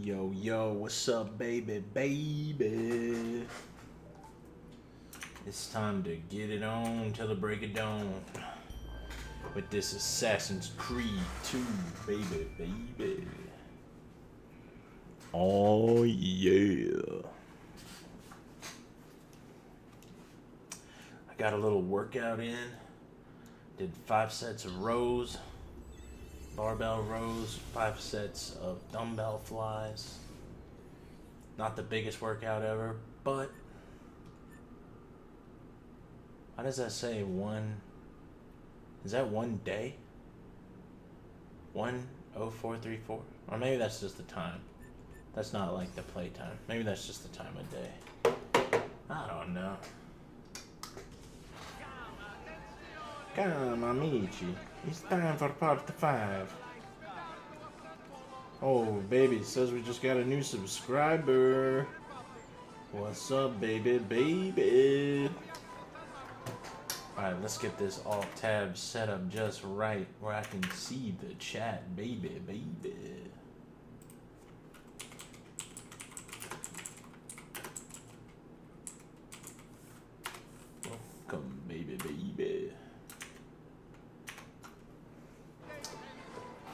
Yo, yo, what's up, baby, baby? It's time to get it on till the break of dawn with this Assassin's Creed 2, baby, baby. Oh, yeah. I got a little workout in. Did 5 sets of rows, barbell rows, 5 sets of dumbbell flies. Not the biggest workout ever, but how does that say one? Is that one day? 1:04:34? Or maybe that's just the time. That's not like the play time. Maybe that's just the time of day. I don't know. Come, amici. It's time for part 5. Oh, baby, it says we just got a new subscriber. What's up, baby, baby? Alright, let's get this alt tab set up just right where I can see the chat, baby, baby. Welcome, baby, baby.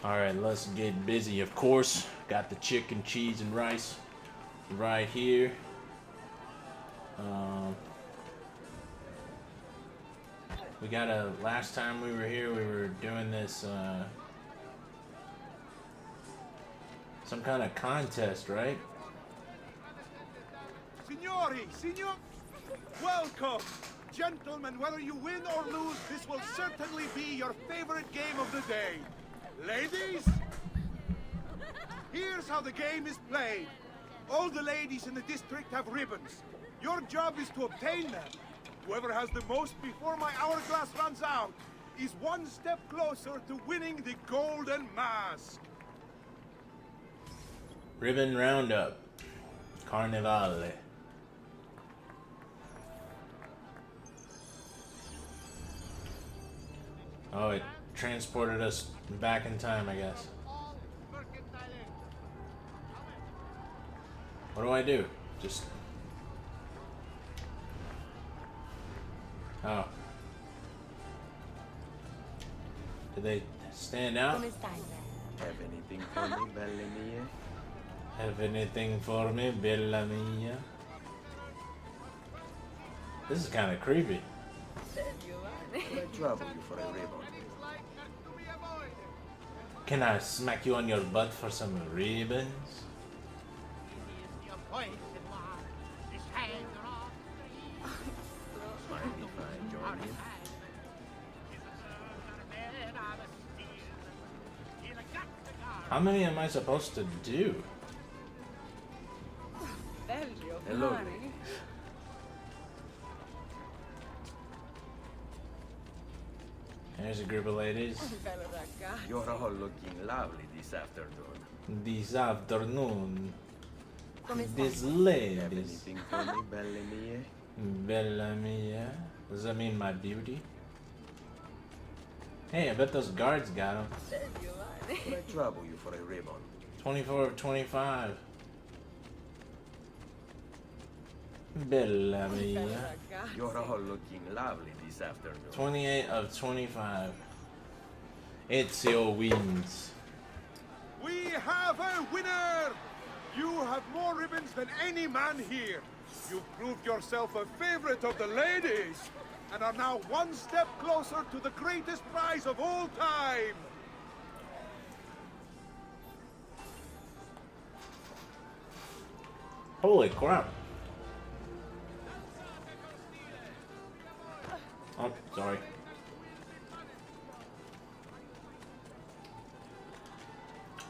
Alright, let's get busy, of course. Got the chicken, cheese, and rice right here. We got last time we were here, we were doing this, some kind of contest, right? Signori, welcome! Gentlemen, whether you win or lose, this will certainly be your favorite game of the day. Ladies, here's how the game is played. All the ladies in the district have ribbons. Your job is to obtain them. Whoever has the most before my hourglass runs out is one step closer to winning the golden mask. Ribbon roundup. Carnivale. Oh, it transported us back in time, I guess. What do I do? Just... Oh. Do they stand out? Come stai? Have anything for me, belle mie? Have anything for me, bella mia? This is kind of creepy. Will I trouble you for a ribbon? Can I smack you on your butt for some ribbons? Mind if I join you? How many am I supposed to do? Hello, lady. There's a group of ladies. You're all looking lovely this afternoon. This afternoon. Come These stai? Have ladies. anything for me, belle mie? Bella mia. Does that mean my beauty? Hey, I bet those guards got him. Will I trouble you for a ribbon? 24 of 25. Bella mia. You're all looking lovely this afternoon. 28 of 25. Ezio wins. We have a winner! You have more ribbons than any man here. You've proved yourself a favorite of the ladies, and are now one step closer to the greatest prize of all time. Holy crap. Oh, sorry.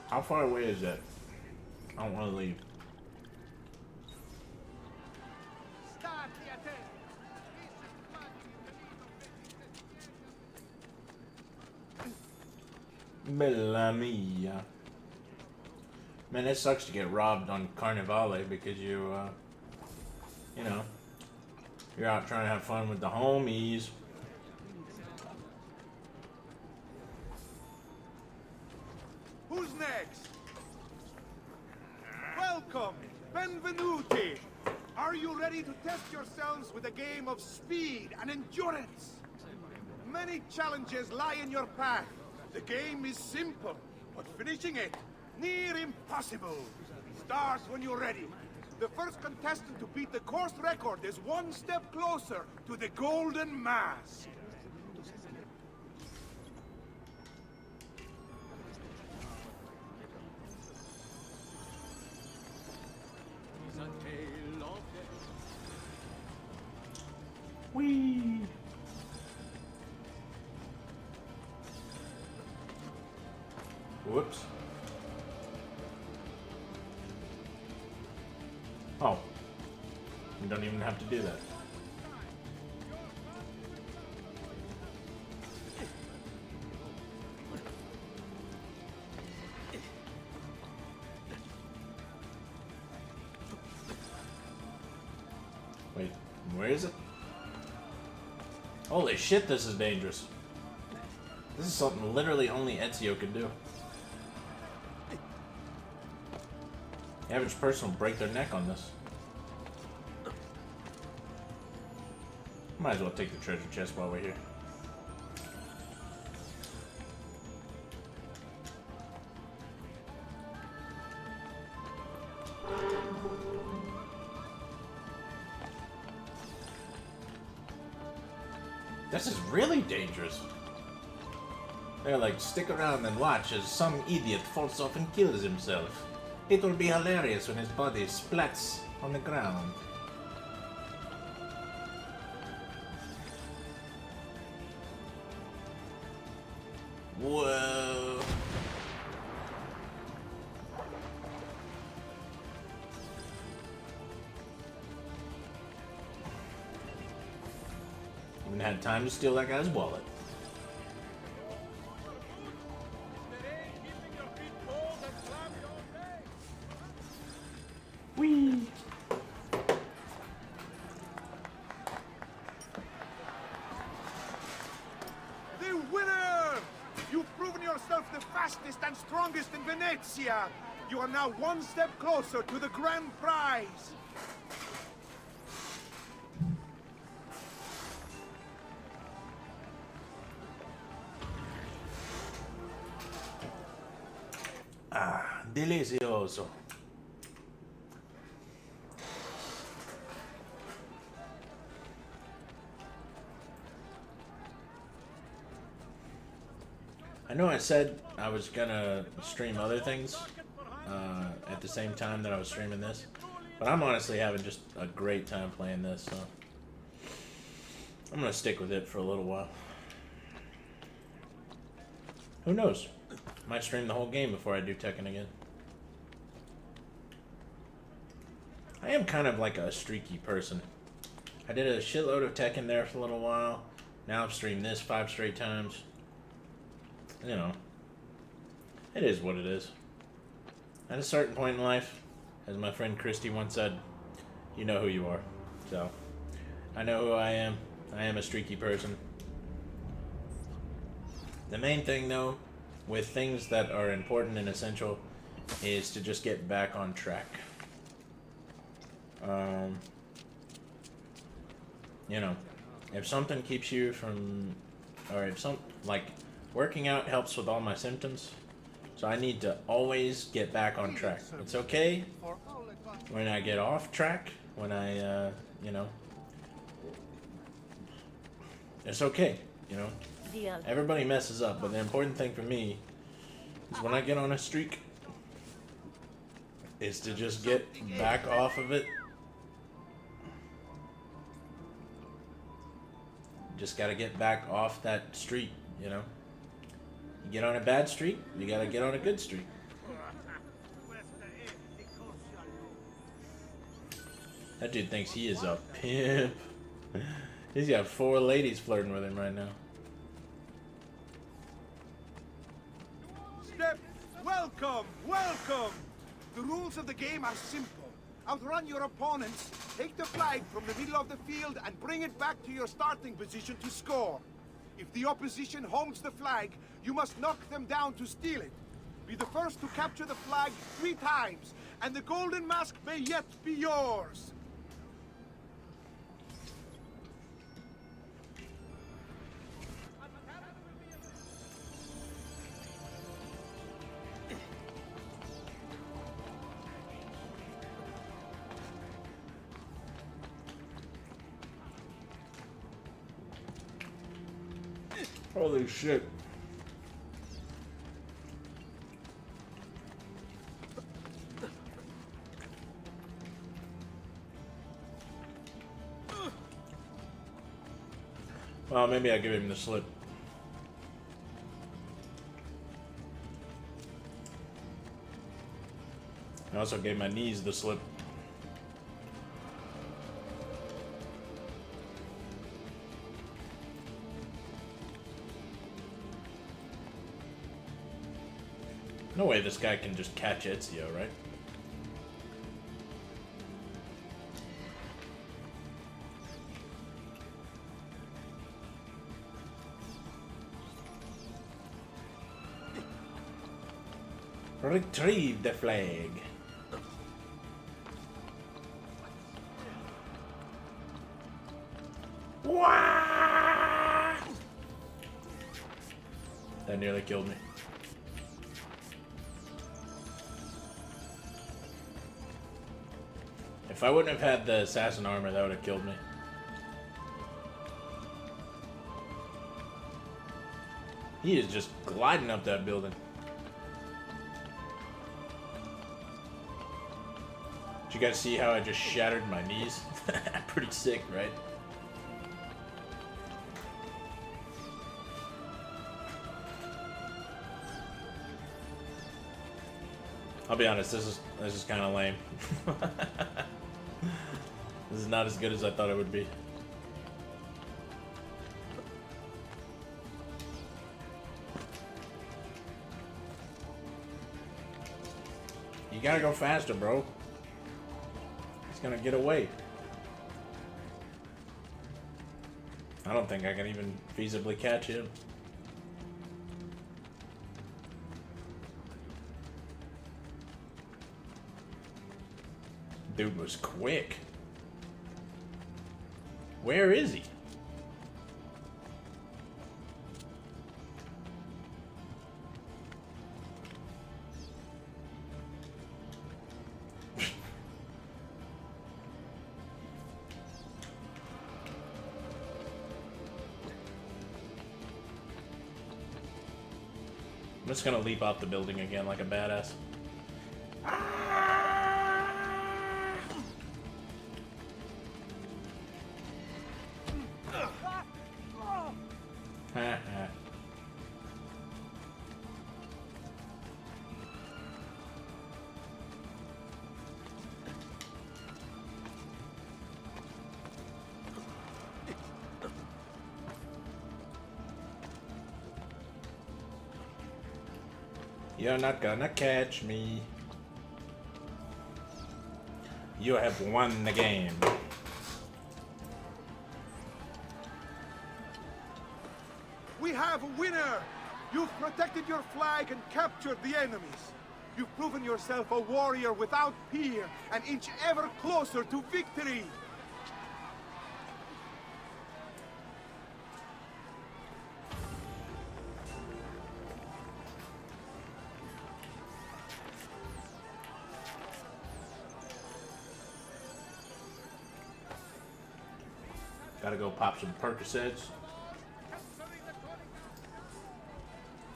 How far away is that? I don't want to leave. Bella mia. Man, it sucks to get robbed on Carnivale because you know, you're out trying to have fun with the homies. Who's next? duty. Are you ready to test yourselves with a game of speed and endurance? Many challenges lie in your path. The game is simple, but finishing it, near impossible. Start when you're ready. The first contestant to beat the course record is one step closer to the Golden Mask. Whee! Whoops. Oh. You don't even have to do that. Wait, where is it? Holy shit, this is dangerous. This is something literally only Ezio could do. The average person will break their neck on this. Might as well take the treasure chest while we're here. This is really dangerous. They're like, stick around and watch as some idiot falls off and kills himself. It will be hilarious when his body splats on the ground. Whoa. Even had time to steal that guy's wallet. Whee! The winner! You've proven yourself the fastest and strongest in Venezia. You are now one step closer to the grand prize. Ah, delicioso. I know I said I was gonna stream other things at the same time that I was streaming this, but I'm honestly having just a great time playing this, so I'm gonna stick with it for a little while. Who knows? Might stream the whole game before I do Tekken again. I am kind of like a streaky person. I did a shitload of Tekken there for a little while. Now I've streamed this 5 straight times. You know, it is what it is. At a certain point in life, as my friend Christy once said, you know who you are. So, I know who I am. I am a streaky person. The main thing, though, with things that are important and essential, is to just get back on track. You know, if something keeps you from, or if some, like, working out helps with all my symptoms, so I need to always get back on track. It's okay when I get off track, when I, you know, it's okay, you know. Everybody messes up, but the important thing for me is when I get on a streak, is to just get back off of it. Just gotta get back off that streak, you know. You get on a bad streak, you gotta get on a good streak. That dude thinks he is a pimp. He's got 4 ladies flirting with him right now. Step, welcome, welcome! The rules of the game are simple. Outrun your opponents, take the flag from the middle of the field and bring it back to your starting position to score. If the opposition holds the flag, you must knock them down to steal it. Be the first to capture the flag 3 times, and the golden mask may yet be yours. Holy shit. Well, maybe I'll give him the slip. I also gave my knees the slip. No way this guy can just catch Ezio, right? Retrieve the flag. Wah! That nearly killed me. If I wouldn't have had the assassin armor, that would have killed me. He is just gliding up that building. Did you guys see how I just shattered my knees? Pretty sick, right? I'll be honest, this is kind of lame. This is not as good as I thought it would be. You gotta go faster, bro. He's gonna get away. I don't think I can even feasibly catch him. Dude was quick. Where is he? I'm just gonna leap off the building again like a badass. You're not gonna catch me. You have won the game. We have a winner! You've protected your flag and captured the enemies. You've proven yourself a warrior without peer, an inch ever closer to victory. Gotta go pop some Percocets.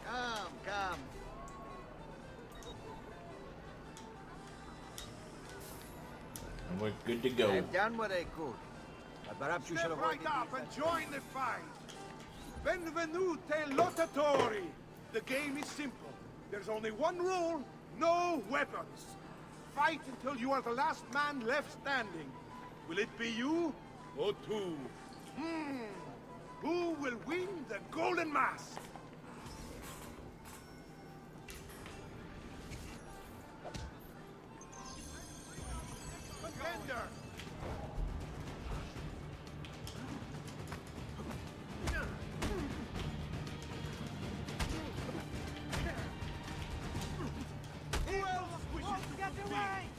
Come. And we're good to go. I've done what I could. But perhaps you should Step avoid right up and join the fight. Benvenute lottatori. The game is simple. There's only one rule, no weapons. Fight until you are the last man left standing. Will it be you or two? Who will win the golden mask? Contender! Who else wishes to compete?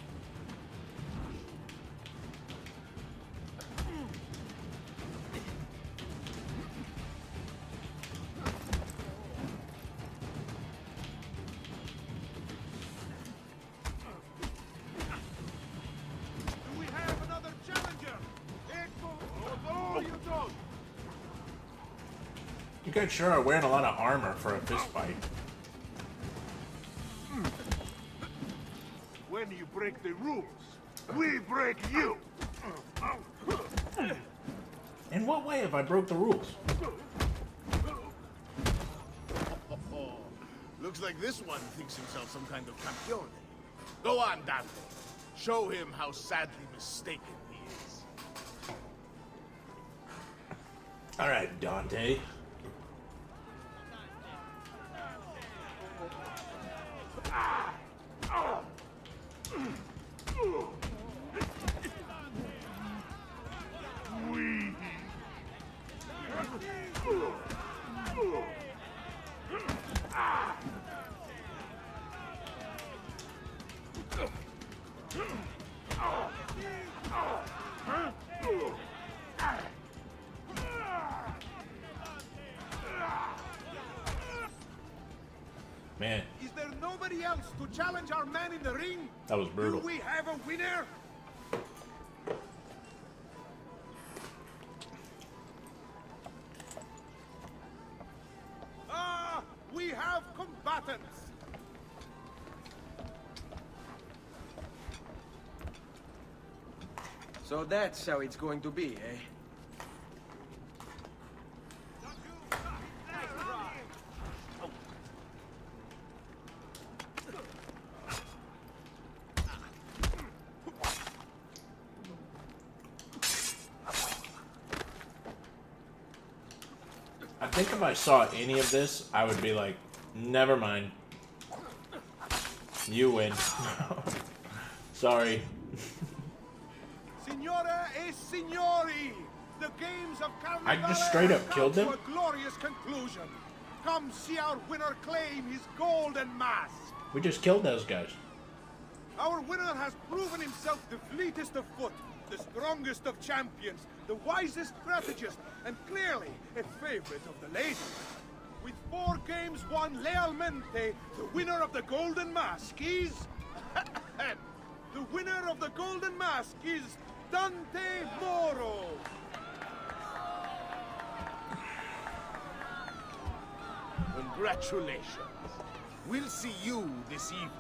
You guys sure are wearing a lot of armor for a fist fight. When you break the rules, we break you. In what way have I broke the rules? Looks like this one thinks himself some kind of campeone. Go on, Dante. Show him how sadly mistaken he is. Alright, Dante. Man, Is there nobody else to challenge our man in the ring? that was brutal. Do we have a winner? Ah, we have combatants. So that's how it's going to be, eh? I think if I saw any of this, I would be like, never mind. You win. Sorry. Signora e signori, the games of Carnival I just straight up have killed come him? to a glorious conclusion. Come see our winner claim his golden mask. We just killed those guys. Our winner has proven himself the fleetest of foot, the strongest of champions, the wisest strategist, and clearly a favorite of the ladies. With 4 games won lealmente, the winner of the Golden Mask is... the winner of the Golden Mask is Dante Moro. Congratulations. We'll see you this evening.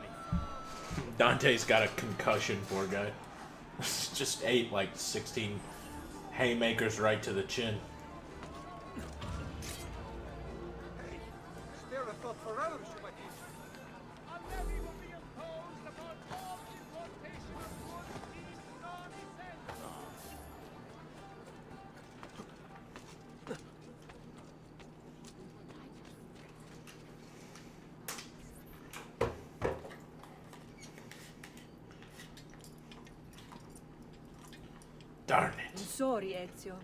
Dante's got a concussion, poor guy. Just ate like 16 haymakers right to the chin. Spare a thought for others, Chevalier. Darn I'm it. sorry, Ezio.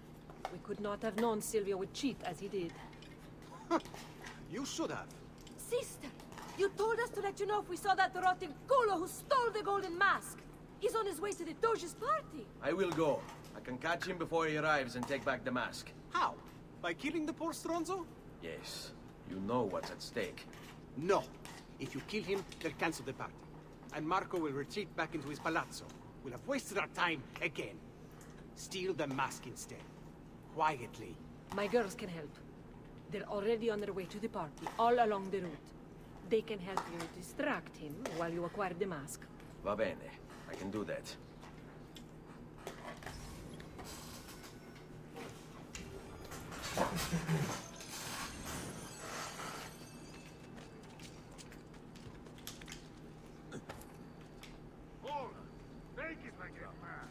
We could not have known Silvio would cheat as he did. You should have. Sister, you told us to let you know if we saw that rotten culo who stole the golden mask. He's on his way to the Doge's party. I will go. I can catch him before he arrives and take back the mask. How? By killing the poor Stronzo? Yes. You know what's at stake. No. If you kill him, they'll cancel the party. And Marco will retreat back into his palazzo. We'll have wasted our time again. Steal the mask instead. Quietly. My girls can help. They're already on their way to the party, all along the route. They can help you distract him while you acquire the mask. Va bene. I can do that. Take it like a man.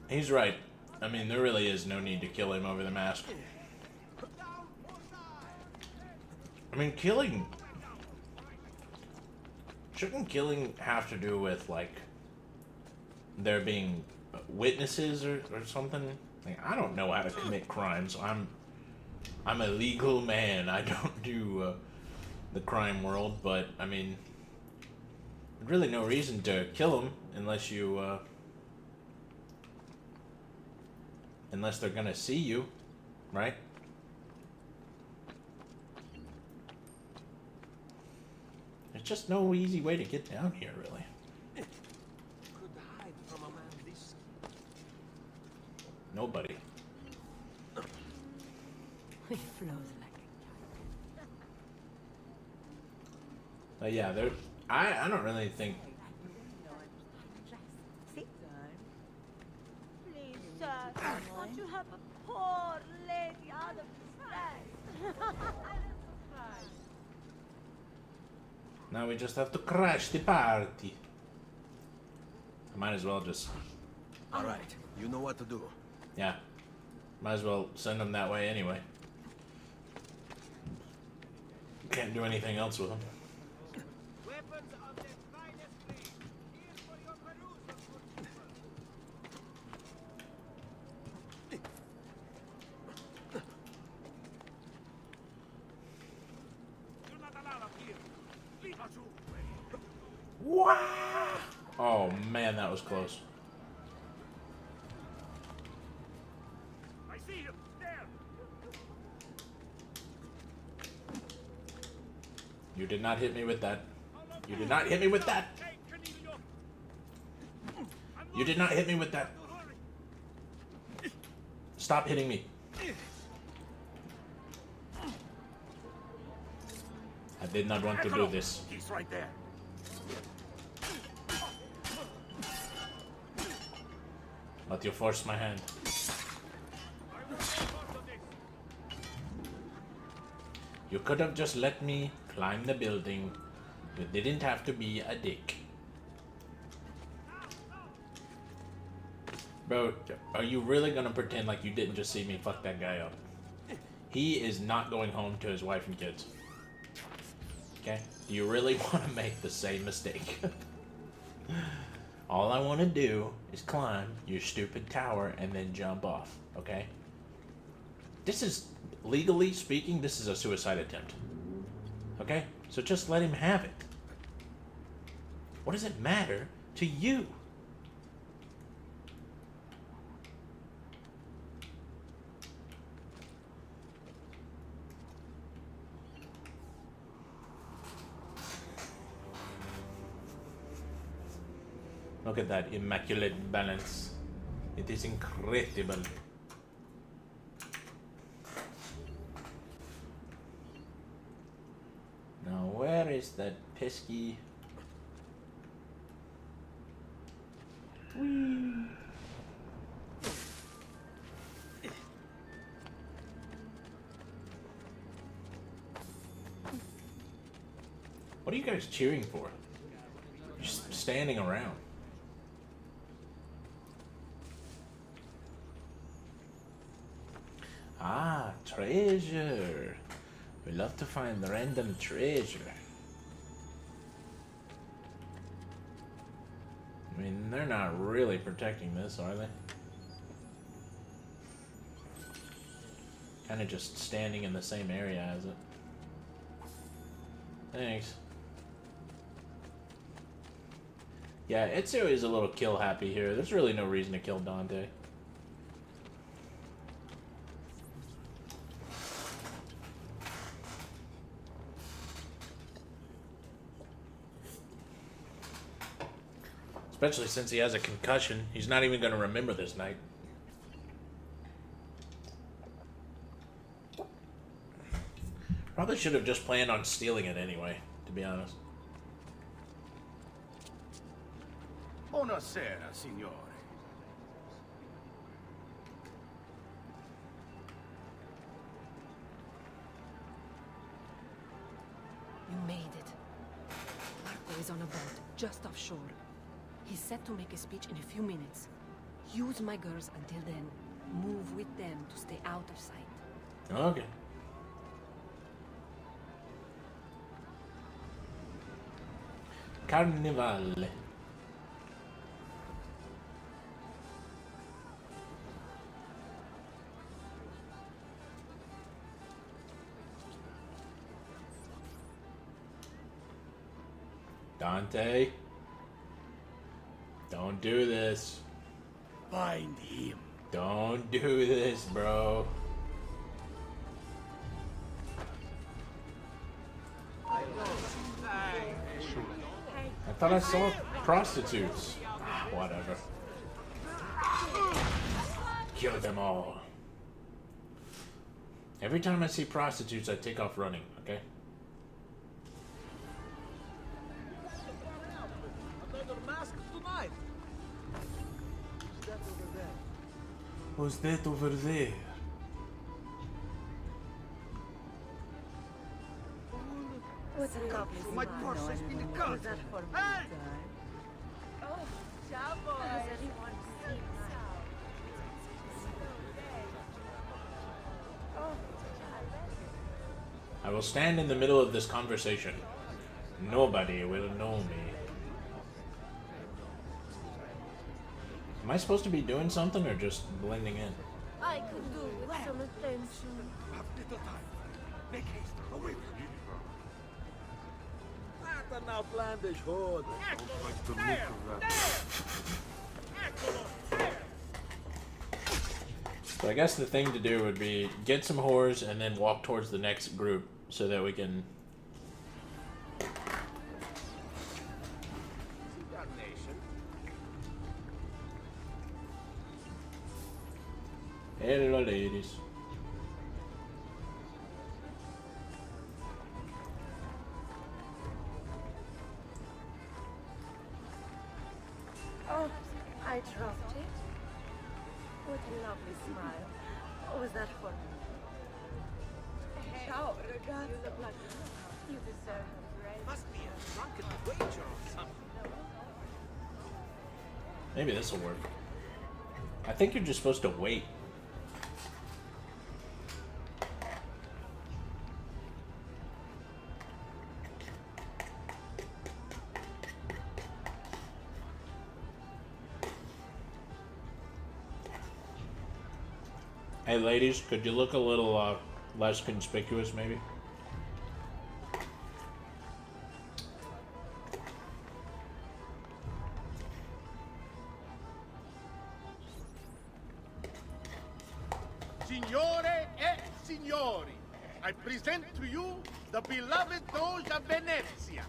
He's right. I mean, there really is no need to kill him over the mask. I mean, killing... Shouldn't killing have to do with, like, there being witnesses or something? Like, I don't know how to commit crimes. I'm a legal man. I don't do the crime world, but, I mean, there's really no reason to kill him unless you, unless they're gonna see you, right? There's just no easy way to get down here, really. Could hide from a man this Nobody. He flows like But yeah, there. I don't really think. Please, sir, won't you help a poor lady out of distress? Now we just have to crash the party. I might as well just. All right, you know what to do. Yeah. Might as well send them that way anyway. Can't do anything else with them. Weapons of the finest breed. Here's for your perusal, good people. You're not allowed up here. Leave us all. Wow! Oh man, that was close. I see you. There. You did not hit me with that. You did not hit me with that. Hey, Cornelio. You did not hit me with that. Stop hitting me. I did not want to do this. He's right there. But you forced my hand. You could have just let me climb the building. You didn't have to be a dick. Bro, are you really gonna pretend like you didn't just see me fuck that guy up? He is not going home to his wife and kids. Okay? Do you really want to make the same mistake? All I want to do is climb your stupid tower and then jump off, okay? This is, legally speaking, this is a suicide attempt. Okay? So just let him have it. What does it matter to you? Look at that immaculate balance. It is incredible. Now where is that pesky... Whee. What are you guys cheering for? Just standing around. Ah, treasure. We love to find random treasure. I mean, they're not really protecting this, are they? Kind of just standing in the same area as it. Thanks. Yeah, Ezio is a little kill happy here. There's really no reason to kill Dante. Especially since he has a concussion. He's not even going to remember this night. Probably should have just planned on stealing it anyway, to be honest. Buonasera, signore. You made it. Marco is on a boat, just offshore. He's set to make a speech in a few minutes. Use my girls until then. Move with them to stay out of sight. Okay. Carnivale. Dante, don't do this. Find him. Don't do this, bro. I thought I saw prostitutes. Whatever. Kill them all. Every time I see prostitutes, I take off running, okay? Another mask tonight. Who's that over there? What's a lovely My smile. purse has been cut. Was that for Hey! Oh, ciao, boy. Has anyone seen I will stand in the middle of this conversation. Nobody will know me. Am I supposed to be doing something or just blending in? I could do with some attention. Have little time. Make haste. Away from you. Not an outlandish hood. So I guess the thing to do would be get some whores and then walk towards the next group so that we can... Hello, ladies. Oh, I dropped it. What a lovely smile. What was that for? Ciao, ragazzi. You look like you deserve a break. Must be a drunken wager or something. Maybe this will work. I think you're just supposed to wait. Hey ladies, could you look a little less conspicuous maybe? Signore e signori, I present to you the beloved Doge of Venezia.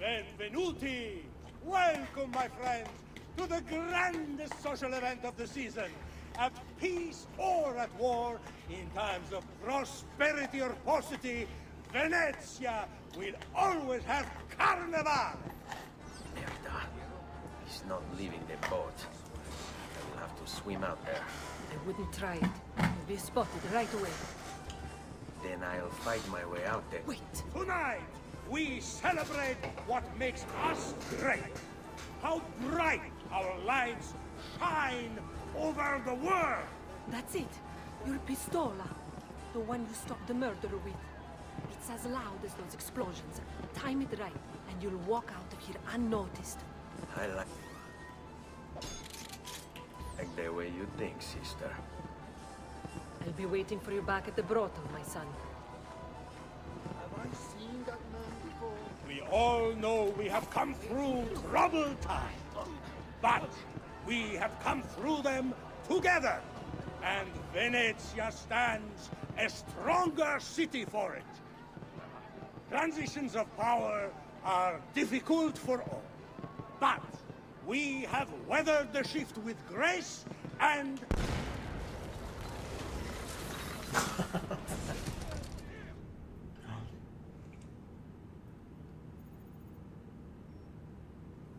Benvenuti! Welcome, my friends, to the grandest social event of the season. At peace or at war, in times of prosperity or paucity, Venezia will always have Carnival! Merda. He's not leaving the boat. I will have to swim out there. I wouldn't try it. You'll be spotted right away. Then I'll fight my way out there. Wait! Tonight, we celebrate what makes us great. How bright our lights shine over the world! That's it! Your pistola! The one you stopped the murderer with. It's as loud as those explosions. Time it right, and you'll walk out of here unnoticed. I like the way you think, sister. I'll be waiting for you back at the brothel, my son. Have I seen that man before? We all know we have come through troubled times, but we have come through them together, and Venezia stands a stronger city for it. Transitions of power are difficult for all, but we have weathered the shift with grace and...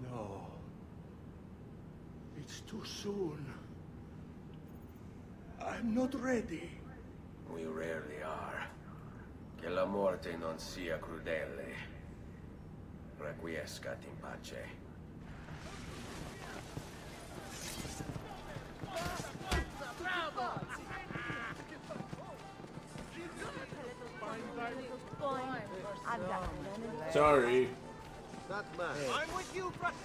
No. It's too soon. I'm not ready. We rarely are. Che la morte non sia crudele. Requiescat in pace. Sorry. Not much. I'm with you, brother.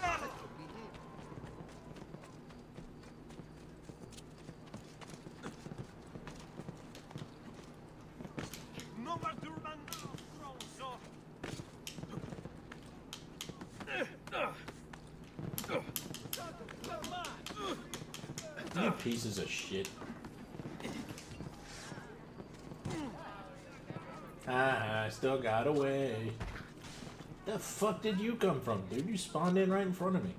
You pieces of shit. I still got away. The fuck did you come from, dude? You spawned in right in front of me.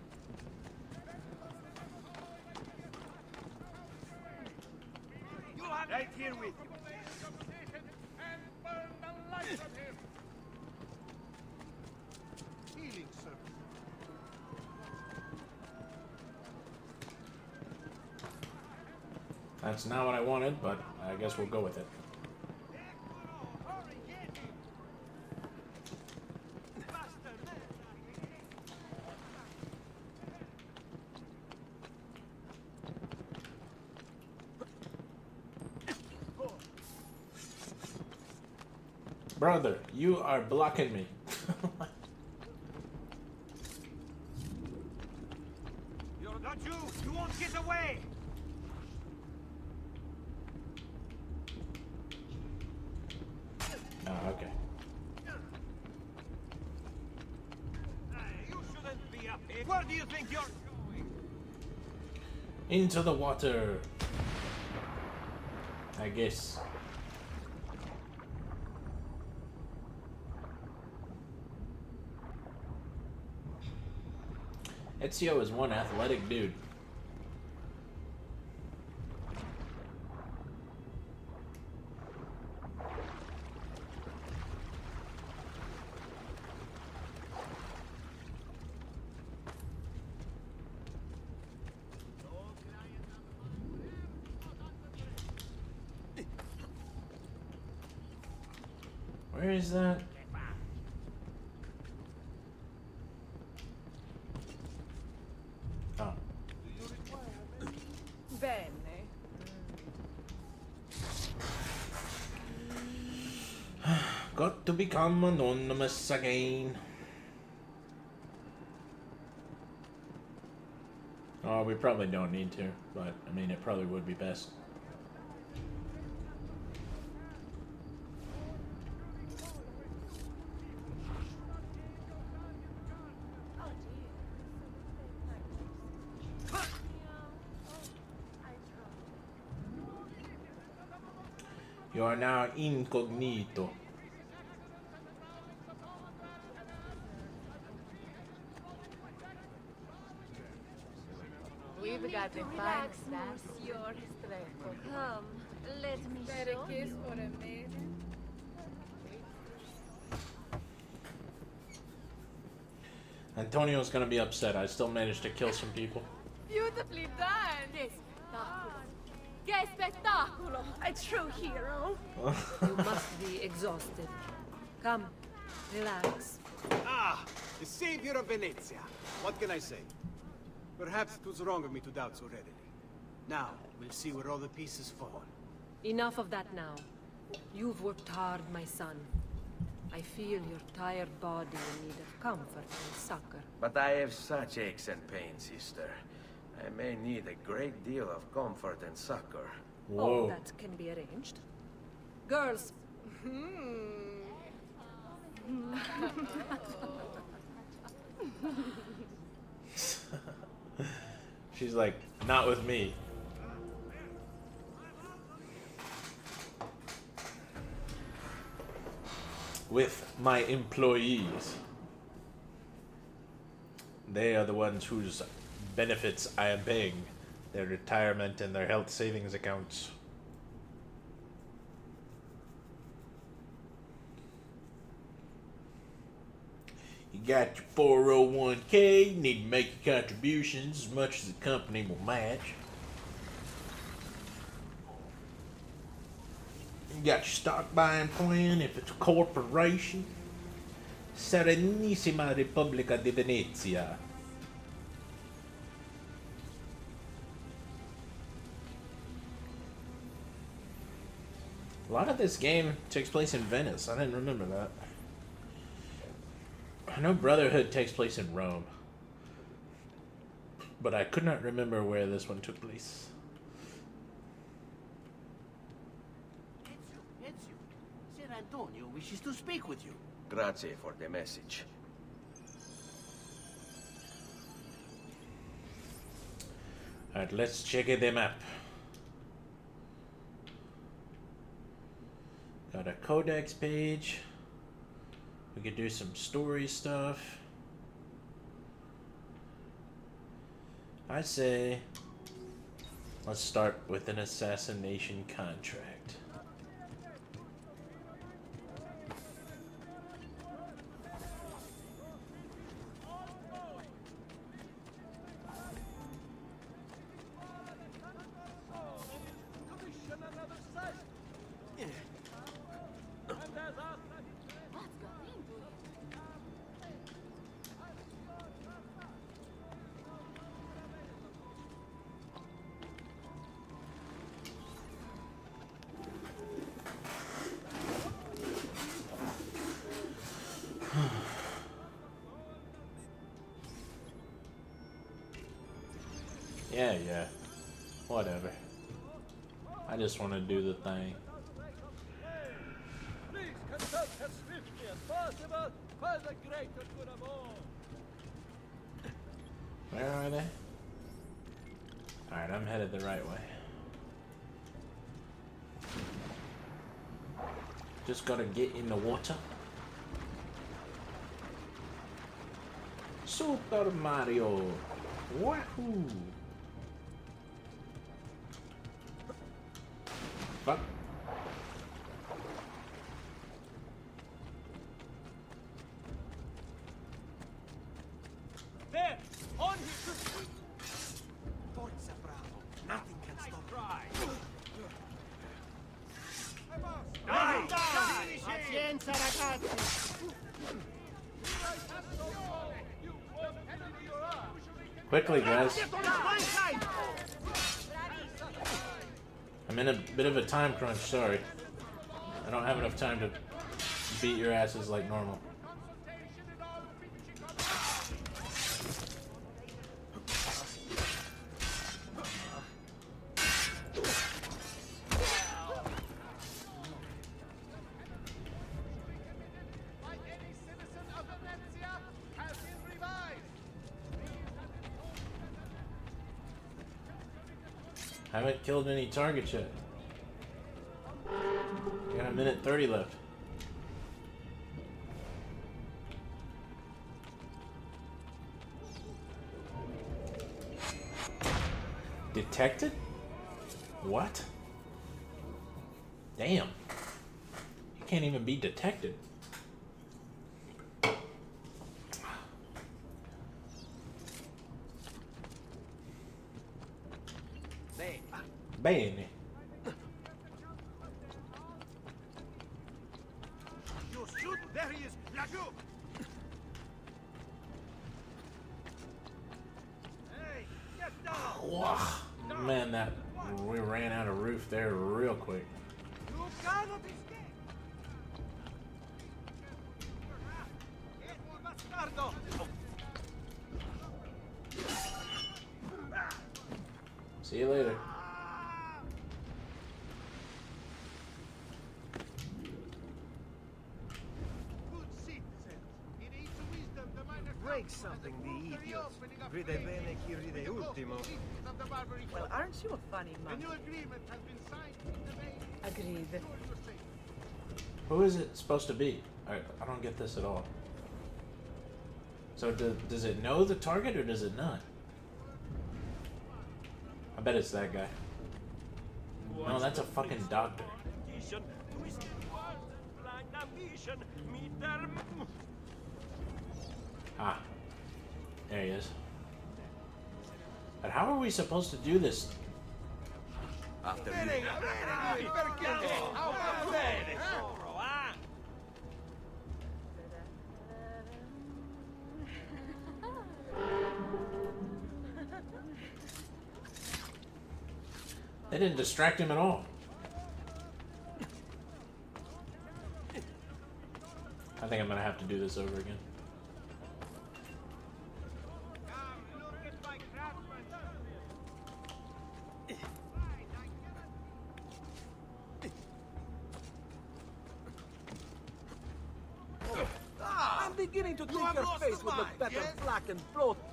That's not what I wanted, but I guess we'll go with it. Brother, you are blocking me. You're not you! You won't get away! Oh, okay. You shouldn't be up here. Where do you think you're going? Into the water. I guess. Ezio is one athletic dude. Where is that? Oh. Bene. Got to become anonymous again. Oh, we probably don't need to, but I mean, it probably would be best. You are now incognito. We've got a fine your Come, let me show you. Antonio's gonna be upset. I still managed to kill some people. Beautifully done! Che spettacolo! A true hero. You must be exhausted. Come, relax. Ah, the savior of Venezia. What can I say? Perhaps it was wrong of me to doubt so readily. Now, we'll see where all the pieces fall. Enough of that now. You've worked hard, my son. I feel your tired body in need of comfort and succor. But I have such aches and pains, sister. I may need a great deal of comfort and succor. Whoa. Oh, that can be arranged. Girls. She's like, not with me. With my employees. They are the ones whose benefits I am paying. Their retirement and their health savings accounts. You got your 401k, you need to make your contributions as much as the company will match. You got your stock buying plan if it's a corporation. Serenissima Repubblica di Venezia. A lot of this game takes place in Venice. I didn't remember that. I know Brotherhood takes place in Rome. But I could not remember where this one took place. Ezio, Ser Antonio wishes to speak with you. Grazie for the message. Alright, let's check the map. Got a codex page. We could do some story stuff. I say, let's start with an assassination contract. Yeah. Whatever. I just want to do the thing. Please consult as swiftly as possible for the greater good of all. Where are they? Alright, I'm headed the right way. Just gotta get in the water. Super Mario. Wahoo! Fuck. There! On him! Forza Bravo. Nothing can stop Pazienza, ragazzi. Quickly, guys. I'm in a bit of a time crunch, sorry. I don't have enough time to beat your asses like normal. Haven't killed any targets yet. Got a minute 30 left. Detected? What? Damn. You can't even be detected. Bene. You shoot! There he is! Lagu! Hey, get down! Wow. Man, we ran out of roof there real quick. You cannot escape! Bastardo! See you later. Break something, the idiot. Ride bene chi ride ultimo. Well, aren't you a funny A monkey? new agreement has been signed in the main. Agreed. Who is it supposed to be? I don't get this at all. So does it know the target or does it not? I bet it's that guy. No, that's a fucking doctor. Ah. There he is. But how are we supposed to do this? After you. They didn't distract him at all. I think I'm gonna have to do this over again. I'm beginning to think your face would look better black and bloated.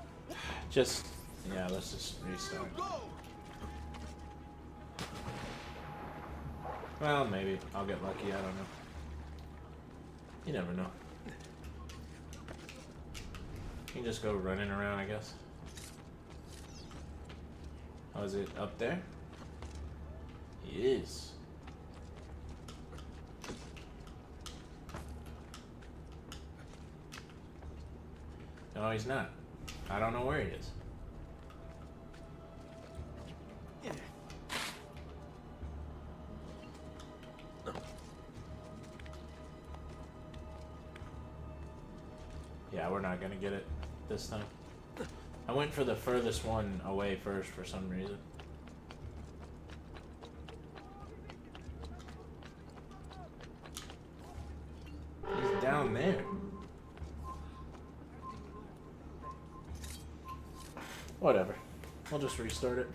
Just, yeah, let's just restart. Well, maybe. I'll get lucky, I don't know. You never know. You can just go running around, I guess. Oh, is it up there? He is. No, he's not. I don't know where he is. Yeah, we're not gonna get it this time. I went for the furthest one away first for some reason. He's down there. Whatever. I'll just restart it.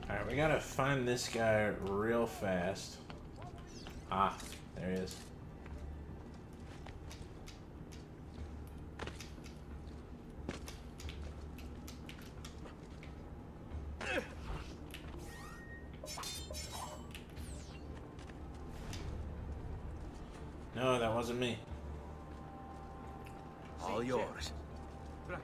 Alright, we gotta find this guy real fast. Ah, there he is. No, that wasn't me. All yours. Right.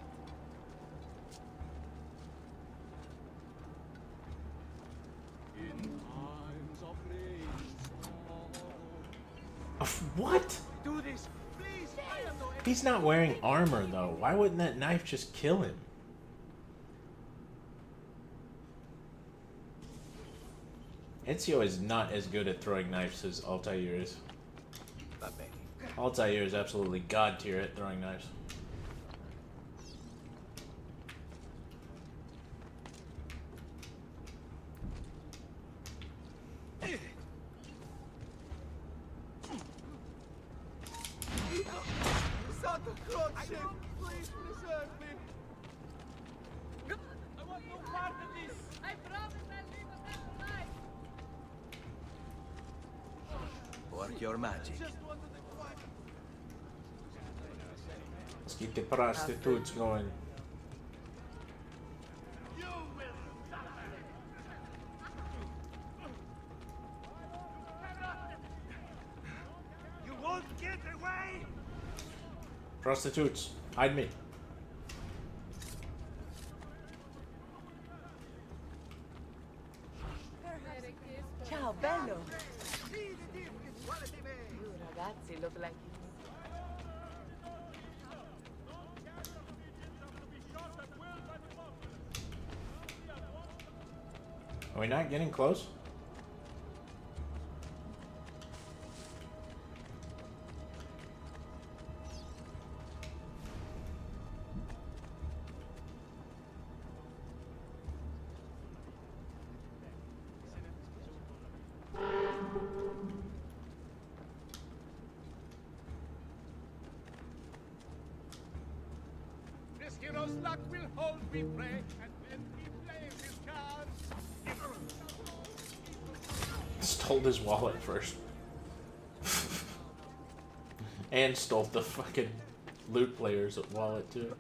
What? Do this, please. I am no He's not wearing armor though. Why wouldn't that knife just kill him? Ezio is not as good at throwing knives as Altair is. Altair is absolutely god tier at throwing knives. Santa Claus, please preserve me. I want no part of this. I promise I'll leave a better life. Work your magic. Just wanted to quiet. Let's keep the prostitutes going. You won't get away. Prostitutes, hide me. Ciao, bello. See the difference. Quality man. You ragazzi look like Are we not getting close? This hero's luck will hold me prey, and when he plays his cards, Stole his wallet first. And stole the fucking loot player's wallet too.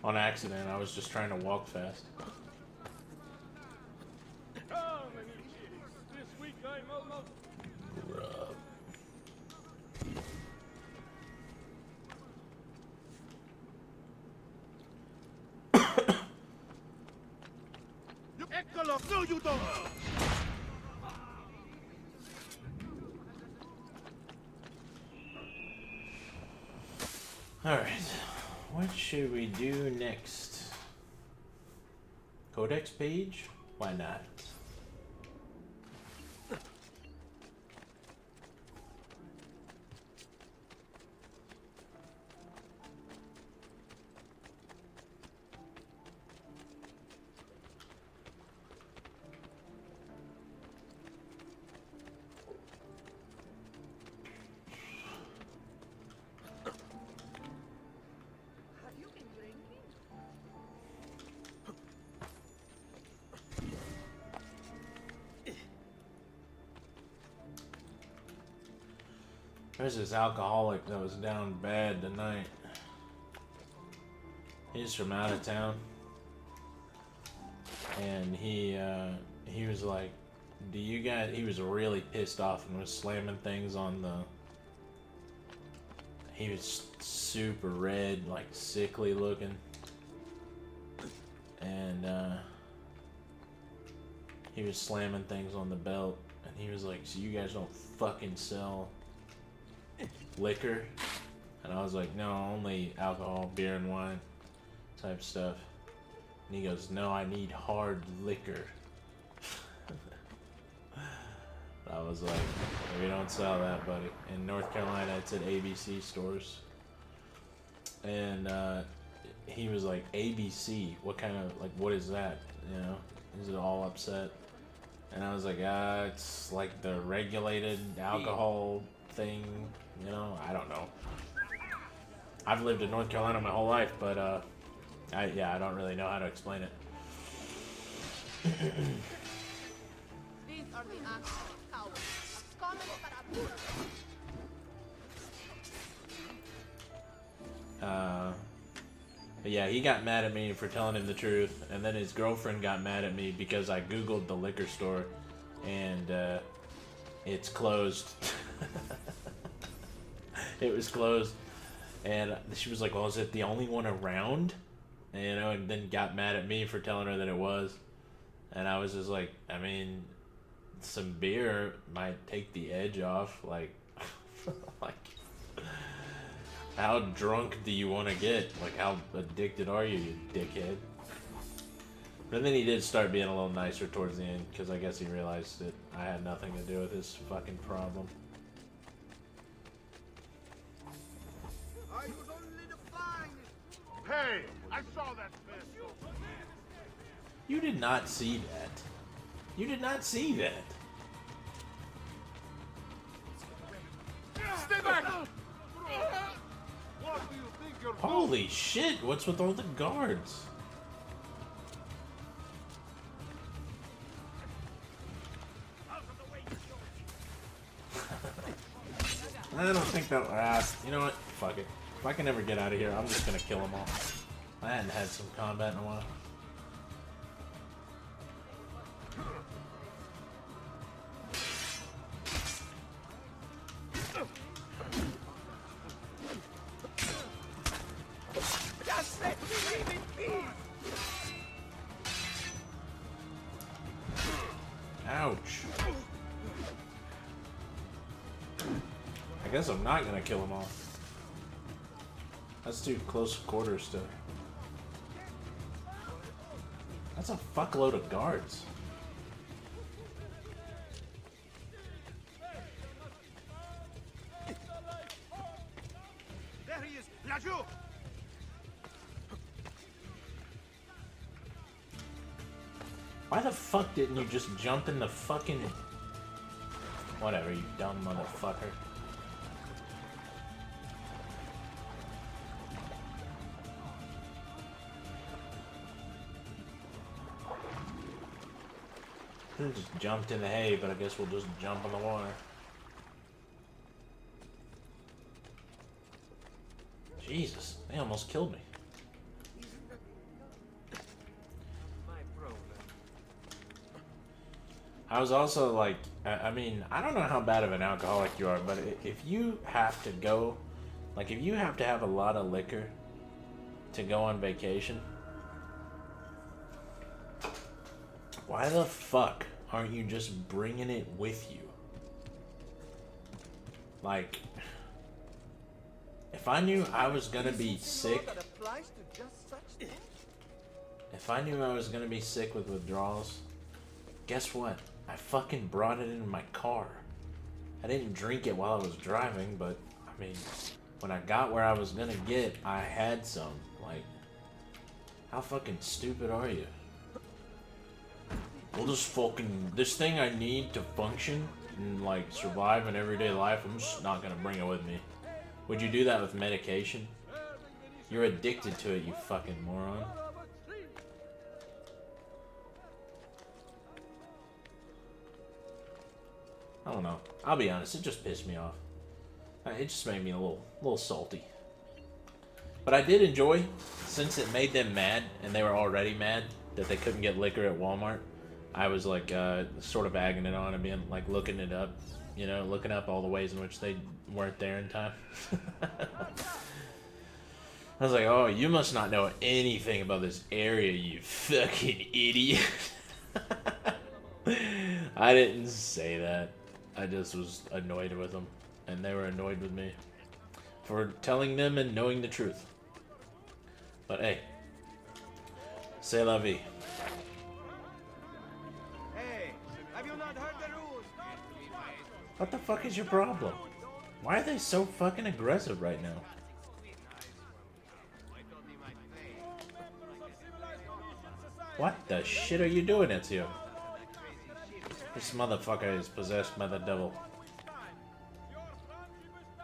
On accident, I was just trying to walk fast. come and this week I'm almost. Rub. Eccolo! No, you don't! Alright, what should we do next? Codex page? Why not? There's this alcoholic that was down bad tonight. He's from out of town. And he was like, do you guys, he was really pissed off and was slamming things on the, he was super red, like sickly looking. And he was slamming things on the belt. And he was like, so you guys don't fucking sell liquor? And I was like, no, only alcohol, beer and wine type stuff. And he goes, no, I need hard liquor. I was like, we don't sell that, buddy. In North Carolina, it's at ABC stores. And he was like, ABC? What kind of, like, what is that? You know? He's all upset. And I was like, it's like the regulated alcohol thing. You know? I don't know. I've lived in North Carolina my whole life, but I don't really know how to explain it. These are the acts of cowards. Common para But yeah, he got mad at me for telling him the truth, and then his girlfriend got mad at me because I googled the liquor store, and it's closed. It was closed, and she was like, "Well, is it the only one around?" And, you know, and then got mad at me for telling her that it was, and I was just like, I mean, some beer might take the edge off, like, like. How drunk do you want to get? Like, how addicted are you, you dickhead? But then he did start being a little nicer towards the end, because I guess he realized that I had nothing to do with his fucking problem. I was only the finest. Hey, I saw that pistol. You did not see that. You did not see that. Stay back! What do you think you're Holy shit, what's with all the guards? I don't think that last. You know what? Fuck it. If I can ever get out of here, I'm just gonna kill them all. I hadn't had some combat in a while. Just let me leave in peace! Ouch. I guess I'm not gonna kill them all. That's too close quarters to... That's a fuckload of guards. There he is! Lajou! Why the fuck didn't you just jump in the fucking... Whatever, you dumb motherfucker. Could've just jumped in the hay, but I guess we'll just jump in the water. Jesus, they almost killed me. I was also like, I mean, I don't know how bad of an alcoholic you are, but if you have to go, like if you have to have a lot of liquor to go on vacation, why the fuck aren't you just bringing it with you? Like, if I knew I was gonna be sick, if I knew I was gonna be sick with withdrawals, guess what? I fucking brought it in my car. I didn't drink it while I was driving, but, I mean, when I got where I was gonna get, I had some. Like, how fucking stupid are you? Well, this fucking, this thing I need to function and, like, survive in everyday life, I'm just not gonna bring it with me. Would you do that with medication? You're addicted to it, you fucking moron. I don't know. I'll be honest, it just pissed me off. It just made me a little salty. But I did enjoy, since it made them mad, and they were already mad that they couldn't get liquor at Walmart. I was like, sort of agging it on and being like, looking it up, you know, looking up all the ways in which they weren't there in time. I was like, oh, you must not know anything about this area, you fucking idiot. I didn't say that. I just was annoyed with them, and they were annoyed with me for telling them and knowing the truth. But hey, c'est la vie. Hey, have you not heard the rules? What the fuck is your problem? Why are they so fucking aggressive right now? What the shit are you doing, Ezio? This motherfucker is possessed by the devil.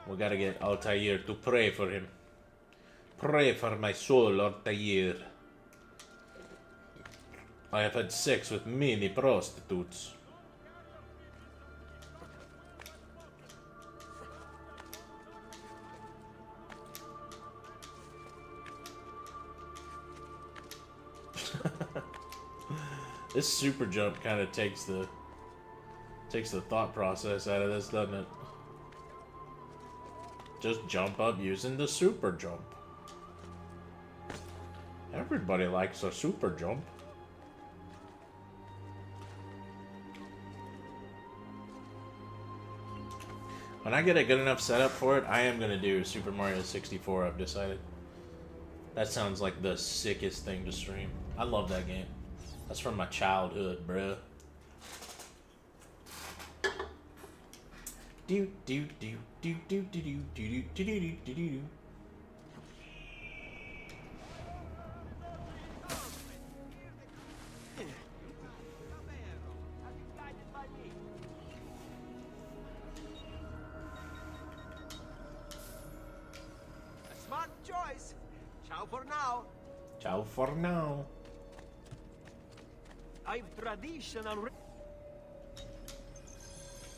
We gotta get Altair to pray for him. Pray for my soul, Altair. I have had sex with many prostitutes. This super jump kind of takes the thought process out of this, doesn't it? Just jump up using the super jump. Everybody likes a super jump. When I get a good enough setup for it, I am gonna do Super Mario 64, I've decided. That sounds like the sickest thing to stream. I love that game. That's from my childhood, bruh. Do do do do do do do do do do do do do. A smart choice. Ciao for now. Ciao for now. I've traditional.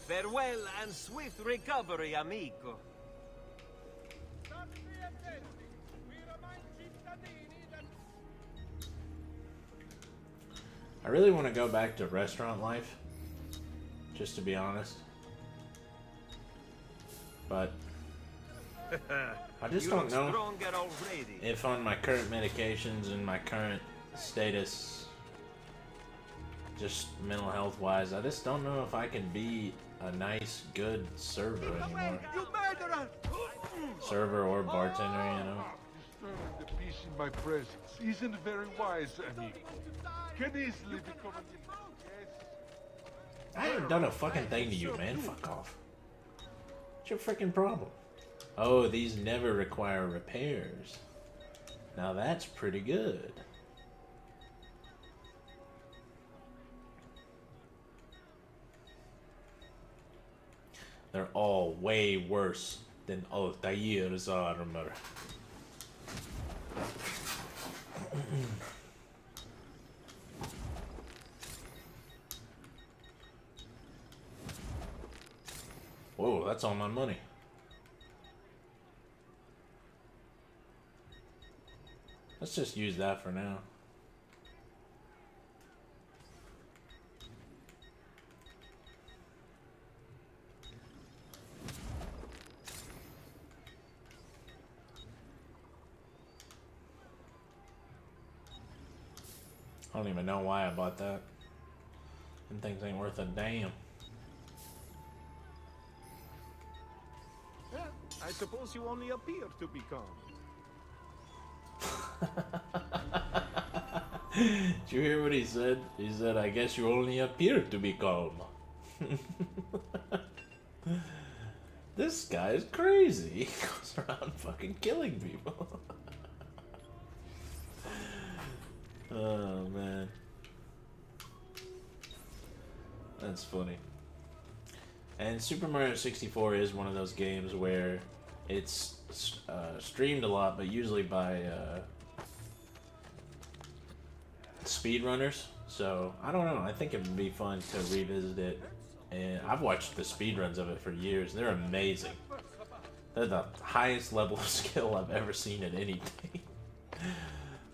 Farewell and swift recovery, amico. I really want to go back to restaurant life, just to be honest. But I just don't know if on my current medications and my current status, just mental health wise, I just don't know if I can be a nice, good server anymore. You murderer! Server or bartender, you know. Disturbing the peace in my presence isn't very wise, amigo. Can easily become an I haven't done a fucking thing to you, man. Fuck off. What's your freaking problem? Oh, these never require repairs. Now that's pretty good. They're all way worse than Altair's armor. Whoa, that's all my money. Let's just use that for now. I don't even know why I bought that. Them things ain't worth a damn. Yeah, I suppose you only appear to be calm. Did you hear what he said? He said, I guess you only appear to be calm. This guy is crazy. He goes around fucking killing people. Oh, man. That's funny. And Super Mario 64 is one of those games where it's streamed a lot, but usually by speedrunners. So, I don't know. I think it would be fun to revisit it. And I've watched the speedruns of it for years. They're amazing. They're the highest level of skill I've ever seen in anything.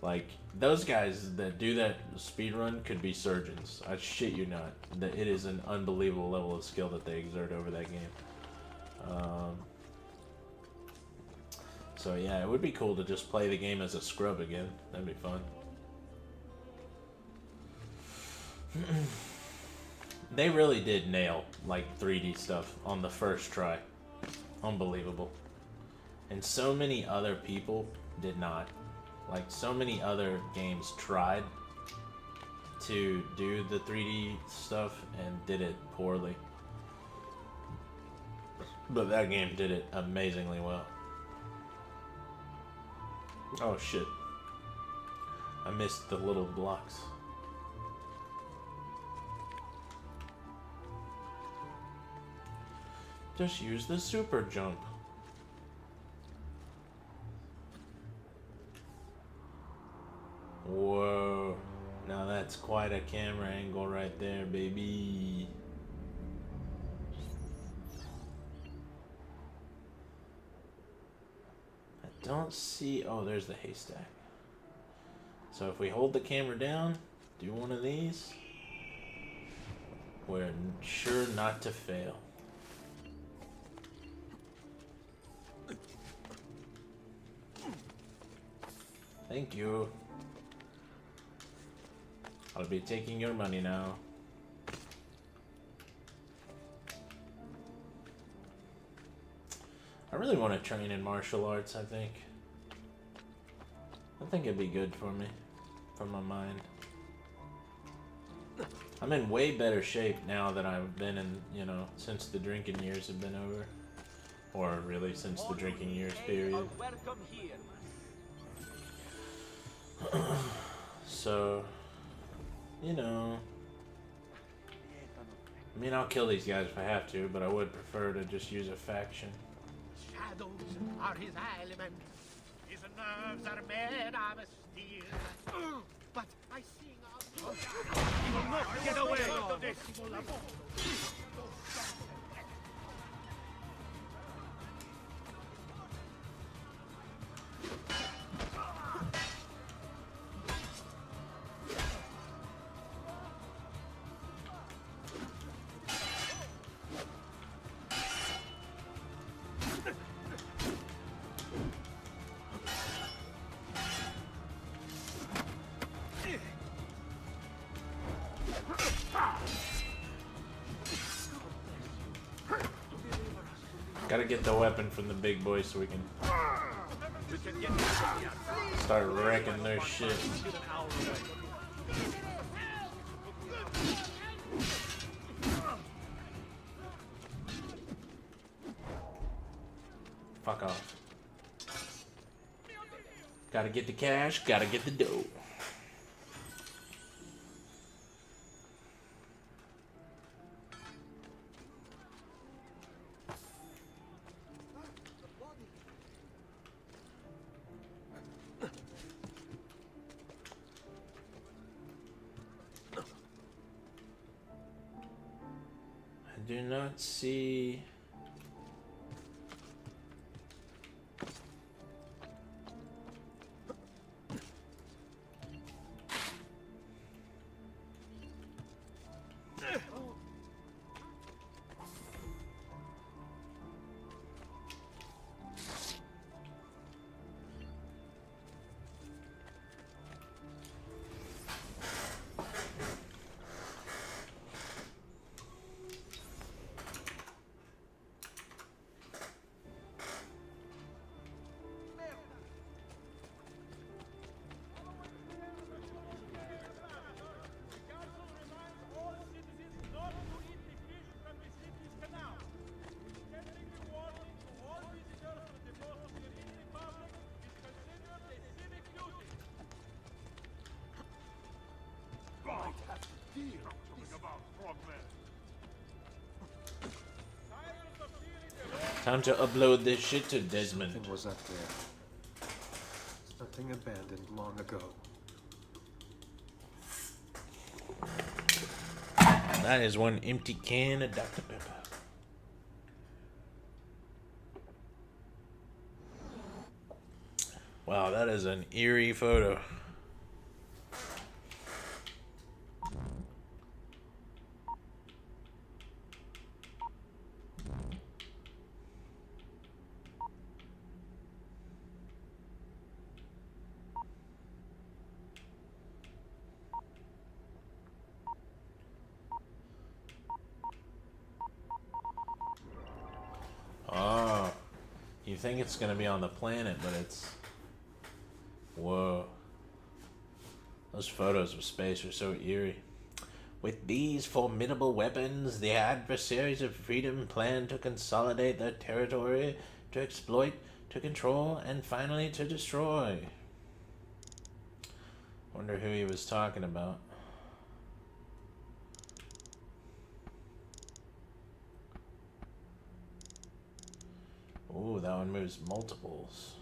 Like, those guys that do that speedrun could be surgeons. I shit you not. It is an unbelievable level of skill that they exert over that game. So yeah, it would be cool to just play the game as a scrub again. That'd be fun. They really did nail, like, 3D stuff on the first try. Unbelievable. And so many other people did not. Like, so many other games tried to do the 3D stuff and did it poorly. But that game did it amazingly well. Oh shit. I missed the little blocks. Just use the super jump. Whoa. Now that's quite a camera angle right there, baby. I don't see... Oh, there's the haystack. So if we hold the camera down, do one of these, we're sure not to fail. Thank you. I'll be taking your money now. I really want to train in martial arts, I think. I think it'd be good for me, for my mind. I'm in way better shape now that I've been in, you know, since the drinking years have been over. Or really since the drinking years period. So, you know, I mean, I'll kill these guys if I have to, but I would prefer to just use a faction. Shadows are his element. His nerves are made of steel. But I sing out. He will not get away from this. Gotta get the weapon from the big boy so we can start wrecking their shit. Fuck off. Gotta get the cash, gotta get the dough. Do not see. Time to upload this shit to Desmond. Something was up there. Something abandoned long ago. That is one empty can of Dr. Pepper. Wow, that is an eerie photo. Oh, you think it's gonna be on the planet, but it's... Whoa. Those photos of space are so eerie. With these formidable weapons, the adversaries of freedom plan to consolidate their territory, to exploit, to control, and finally to destroy. Wonder who he was talking about. Ooh, that one moves multiples.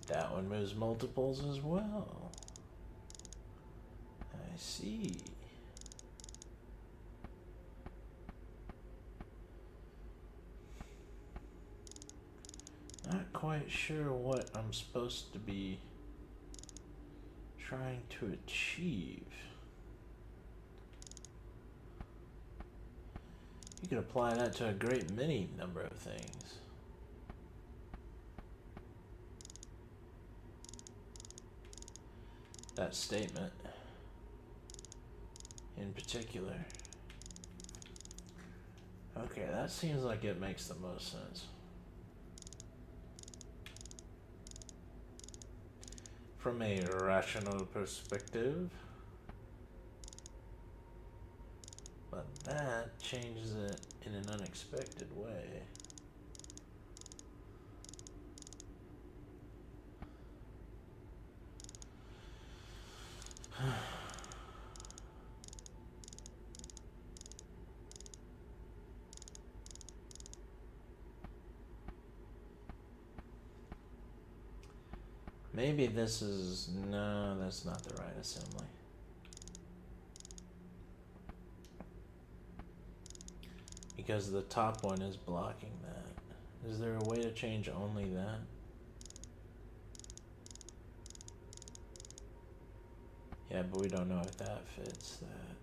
That one moves multiples as well. I see. Not quite sure what I'm supposed to be trying to achieve. You could apply that to a great many number of things. That statement in particular. Okay, that seems like it makes the most sense. From a rational perspective. But that changes it in an unexpected way. Maybe this is... No, that's not the right assembly. Because the top one is blocking that. Is there a way to change only that? Yeah, but we don't know if that fits that.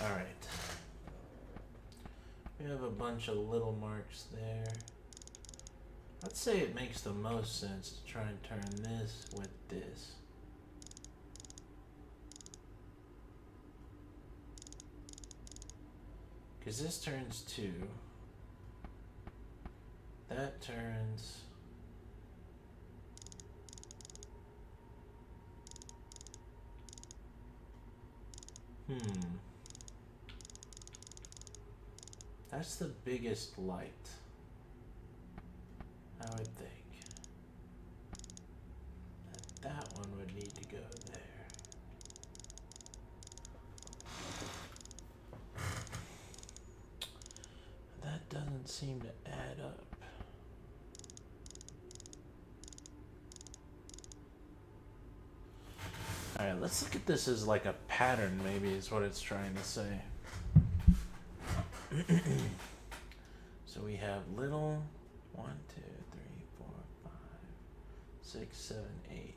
Alright. We have a bunch of little marks there. I'd say it makes the most sense to try and turn this with this. Because this turns 2. That turns... That's the biggest light, I would think. That one would need to go there. That doesn't seem to add up. Alright, let's look at this as like a pattern, maybe, is what it's trying to say. So we have little 1, 2, 3, 4, 5, 6, 7, 8.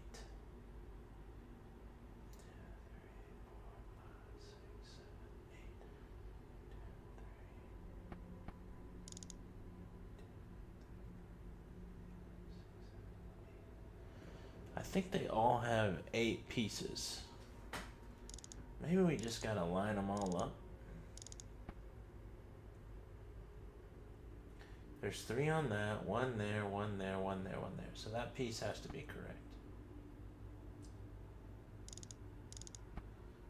I think they all have 8 pieces. Maybe we just gotta line them all up. There's 3 on that, 1 there, 1 there, 1 there, 1 there. So that piece has to be correct.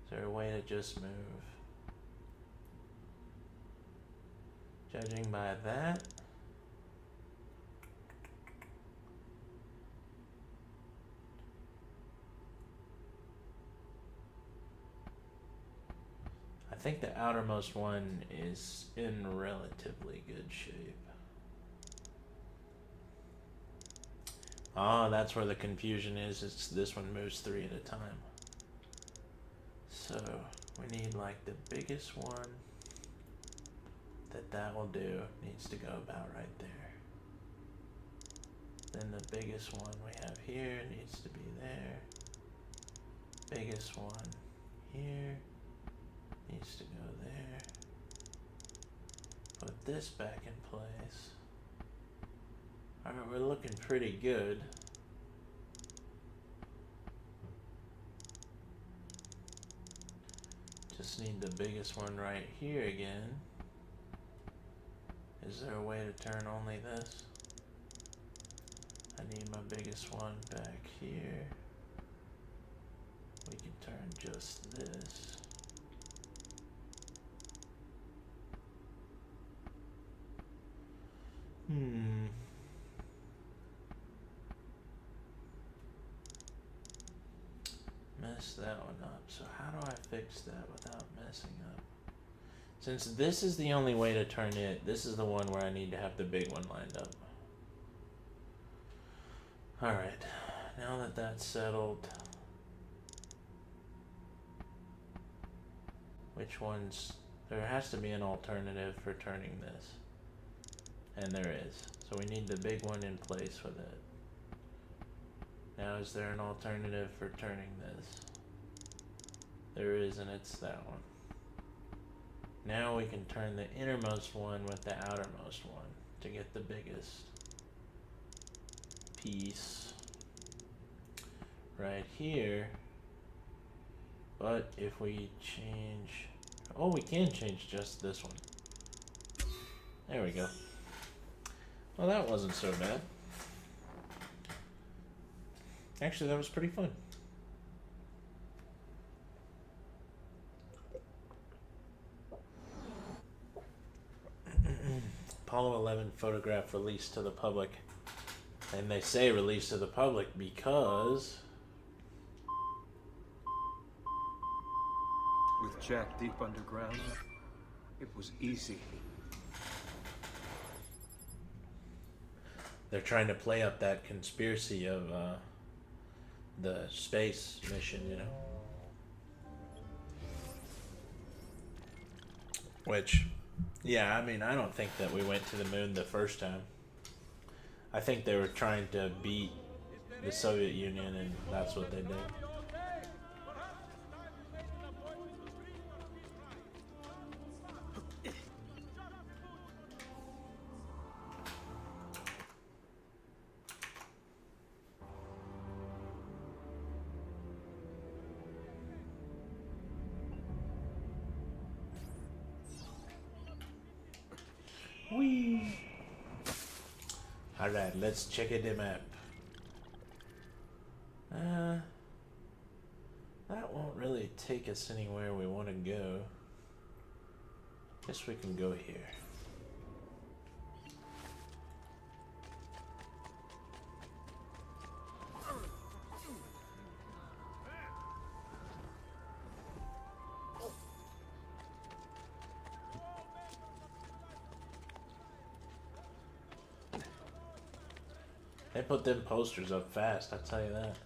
Is there a way to just move? Judging by that, I think the outermost one is in relatively good shape. Oh, that's where the confusion is. It's this one moves 3 at a time. So we need like the biggest one that will do needs to go about right there. Then the biggest one we have here needs to be there. biggest one here needs to go there. Put this back in place. Alright, we're looking pretty good. Just need the biggest one right here again. Is there a way to turn only this? I need my biggest one back here. We can turn just this. Mess that one up. So how do I fix that without messing up? Since this is the only way to turn it, this is the one where I need to have the big one lined up. Alright, now that that's settled, which ones, there has to be an alternative for turning this. And there is. So we need the big one in place with it. Now is there an alternative for turning this? There is, and it's that one. Now we can turn the innermost one with the outermost one to get the biggest piece right here. But if we change, oh, we can change just this one. There we go. Well, that wasn't so bad. Actually, that was pretty fun. Apollo 11 photograph released to the public. And they say released to the public because... With Jack deep underground, it was easy. They're trying to play up that conspiracy of the space mission, you know. Which, yeah, I mean, I don't think that we went to the moon the first time. I think they were trying to beat the Soviet Union, and that's what they did. Whee! Alright, let's check the map. That won't really take us anywhere we want to go. Guess we can go here. They put them posters up fast, I'll tell you that.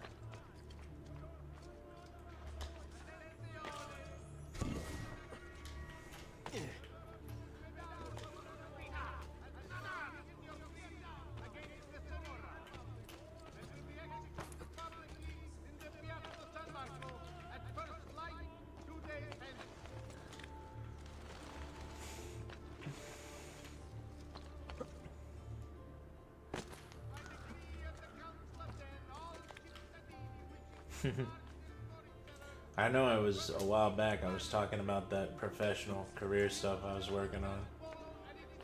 I know I was a while back, I was talking about that professional career stuff I was working on,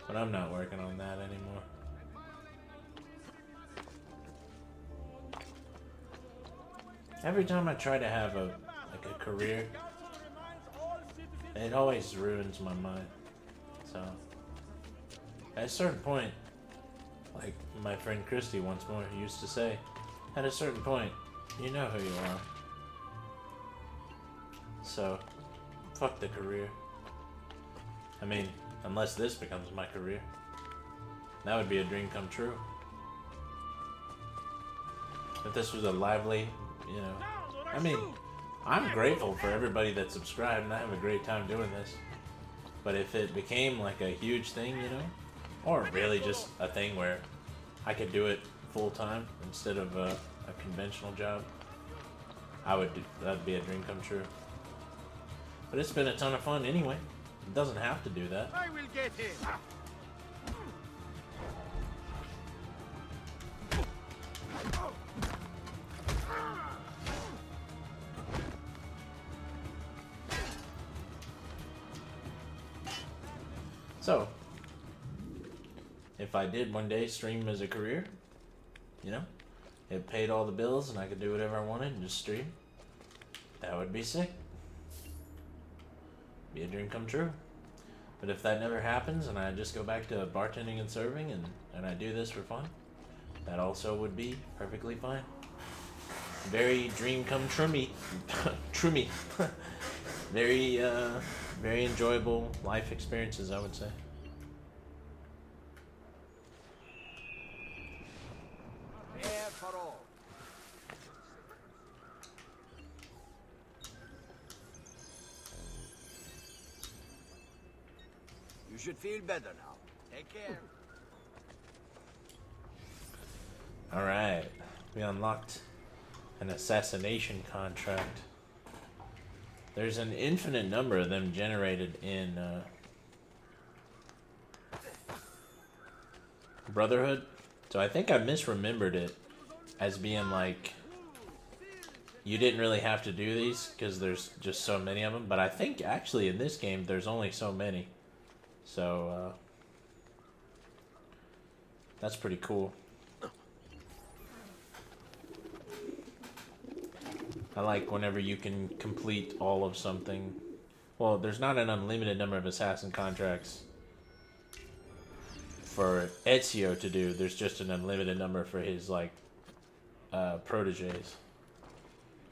but I'm not working on that anymore. Every time I try to have a career, it always ruins my mind. So at a certain point, like my friend Christy once more used to say, at a certain point, you know who you are. So, fuck the career. I mean, unless this becomes my career. That would be a dream come true. If this was a lively, you know... I mean, I'm grateful for everybody that subscribed and I have a great time doing this. But if it became like a huge thing, you know? Or really just a thing where I could do it full time instead of a conventional job. That'd be a dream come true. But it's been a ton of fun anyway. It doesn't have to do that. I will get him. So, if I did one day stream as a career, you know, it paid all the bills and I could do whatever I wanted and just stream, that would be sick. Be a dream come true. But if that never happens and I just go back to bartending and serving and I do this for fun, that also would be perfectly fine. Very dream come true-me. True-me. Very enjoyable life experiences, I would say. Fair for all. You should feel better now. Take care. Alright. We unlocked an assassination contract. There's an infinite number of them generated in Brotherhood. So I think I misremembered it as being like you didn't really have to do these because there's just so many of them. But I think actually in this game there's only so many. So that's pretty cool. I like whenever you can complete all of something. Well, there's not an unlimited number of assassin contracts for Ezio to do. There's just an unlimited number for his, like, proteges.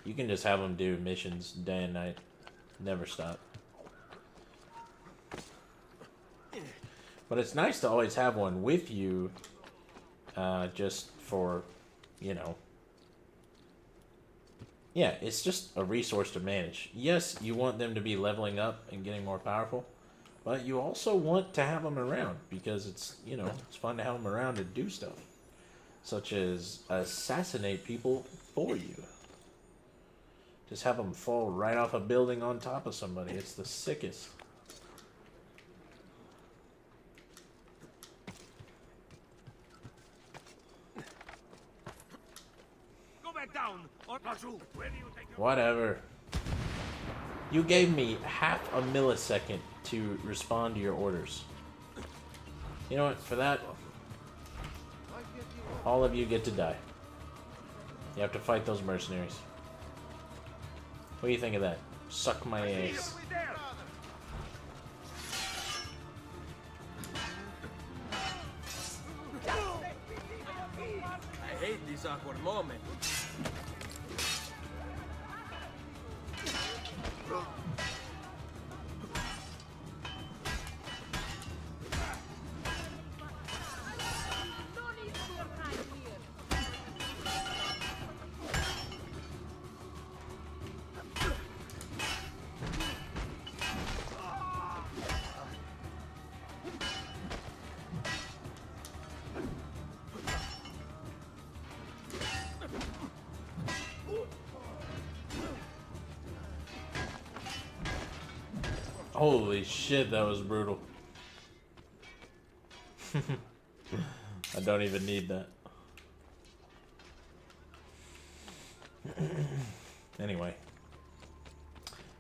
You can just have them do missions day and night. Never stop. But it's nice to always have one with you, just for, you know... Yeah, it's just a resource to manage. Yes, you want them to be leveling up and getting more powerful, but you also want to have them around because it's, you know, it's fun to have them around to do stuff. Such as assassinate people for you. Just have them fall right off a building on top of somebody. It's the sickest. Go back down, or where do you take your... Whatever. You gave me half a millisecond to respond to your orders. You know what? For that, all of you get to die. You have to fight those mercenaries. What do you think of that? Suck my ass. I hate this awkward moment. Holy shit, that was brutal. I don't even need that. Anyway.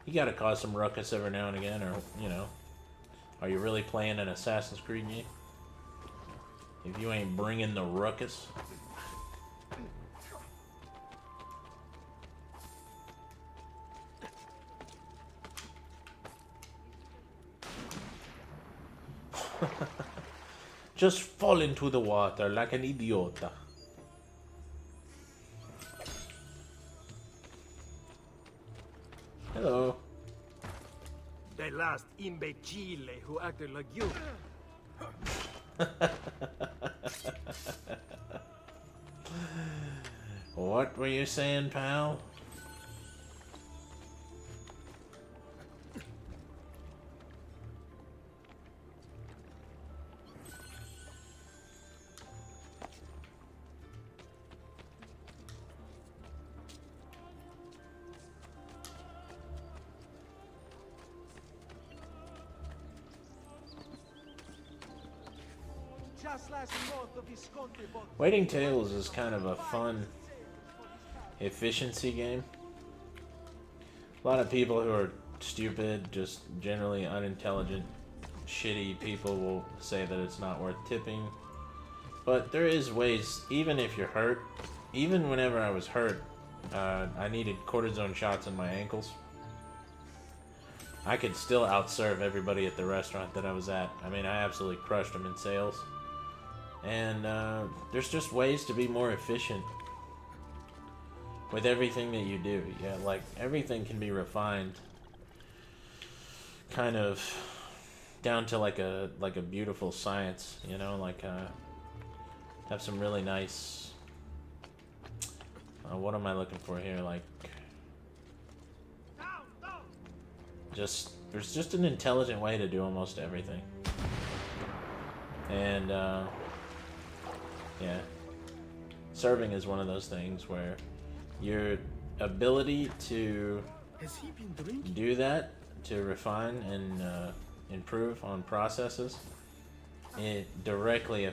You gotta cause some ruckus every now and again, or, you know. Are you really playing an Assassin's Creed game? If you ain't bringing the ruckus. Just fall into the water like an idiota. Hello. The last imbecile who acted like you. What were you saying, pal? Waiting Tables is kind of a fun efficiency game. A lot of people who are stupid, just generally unintelligent, shitty people will say that it's not worth tipping. But there is ways, even if you're hurt, even whenever I was hurt, I needed cortisone shots in my ankles. I could still outserve everybody at the restaurant that I was at. I mean, I absolutely crushed them in sales. And there's just ways to be more efficient with everything that you do. Yeah, like everything can be refined, kind of down to like a beautiful science. You know, like have some really nice. What am I looking for here? Like, there's just an intelligent way to do almost everything. And yeah, serving is one of those things where your ability to do that, to refine and improve on processes, it directly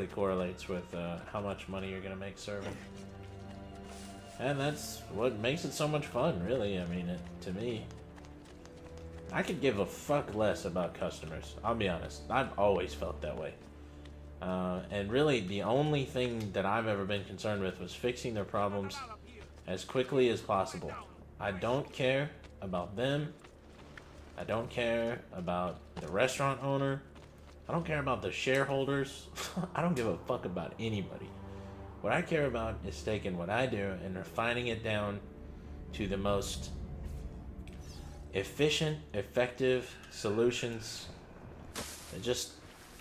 correlates with how much money you're going to make serving. And that's what makes it so much fun, really. I mean, to me, I could give a fuck less about customers. I'll be honest. I've always felt that way. And really, the only thing that I've ever been concerned with was fixing their problems as quickly as possible. I don't care about them. I don't care about the restaurant owner. I don't care about the shareholders. I don't give a fuck about anybody. What I care about is taking what I do and refining it down to the most efficient, effective solutions, just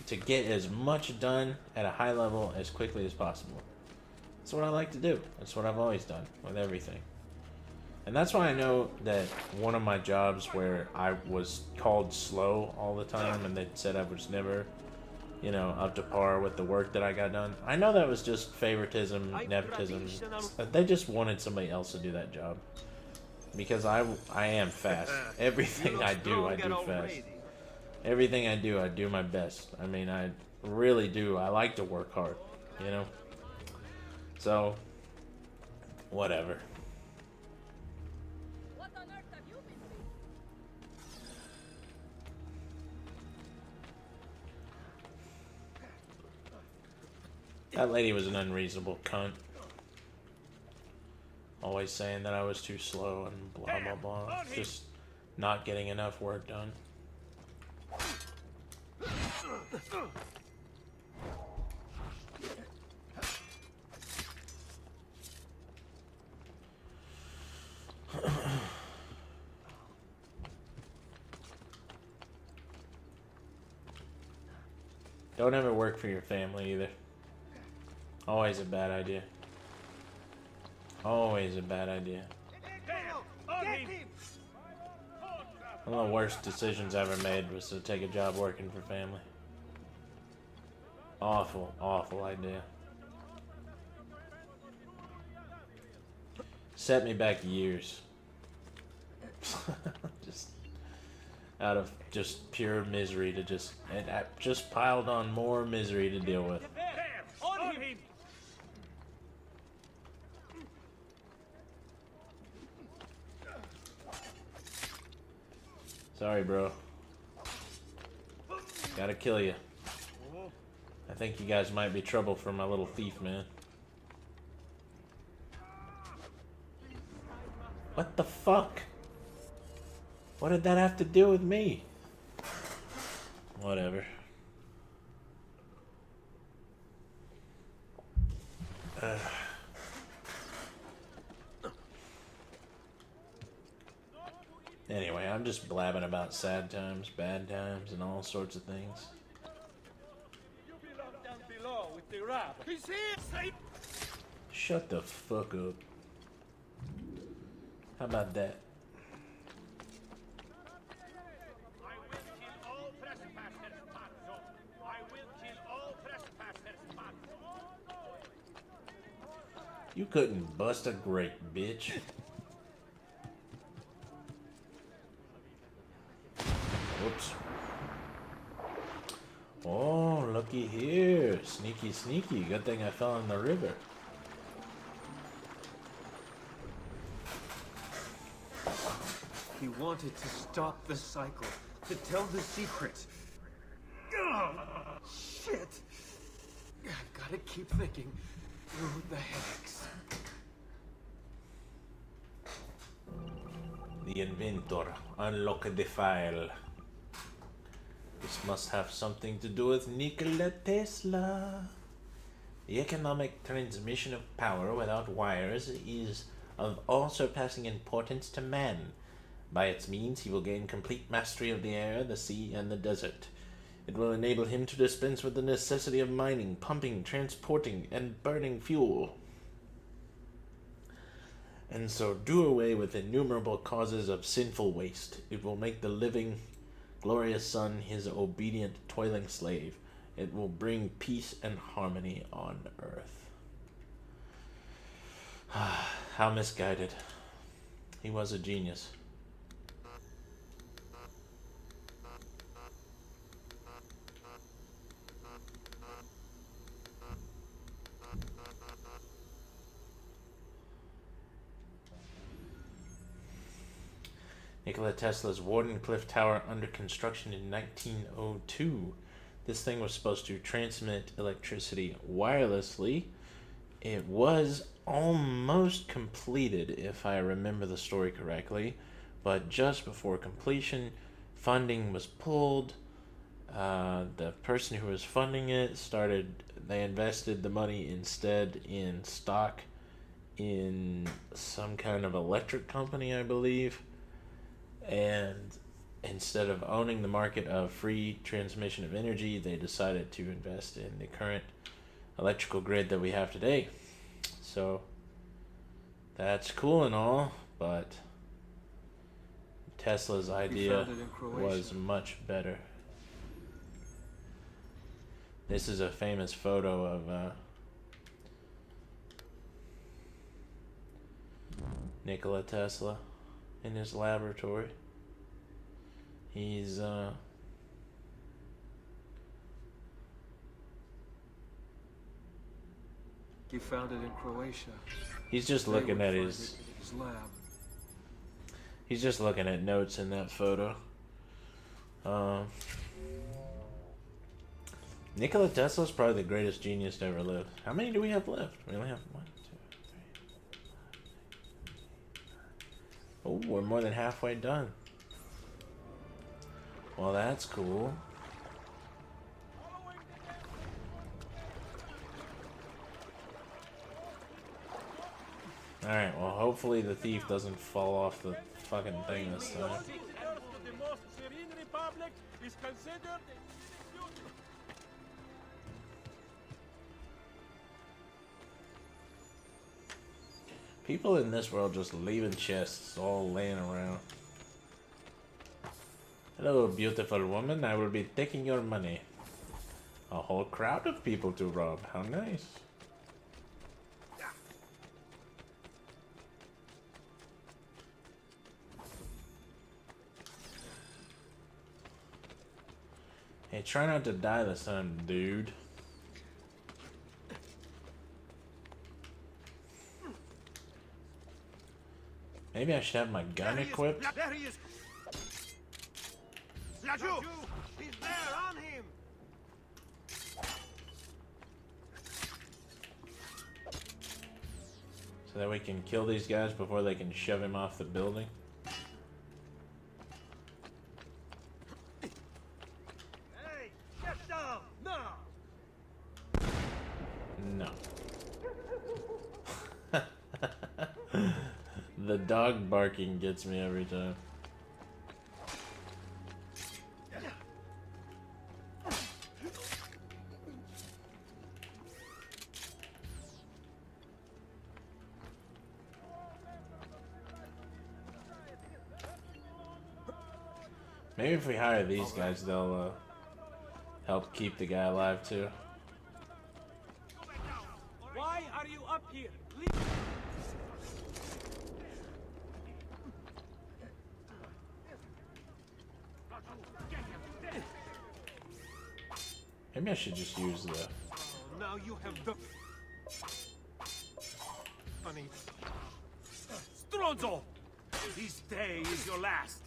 to get as much done at a high level as quickly as possible. That's what I like to do. That's what I've always done with everything. And that's why I know that one of my jobs where I was called slow all the time and they said I was never, you know, up to par with the work that I got done. I know that was just favoritism, nepotism. They just wanted somebody else to do that job. Because I am fast. Everything I do fast. Everything I do my best. I mean, I really do. I like to work hard, you know? So, whatever. What on earth have you been doing? That lady was an unreasonable cunt. Always saying that I was too slow and blah blah blah. Just not getting enough work done. Don't ever work for your family either. Always a bad idea. Always a bad idea. One of the worst decisions I ever made was to take a job working for family. Awful, awful idea. Set me back years. Just out of just pure misery to just, and I just piled on more misery to deal with. Sorry, bro. Gotta kill you. I think you guys might be trouble for my little thief, man. What the fuck? What did that have to do with me? Whatever. Anyway, I'm just blabbing about sad times, bad times, and all sorts of things. Shut the fuck up. How about that? You couldn't bust a grape, bitch. Whoops. Oh, looky here. Sneaky, sneaky. Good thing I fell in the river. He wanted to stop the cycle, to tell the secret. Ugh, shit! I've gotta keep thinking through the headaches. The inventor. Unlock the file. This must have something to do with Nikola Tesla. The economic transmission of power without wires is of all-surpassing importance to man. By its means, he will gain complete mastery of the air, the sea, and the desert. It will enable him to dispense with the necessity of mining, pumping, transporting, and burning fuel, and so do away with innumerable causes of sinful waste. It will make the living, glorious sun his obedient, toiling slave. It will bring peace and harmony on earth. How misguided. He was a genius. Nikola Tesla's Wardenclyffe Tower under construction in 1902. This thing was supposed to transmit electricity wirelessly. It was almost completed, if I remember the story correctly, but just before completion, funding was pulled. The person who was funding it they invested the money instead in stock in some kind of electric company, I believe. And instead of owning the market of free transmission of energy, they decided to invest in the current electrical grid that we have today. So that's cool and all, but Tesla's idea was much better. This is a famous photo of Nikola Tesla in his laboratory. He's He found it in Croatia. He's just looking at his lab. He's just looking at notes in that photo. Nikola Tesla's probably the greatest genius to ever live. How many do we have left? We only have 1, 2, 3. Oh, we're more than halfway done. Well, that's cool. Alright, well, hopefully the thief doesn't fall off the fucking thing this time. People in this world just leaving chests all laying around. Hello, beautiful woman. I will be taking your money. A whole crowd of people to rob. How nice. Hey, try not to die this time, dude. Maybe I should have my gun equipped. There he is. Laju! He's there, on him! So that we can kill these guys before they can shove him off the building. Hey, get down! Now! No. The dog barking gets me every time. Maybe if we hire these guys, they'll help keep the guy alive too. Why are you up here? Maybe I should just use the... Now you have the... Funny. Stronzo! This day is your last.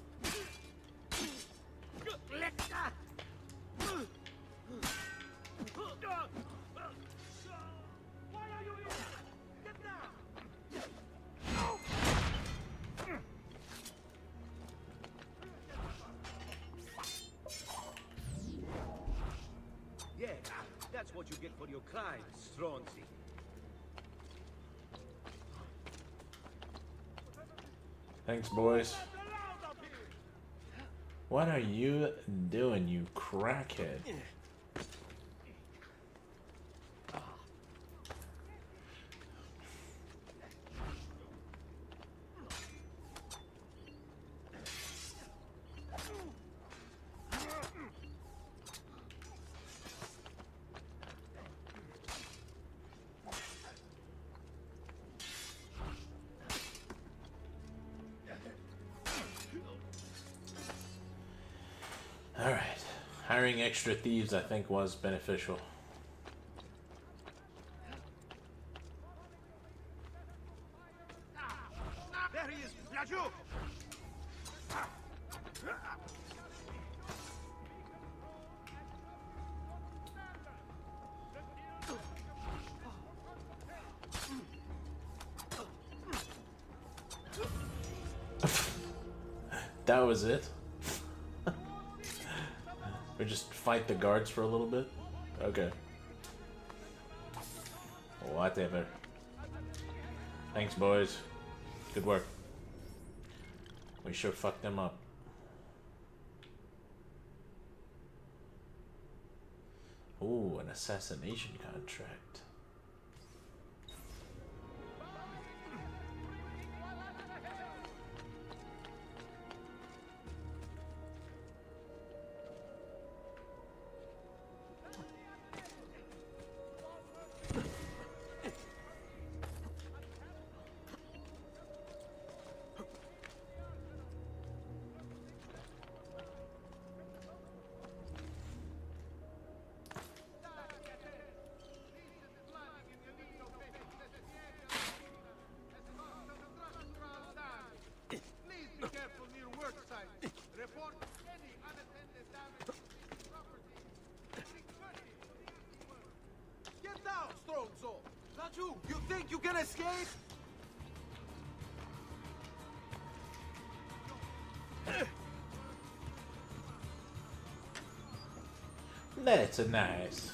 Why are you here? Get down! Yeah, that's what you get for your crime, Stronzi. Thanks, boys. What are you doing, you crackhead? Alright. Hiring extra thieves, I think, was beneficial. There he is! Raju! That was it? Or just fight the guards for a little bit? Okay. Whatever. Thanks, boys. Good work. We sure fucked them up. Ooh, an assassination contract. Get down, Stronzo! Raju, you think you can escape? That's a nice.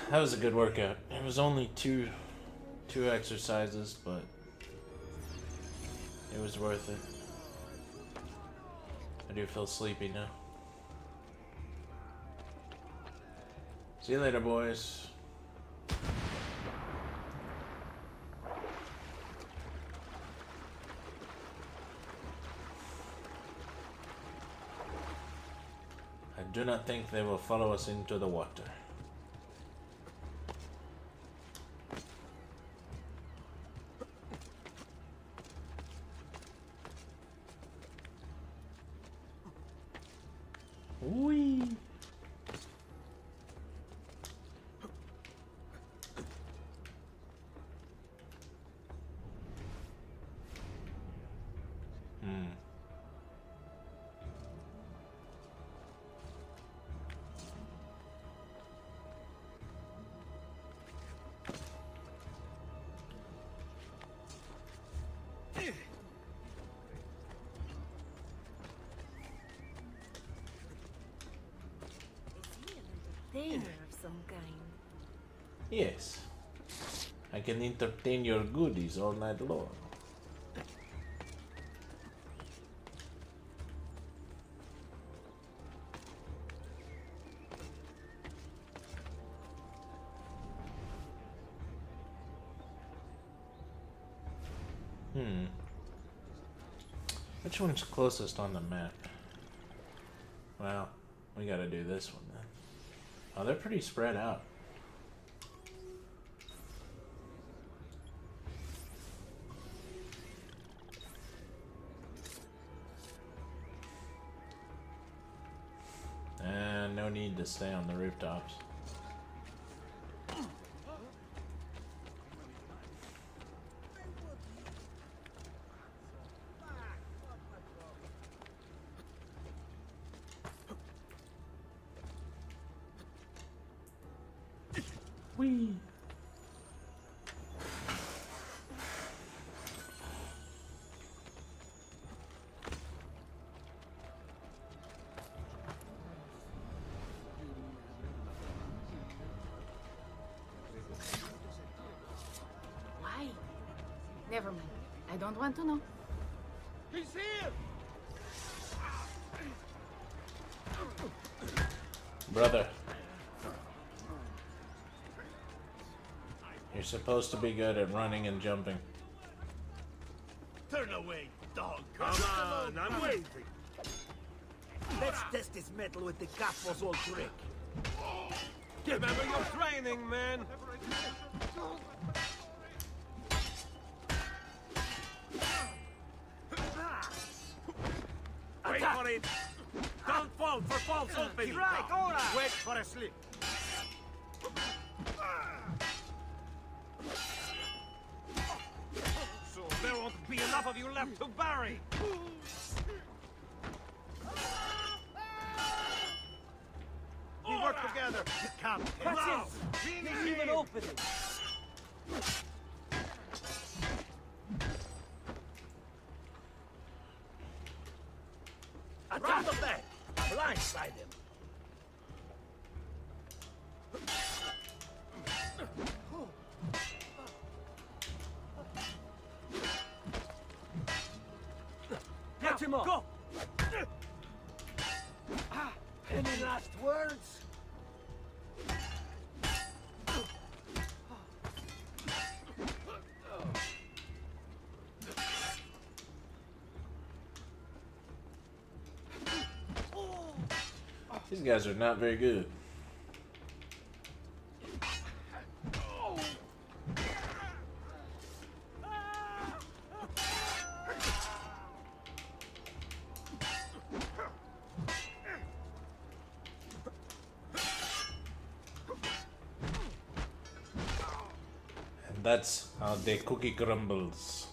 That was a good workout. It was only two exercises, but it was worth it. I do feel sleepy now. See you later, boys. I do not think they will follow us into the water. Whee! Entertainer of some kind. Yes. I can entertain your goodies all night long. Which one's closest on the map? Well, we gotta do this one then. Oh, they're pretty spread out. And no need to stay on the rooftops. Whee! Why? Never mind. I don't want to know. He's here! Brother. You're supposed to be good at running and jumping. Turn away, dog. Come on, I'm waiting. Let's test this metal with the Capo's old trick. Remember your training, man. Wait for it! Don't fall for false opening! Wait for a slip! So there won't be enough of you left to bury. We work together! Come, Now! He's even opening! Attack the back! Blindside him! Get him up! Go! Any last words? These guys are not very good. And that's how the cookie crumbles.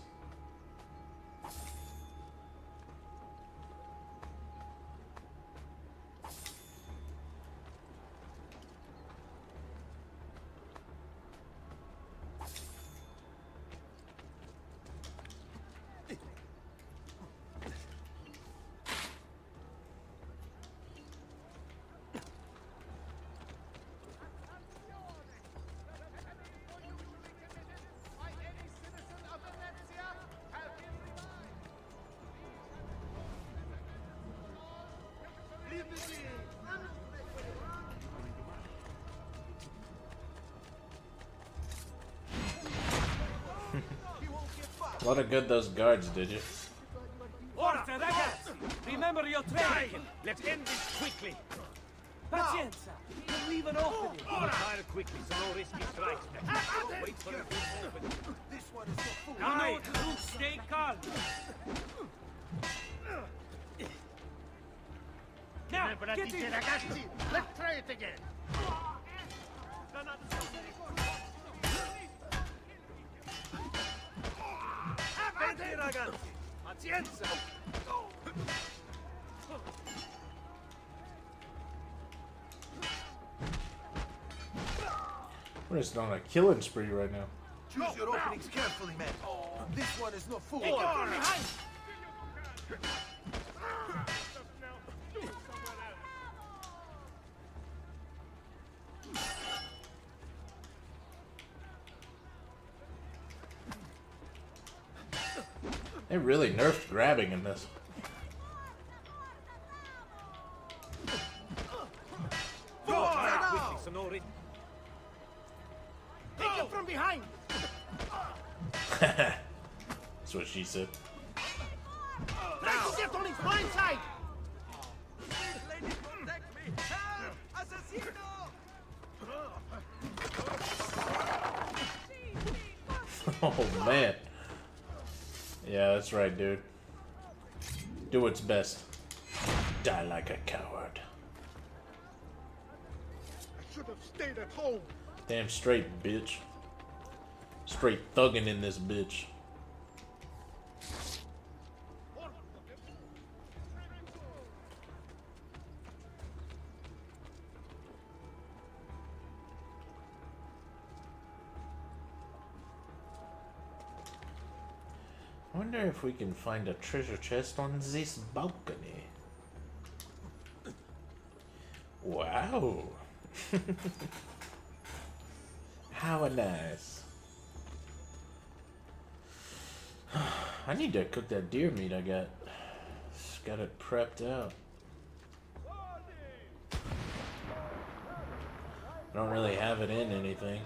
A lot of good those guards did you. Forza, ragazzi! Remember your training! Let's end this quickly! Pazienza! You'll leave an opening! Fire quickly so no risky strikes next. Wait for a good opening. This one is for food. You know what to do, stay calm! Now, Remember that get dice, in! ragazzi! Let's try it again! Avanti, ragazzi! Pazienza! We're just on a killing spree right now. Choose your openings carefully, man. This one is no fool. They really nerfed grabbing in this. Go on! Quickly, so no risk. Take him from behind! That's what she said. Try to get on his blind side! Lady, protect me! Help! Assassino! Oh man. Yeah, that's right, dude. Do what's best. Die like a coward. I should have stayed at home. Damn straight, bitch. Straight thugging in this bitch. I wonder if we can find a treasure chest on this balcony. Wow. How nice. I need to cook that deer meat I got. Just got it prepped out. I don't really have it in anything.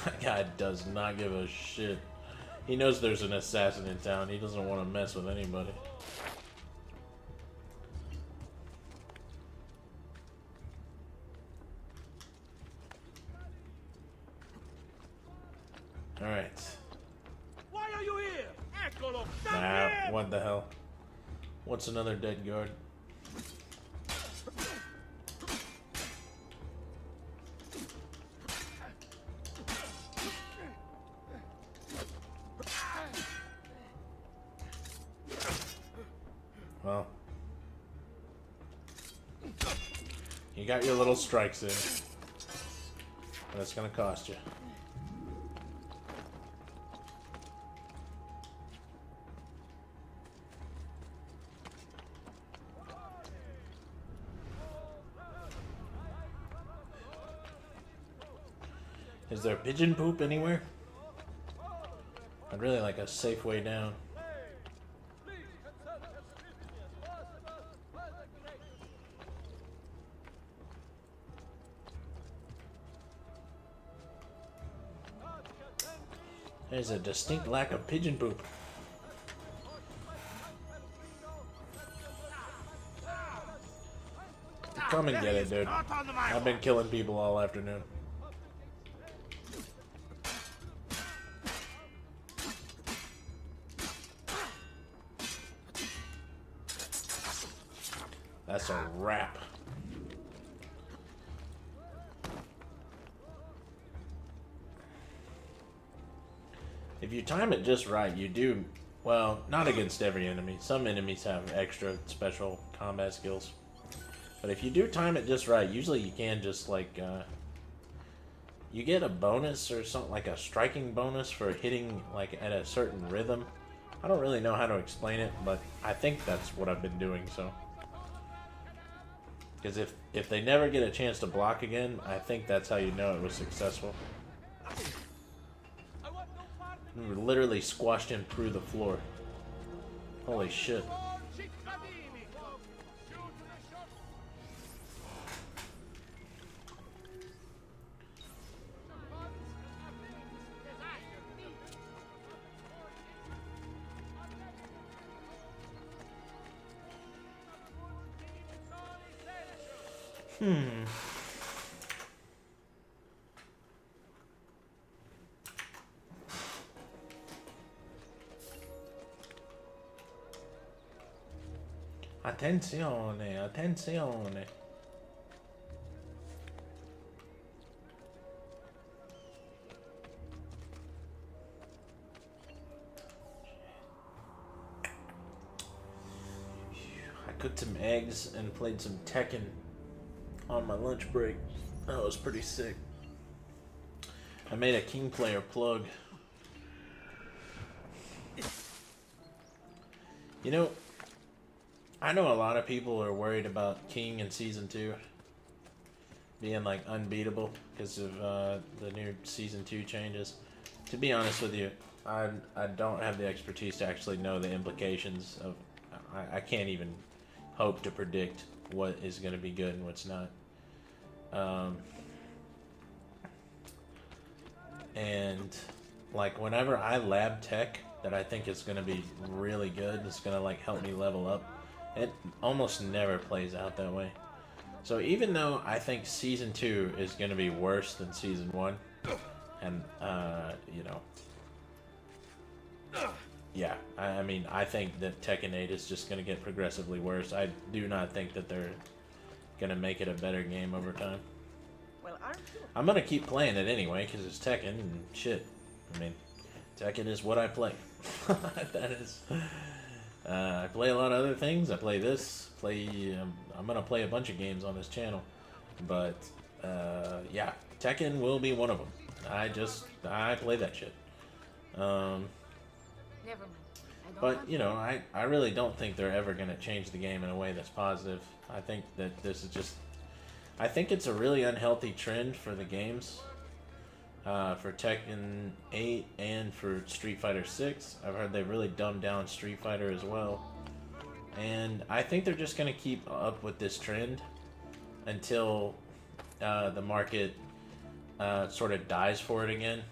That guy does not give a shit. He knows there's an assassin in town. He doesn't want to mess with anybody. Alright. Why are you here? Eccolo, Nah, what the hell? What's another dead guard? Well, you got your little strikes in, but it's gonna cost you. Is there pigeon poop anywhere? I'd really like a safe way down. There's a distinct lack of pigeon poop. Come and get it, dude. I've been killing people all afternoon. That's a wrap. If you time it just right, you do, well, not against every enemy. Some enemies have extra special combat skills. But if you do time it just right, usually you can just like, you get a bonus or something, like a striking bonus for hitting like at a certain rhythm. I don't really know how to explain it, but I think that's what I've been doing, so. Because if they never get a chance to block again, I think that's how you know it was successful. We literally squashed him through the floor. Holy shit. Attenzione, attenzione. I cooked some eggs and played some Tekken on my lunch break. That was pretty sick. I made a King player plug. You know, I know a lot of people are worried about King in Season 2 being like unbeatable because of the new Season 2 changes. To be honest with you, I don't have the expertise to actually know the implications of... I can't even hope to predict what is going to be good and what's not. And like whenever I lab tech that I think is going to be really good, it's going to like help me level up, It almost never plays out that way. So even though I think Season 2 is going to be worse than Season 1, and, you know, yeah, I mean, I think that Tekken 8 is just going to get progressively worse. I do not think that they're going to make it a better game over time. Well, aren't you? I'm going to keep playing it anyway, because it's Tekken and shit. I mean, Tekken is what I play. That is... I play a lot of other things. I play this. I'm going to play a bunch of games on this channel. But, yeah, Tekken will be one of them. I play that shit. Never mind. But, you know, I really don't think they're ever going to change the game in a way that's positive. I think that this is just... I think it's a really unhealthy trend for the games. For Tekken 8 and for Street Fighter 6. I've heard they've really dumbed down Street Fighter as well. And I think they're just going to keep up with this trend until the market sort of dies for it again.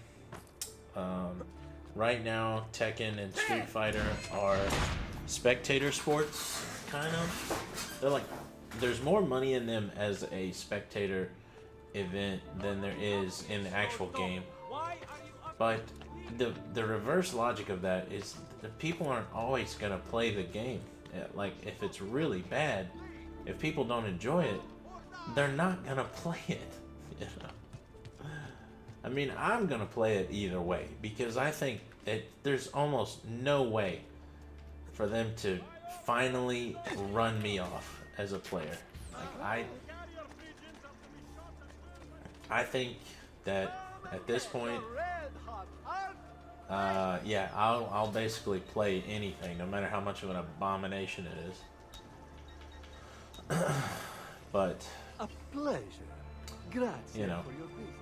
Right now, Tekken and Street Fighter are spectator sports, kind of. They're like, there's more money in them as a spectator event than there is in the actual game. But the reverse logic of that is the people aren't always gonna play the game. Like, if it's really bad, if people don't enjoy it, they're not gonna play it. You know? I mean, I'm gonna play it either way because I think there's almost no way for them to finally run me off as a player. Like, I think that at this point, yeah, I'll basically play anything, no matter how much of an abomination it is. But a pleasure. Grazie, you know, for your visit.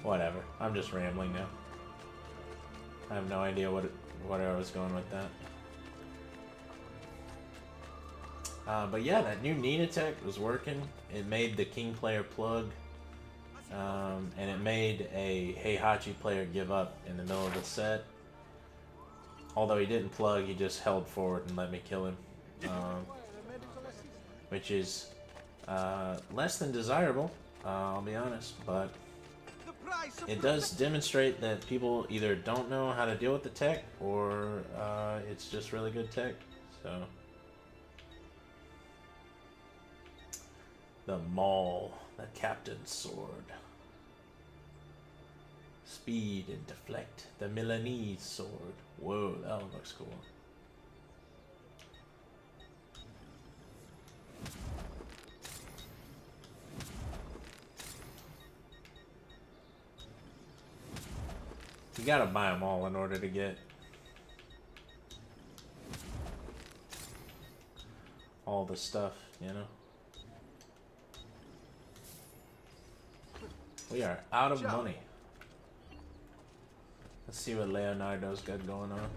Whatever. I'm just rambling now. I have no idea where I was going with that. But yeah, that new Nina tech was working. It made the King player plug. And it made a Heihachi player give up in the middle of the set. Although he didn't plug, he just held forward and let me kill him. Which is less than desirable, I'll be honest, but it does demonstrate that people either don't know how to deal with the tech or it's just really good tech. So the Maul, the Captain's Sword. Speed and deflect, the Milanese sword. Whoa, that one looks cool. You gotta buy them all in order to get all the stuff, you know? We are out of money. Let's see what Leonardo's got going on.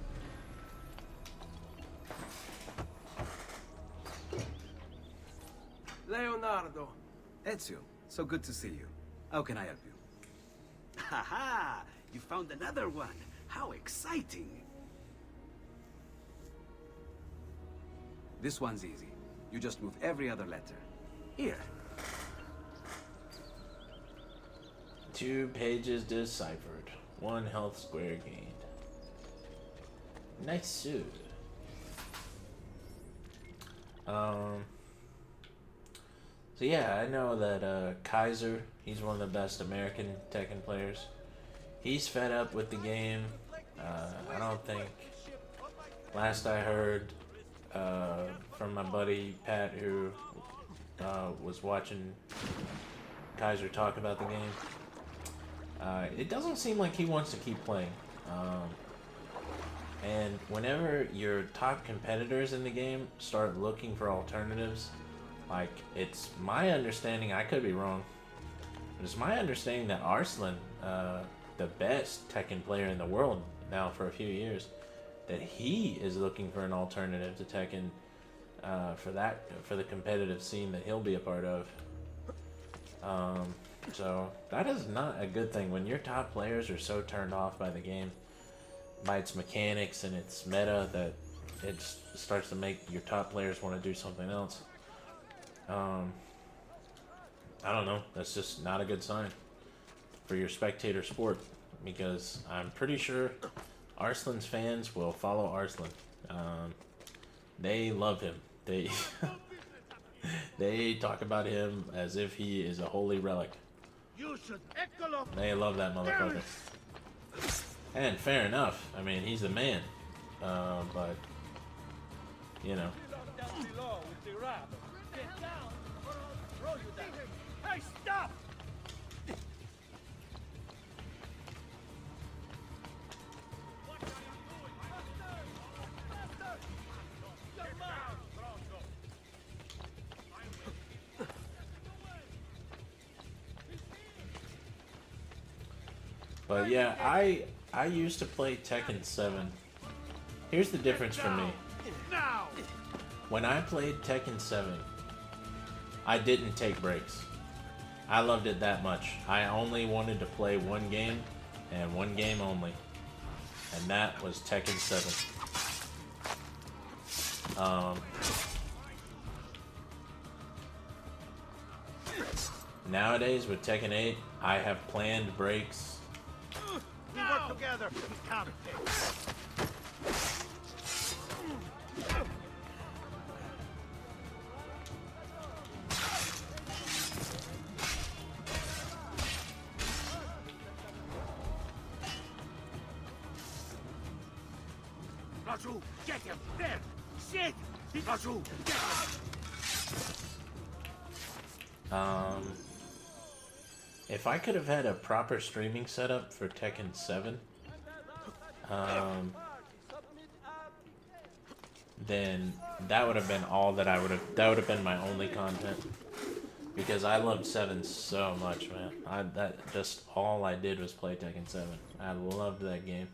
Leonardo. Ezio, so good to see you. How can I help you? Haha! You found another one. How exciting! This one's easy. You just move every other letter. Here. 2 pages deciphered. 1 health square gained. Nice. So yeah, I know that Kaiser, he's one of the best American Tekken players. He's fed up with the game. I don't think, last I heard from my buddy Pat, who was watching Kaiser talk about the game, it doesn't seem like he wants to keep playing. And whenever your top competitors in the game start looking for alternatives, like, it's my understanding, I could be wrong, but it's my understanding that Arslan, the best Tekken player in the world now for a few years, that he is looking for an alternative to Tekken for the competitive scene that he'll be a part of. So that is not a good thing when your top players are so turned off by the game, by its mechanics and its meta, that it starts to make your top players want to do something else. I don't know. That's just not a good sign for your spectator sport, because I'm pretty sure Arslan's fans will follow Arslan. They love him. They they talk about him as if he is a holy relic. They love that motherfucker. And fair enough. I mean, he's the man. But you know. Hey, stop! But yeah, I used to play Tekken 7. Here's the difference for me. When I played Tekken 7, I didn't take breaks. I loved it that much. I only wanted to play one game, and one game only. And that was Tekken 7. Nowadays, with Tekken 8, I have planned breaks. We work together. We can't Raju, get him! There! Shit! Raju, get him! If I could have had a proper streaming setup for Tekken 7, then that would have been all that I would have. That would have been my only content, because I loved 7 so much, man. That just all I did was play Tekken 7. I loved that game.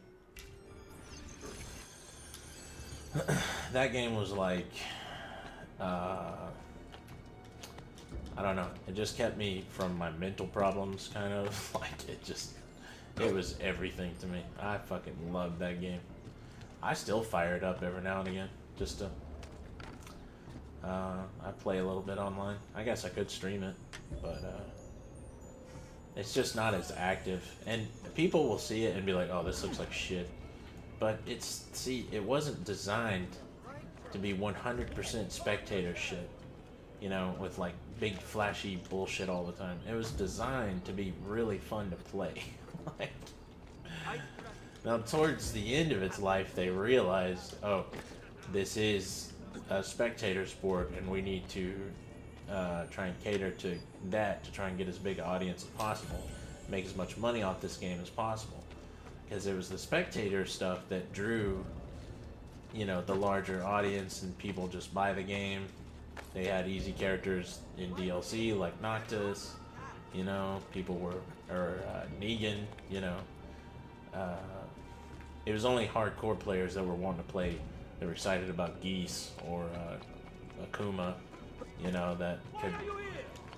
That game was like, I don't know. It just kept me from my mental problems, kind of. Like, it was everything to me. I fucking loved that game. I still fire it up every now and again, just to, I play a little bit online. I guess I could stream it, but, it's just not as active. And people will see it and be like, oh, this looks like shit. But it wasn't designed to be 100% spectator shit. You know, with like big flashy bullshit all the time. It was designed to be really fun to play. Like, now towards the end of its life, they realized, oh, this is a spectator sport, and we need to try and cater to that to try and get as big an audience as possible, make as much money off this game as possible. Because it was the spectator stuff that drew, you know, the larger audience, and people just buy the game. They had easy characters in DLC like Noctis, you know, Negan, you know. It was only hardcore players that were wanting to play, they were excited about Geese or Akuma, you know, that could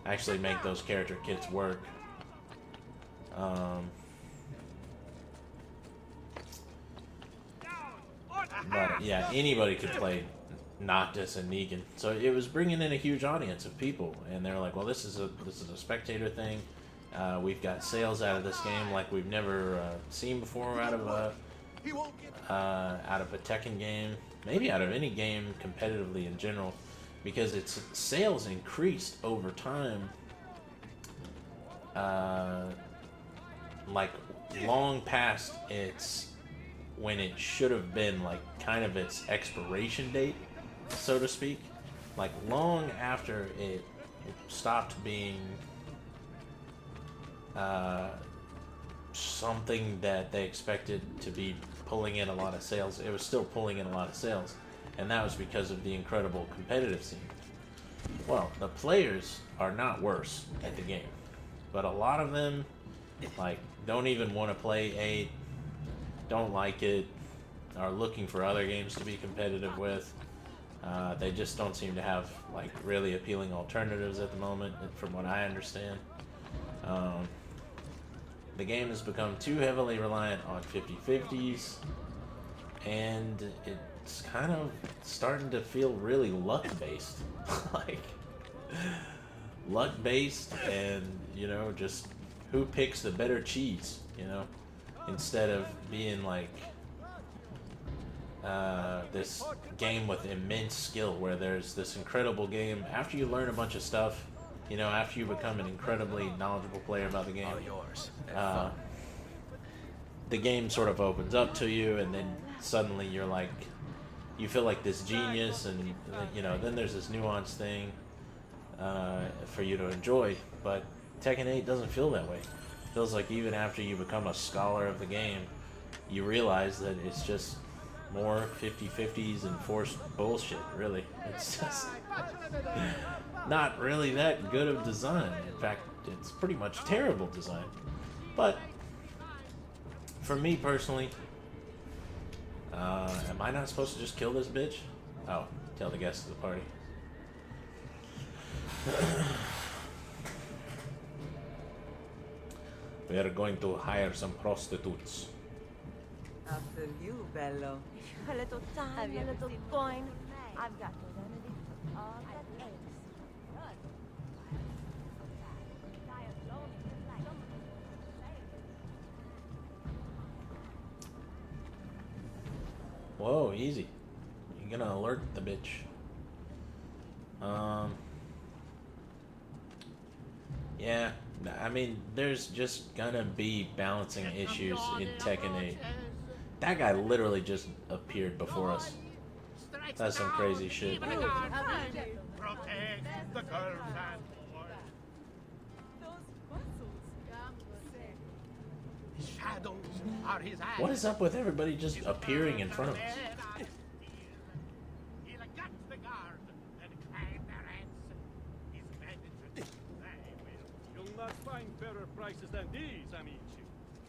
actually make those character kits work. But yeah, anybody could play Noctis and Negan, so it was bringing in a huge audience of people, and they're like, well, this is a spectator thing. We've got sales out of this game like we've never seen before out of a Tekken game, maybe out of any game competitively in general, because its sales increased over time, like long past its when it should have been like kind of its expiration date, so to speak. Like long after it stopped being something that they expected to be pulling in a lot of sales, it was still pulling in a lot of sales, and that was because of the incredible competitive scene. Well, the players are not worse at the game, but a lot of them like don't even want to play 8, don't like it, are looking for other games to be competitive with. They just don't seem to have like really appealing alternatives at the moment, from what I understand. The game has become too heavily reliant on 50-50s, and it's kind of starting to feel really luck-based. Like, luck-based and, you know, just who picks the better cheese, you know? Instead of being like this game with immense skill where there's this incredible game. After you learn a bunch of stuff, you know, after you become an incredibly knowledgeable player about the game, All yours. the game sort of opens up to you, and then suddenly you're like, you feel like this genius, and you know, then there's this nuanced thing for you to enjoy. But Tekken 8 doesn't feel that way. It feels like even after you become a scholar of the game, you realize that it's just more 50-50s and forced bullshit, really. It's just not really that good of design. In fact, it's pretty much terrible design. But for me personally, am I not supposed to just kill this bitch? Oh, tell the guests of the party. We are going to hire some prostitutes. After you, Bello. A little time, a little coin. I've got the remedy for all that ails. Whoa, easy. You're gonna alert the bitch. Yeah, I mean, there's just gonna be balancing issues in Tekken 8. That guy literally just appeared before us. That's some crazy shit. Protect the girls and boys. Shadows are his eyes. What is up with everybody just appearing in front of us? He'll gut the guard and climb their ranks. His managers, You'll not find fairer prices than these, amici.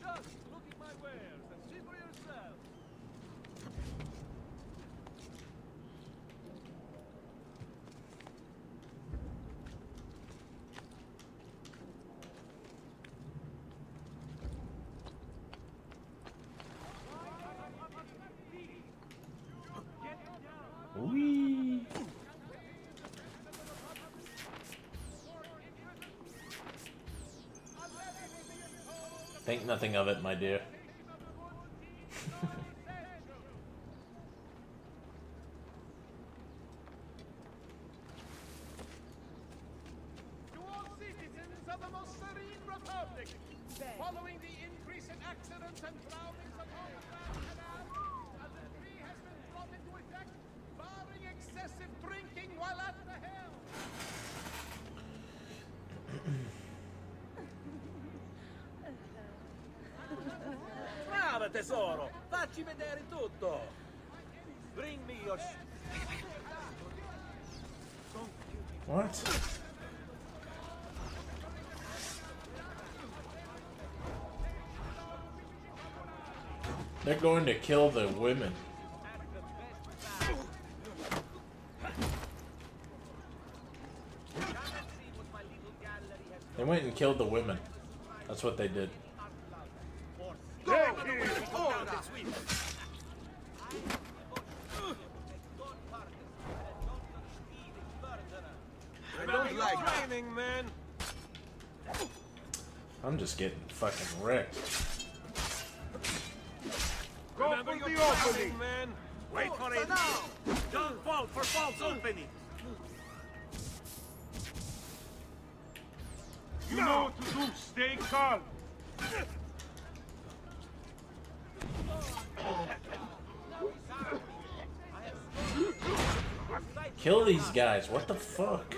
Just look at my wares and see for yourself. Whee! Think nothing of it, my dear. To all citizens of the most serene republic, following the increase in accidents and drownings upon the Grand Canal, a decree has been brought into effect, barring excessive drinking while at the helm. Brava tesoro! Facci vedere tutto! Bring me your... What? They're going to kill the women. They went and killed the women. That's what they did. I don't like training, man. I'm just getting fucking wrecked. Go for the opening, man. Wait for it. Don't fall for false opening! You know what to do. Stay calm. Kill these guys. What the fuck?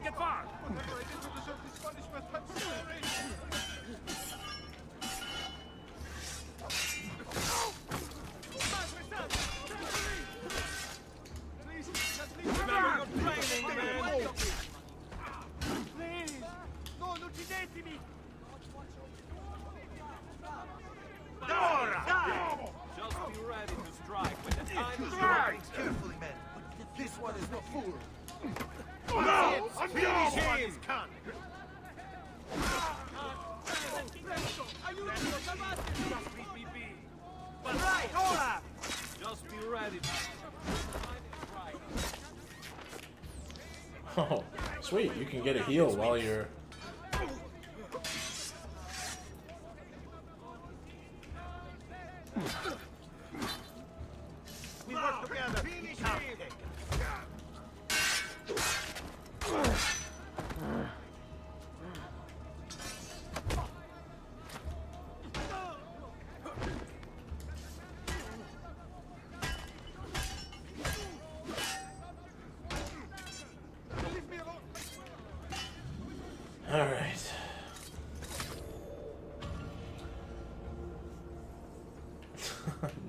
Get far. Remember your training, man. Please, non uccidetemi. Just be ready to strike when the time is Strike! right. Carefully, men. This one is no fool. No! Finish him! Aiuto, salvatemi! Oh, sweet. You can get a heal while you're... We work together. All right.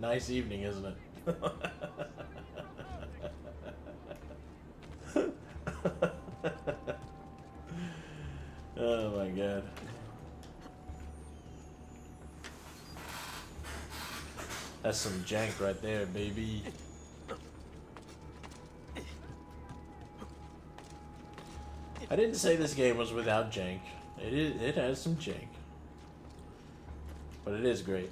Nice evening, isn't it? Oh my god. That's some jank right there, baby. I didn't say this game was without jank. It has some jank. But it is great.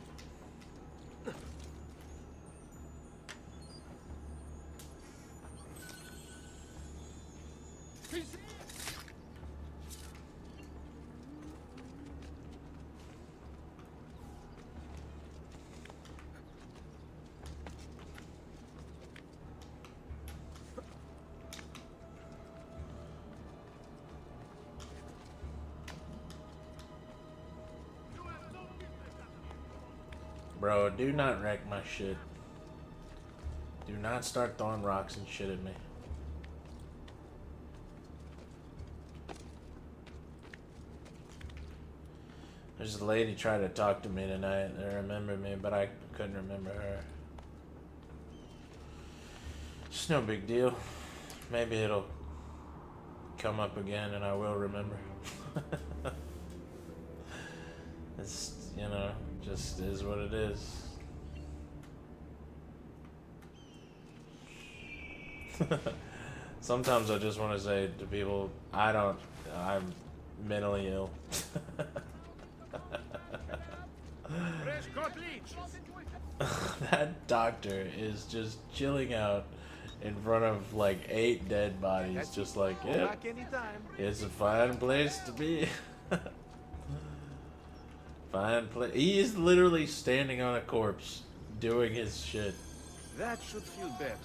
Bro, do not wreck my shit. Do not start throwing rocks and shit at me. There's a lady tried to talk to me tonight that remembered me, but I couldn't remember her. It's no big deal. Maybe it'll come up again and I will remember. It's, you know, just is what it is. Sometimes I just want to say to people, I'm mentally ill. That doctor is just chilling out in front of like 8 dead bodies, just like, yeah, it's a fine place to be. Fine place. He is literally standing on a corpse, doing his shit. That should feel better.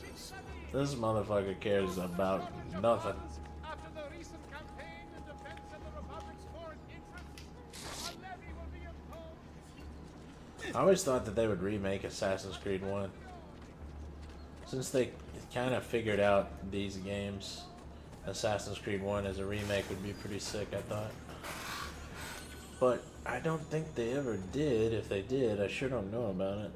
This motherfucker cares about nothing. After the recent campaign in defense of the Republic's foreign interests, a levy will be imposed. I always thought that they would remake Assassin's Creed 1. Since they kind of figured out these games, Assassin's Creed 1 as a remake would be pretty sick, I thought. But I don't think they ever did. If they did, I sure don't know about it.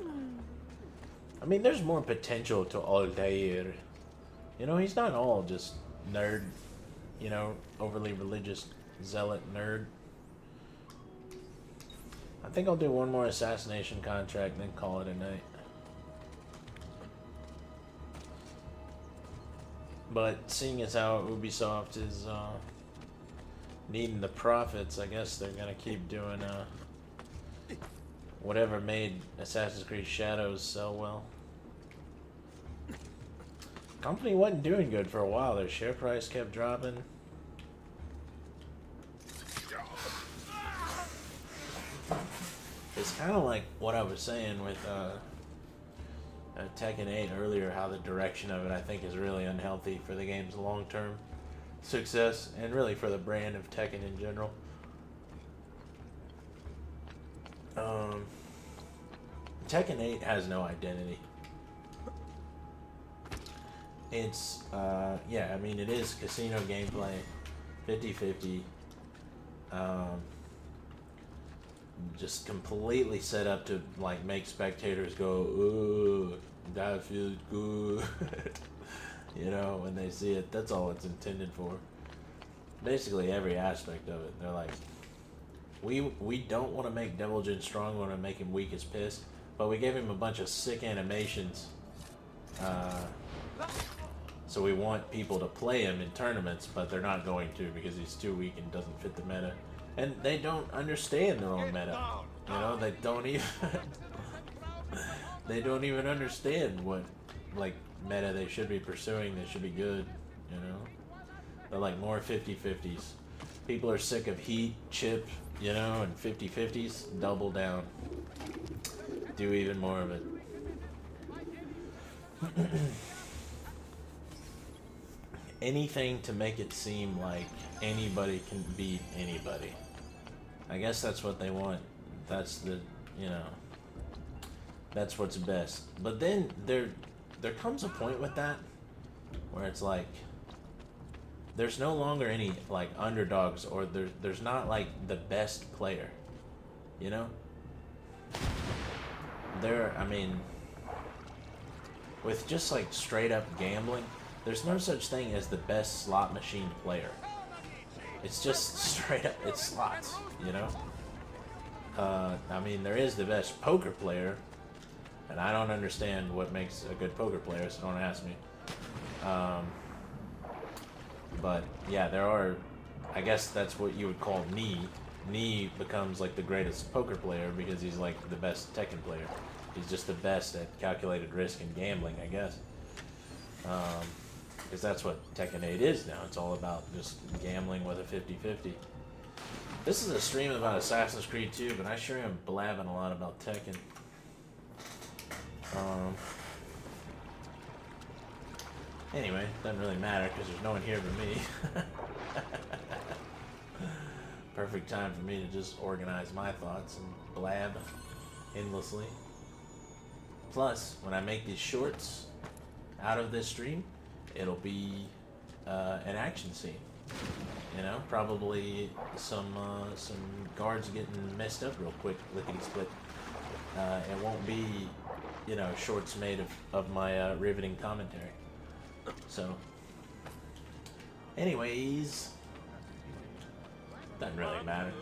I mean, there's more potential to Altair. You know, he's not all just nerd, you know, overly religious zealot nerd. I think I'll do one more assassination contract and then call it a night. But seeing as how Ubisoft is needing the profits, I guess they're gonna keep doing whatever made Assassin's Creed Shadows sell well. Company wasn't doing good for a while. Their share price kept dropping. It's kind of like what I was saying with Tekken 8 earlier, how the direction of it I think is really unhealthy for the game's long-term success and really for the brand of Tekken in general. Tekken 8 has no identity. It's, yeah, I mean, it is casino gameplay, 50-50, just completely set up to, like, make spectators go, ooh, that feels good, you know, when they see it. That's all it's intended for. Basically, every aspect of it. They're like, we don't want to make Devil Jin strong, we want to make him weak as piss, but we gave him a bunch of sick animations, so we want people to play him in tournaments, but they're not going to because he's too weak and doesn't fit the meta. And they don't understand their own meta. You know, they don't even they don't even understand what like meta they should be pursuing. They should be good, you know. They're like more 50-50s. People are sick of Heat, Chip, you know, and 50-50s. Double down. Do even more of it. Anything to make it seem like anybody can beat anybody. I guess that's what they want. That's the, you know, that's what's best. But then there comes a point with that where it's like there's no longer any like underdogs, or there's not like the best player, you know? I mean, with just like straight up gambling, there's no such thing as the best slot machine player. It's just straight up, it's slots, you know? I mean, there is the best poker player, and I don't understand what makes a good poker player, so don't ask me. But yeah, there are, I guess that's what you would call Knee. Knee becomes like the greatest poker player because he's like the best Tekken player. He's just the best at calculated risk and gambling, I guess. Because that's what Tekken 8 is now. It's all about just gambling with a 50-50. This is a stream about Assassin's Creed 2, but I sure am blabbing a lot about Tekken. Anyway, doesn't really matter because there's no one here but me. Perfect time for me to just organize my thoughts and blab endlessly. Plus, when I make these shorts out of this stream, it'll be an action scene. You know, probably some guards getting messed up real quick, lickety split. It won't be, you know, shorts made of my riveting commentary. So, anyways, doesn't really matter.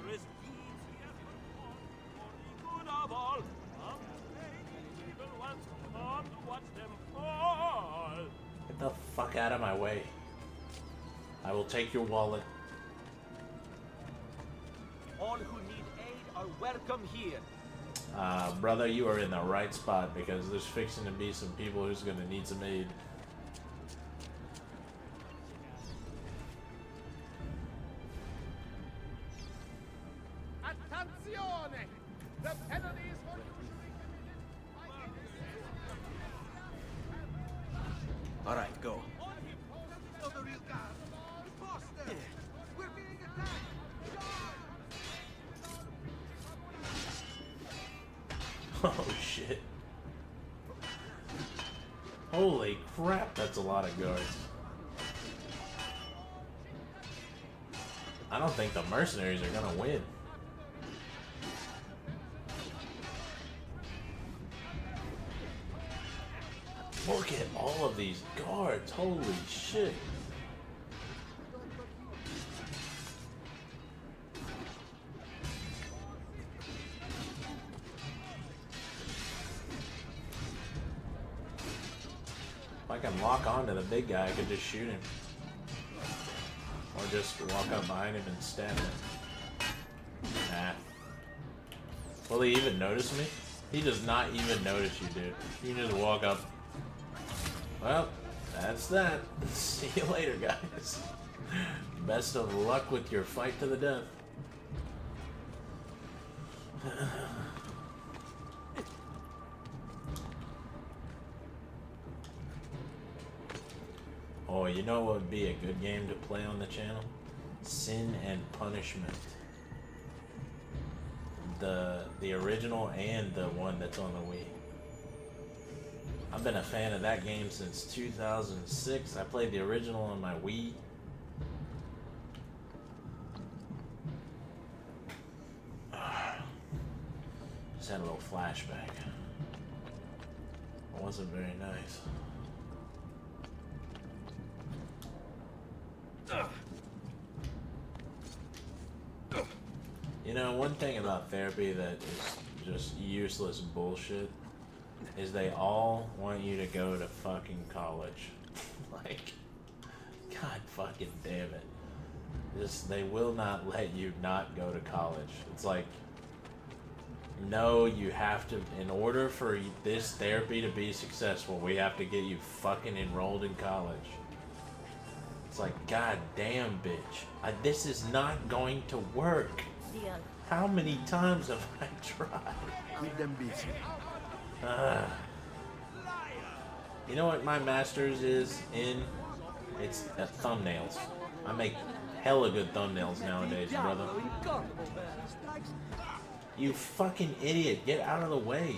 Get the fuck out of my way. I will take your wallet. All who need aid are welcome here. Brother, you are in the right spot because there's fixing to be some people who's gonna need some aid. Attenzione! The penalties for usually All right, go. Oh shit. Holy crap, that's a lot of guards. I don't think the mercenaries are gonna win. Look at all of these guards, holy shit. If I can lock onto the big guy, I could just shoot him. Or just walk up behind him and stab him. Nah. Will he even notice me? He does not even notice you, dude. You can just walk up. Well, that's that. See you later, guys. Best of luck with your fight to the death. Oh, you know what would be a good game to play on the channel? Sin and Punishment. The original and the one that's on the Wii. I've been a fan of that game since 2006. I played the original on my Wii. Just had a little flashback. It wasn't very nice. You know, one thing about therapy that is just useless bullshit is they all want you to go to fucking college. Like, god fucking damn it. Just, they will not let you not go to college. It's like, No, you have to, in order for this therapy to be successful, we have to get you fucking enrolled in college. It's like, god damn, bitch. This is not going to work. How many times have I tried? Keep them busy. You know what my master's is in? It's thumbnails. I make hella good thumbnails nowadays, brother. You fucking idiot, get out of the way.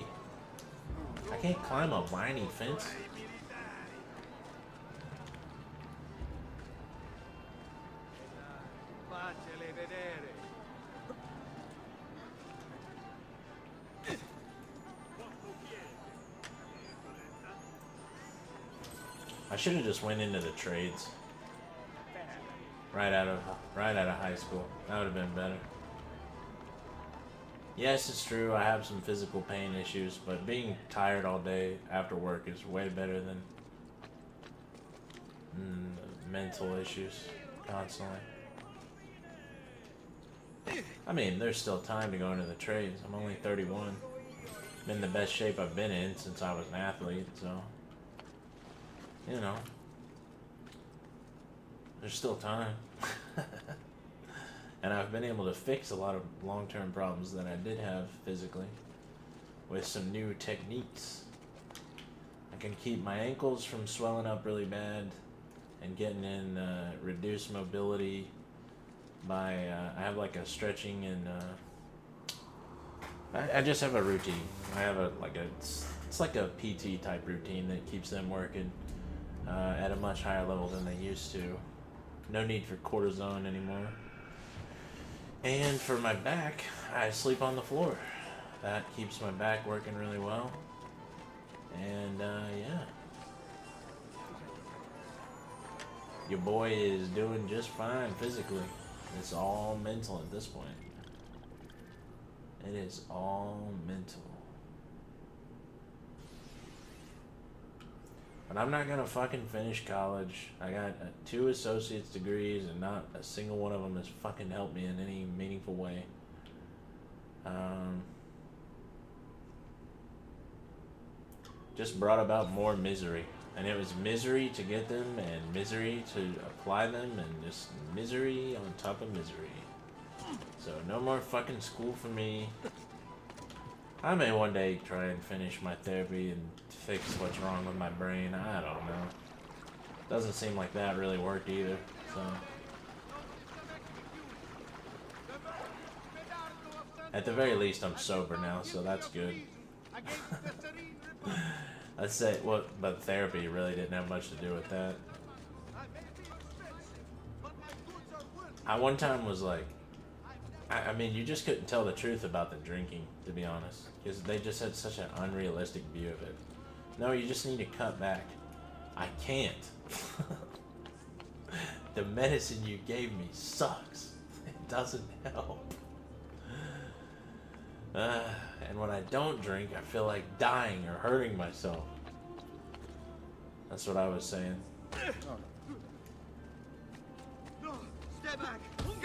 I can't climb a whiny fence. I should have just went into the trades right out of high school. That would have been better. Yes, it's true. I have some physical pain issues, but being tired all day after work is way better than mental issues constantly. I mean, there's still time to go into the trades. I'm only 31. I'm in the best shape I've been in since I was an athlete, so you know, there's still time. And I've been able to fix a lot of long-term problems that I did have physically with some new techniques. I can keep my ankles from swelling up really bad and getting in reduced mobility by, I have like a stretching and, I just have a routine. I have it's like a PT type routine that keeps them working at a much higher level than they used to. No need for cortisone anymore. And for my back, I sleep on the floor. That keeps my back working really well. And yeah. Your boy is doing just fine physically. It's all mental at this point. It is all mental. But I'm not gonna fucking finish college. I got 2 associate's degrees and not a single one of them has fucking helped me in any meaningful way. Just brought about more misery. And it was misery to get them and misery to apply them and just misery on top of misery. So no more fucking school for me. I may one day try and finish my therapy and fix what's wrong with my brain. I don't know. Doesn't seem like that really worked either, so. At the very least, I'm sober now, so that's good. Let's say, well, but therapy really didn't have much to do with that. I one time was like, I mean, you just couldn't tell the truth about the drinking, to be honest, because they just had such an unrealistic view of it. No, you just need to cut back. I can't. The medicine you gave me sucks. It doesn't help. And when I don't drink, I feel like dying or hurting myself. That's what I was saying.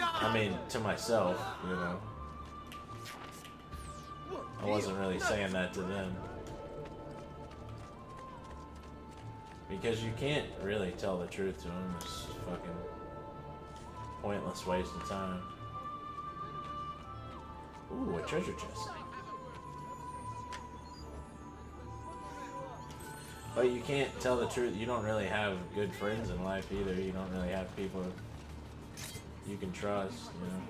I mean, to myself, you know. I wasn't really saying that to them. Because you can't really tell the truth to them. It's fucking pointless waste of time. Ooh, a treasure chest. But you can't tell the truth. You don't really have good friends in life either. You don't really have people you can trust, you know.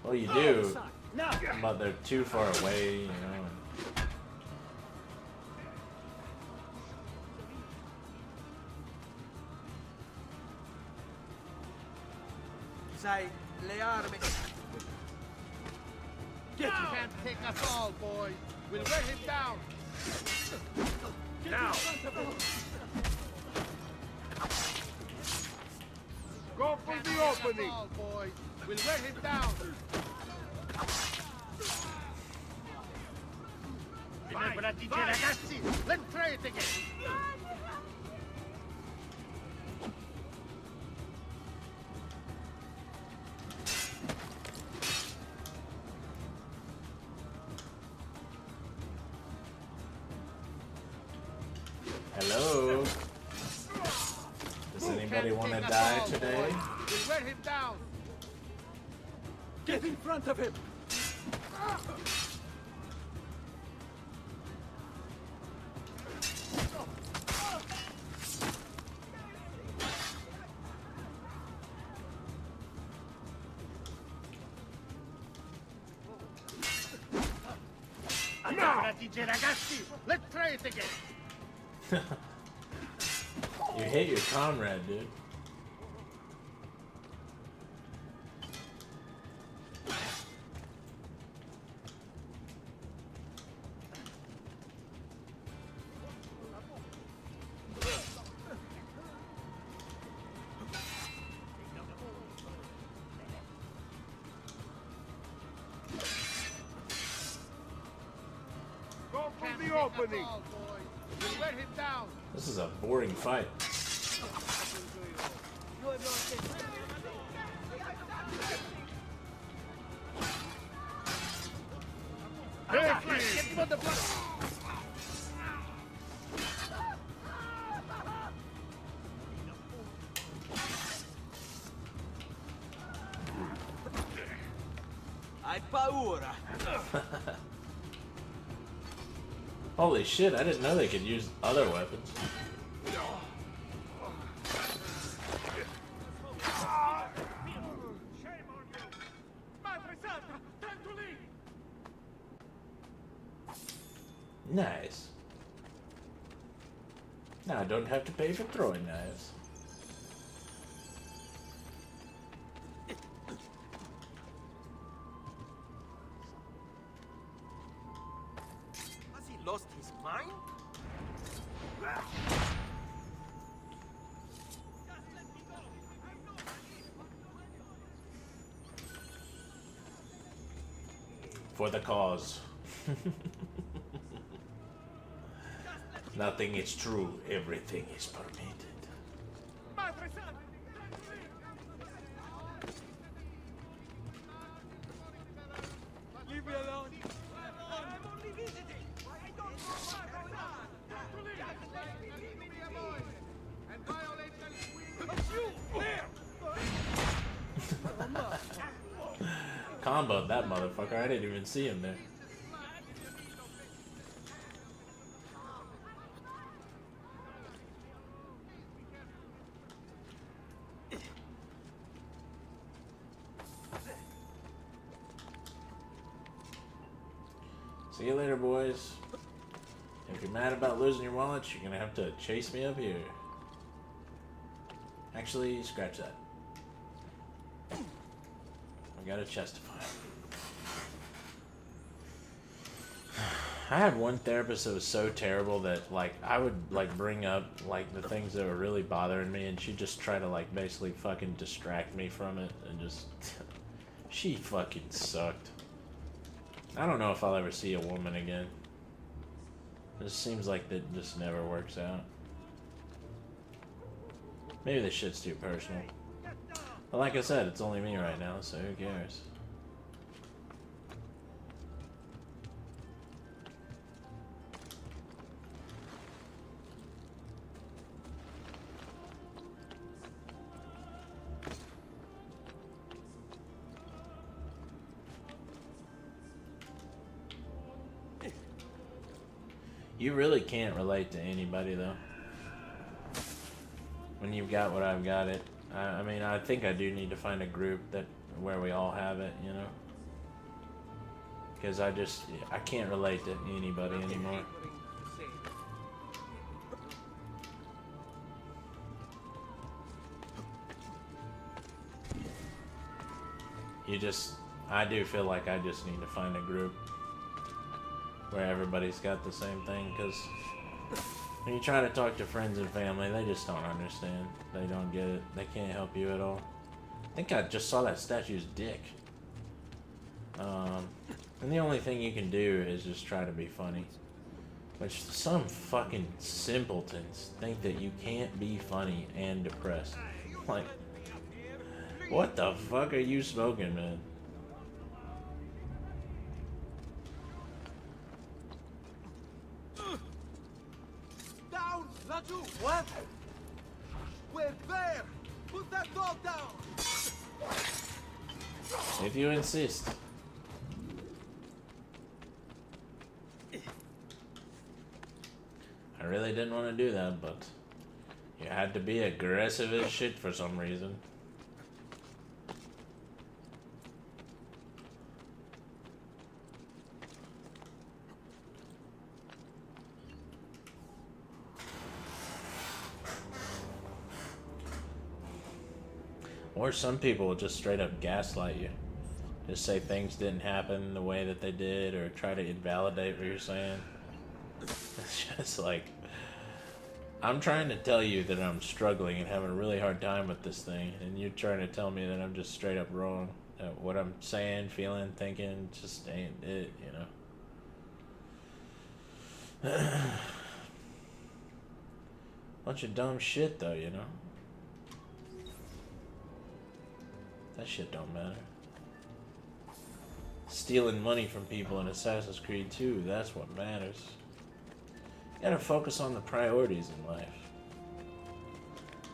Well, you do, but they're too far away, you know. Sai, le armi. You can't take us all, boys. We'll wear him down. Now. Go for the opening. All, boys. We'll wear him down. Preparati, ragazzi. L'entrate again. Hello? Does anybody want to die today? We'll wear him down. Get in front of him! Fratice ragazzi, let's try it again. You hate your comrade, dude. Go for the opening. We'll wear him down. This is a boring fight. Get him on the block. Hai paura. Holy shit, I didn't know they could use other weapons. Nice. Now I don't have to pay for throwing knives. Has he lost his mind? For the cause. Nothing is true, everything is permitted. Leave me alone. I'm only visiting. I don't know what and violate the But you, Comboed that motherfucker, I didn't even see him there. See you later, boys. If you're mad about losing your wallet, you're gonna have to chase me up here. Actually, scratch that. I gotta chestify. I had one therapist that was so terrible that, like, I would, like, bring up, like, the things that were really bothering me, and she'd just try to, like, basically fucking distract me from it, and just... She fucking sucked. I don't know if I'll ever see a woman again. It just seems like that just never works out. Maybe this shit's too personal. But like I said, it's only me right now, so who cares? You really can't relate to anybody, though. When you've got what I've got it. I mean, I think I do need to find a group that where we all have it, you know? Because I can't relate to anybody anymore. I do feel like I just need to find a group where everybody's got the same thing, because when you try to talk to friends and family, they just don't understand. They don't get it. They can't help you at all. I think I just saw that statue's dick. And the only thing you can do is just try to be funny. Which some fucking simpletons think that you can't be funny and depressed. Like, what the fuck are you smoking, man? down. Laju, what? We're there! Put that dog down! If you insist. I really didn't want to do that, but you had to be aggressive as shit for some reason. Or some people will just straight up gaslight you. Just say things didn't happen the way that they did, or try to invalidate what you're saying. It's just like, I'm trying to tell you that I'm struggling and having a really hard time with this thing, and you're trying to tell me that I'm just straight up wrong. That what I'm saying, feeling, thinking just ain't it, you know? Bunch of dumb shit though, you know? That shit don't matter. Stealing money from people in Assassin's Creed 2, that's what matters. You gotta focus on the priorities in life.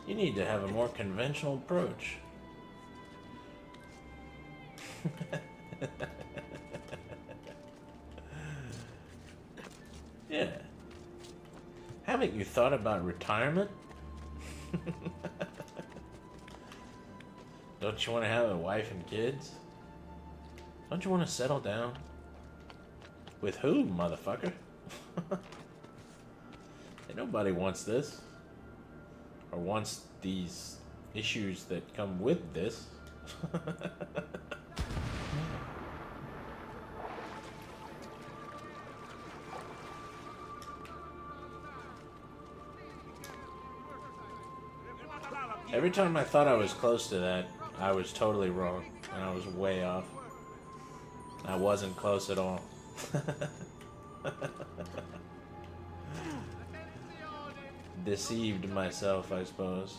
You need to have a more conventional approach. Yeah. Haven't you thought about retirement? Don't you want to have a wife and kids? Don't you want to settle down? With who, motherfucker? Ain't nobody wants this. Or wants these issues that come with this. Every time I thought I was close to that, I was totally wrong. And I was way off. I wasn't close at all. Deceived myself, I suppose.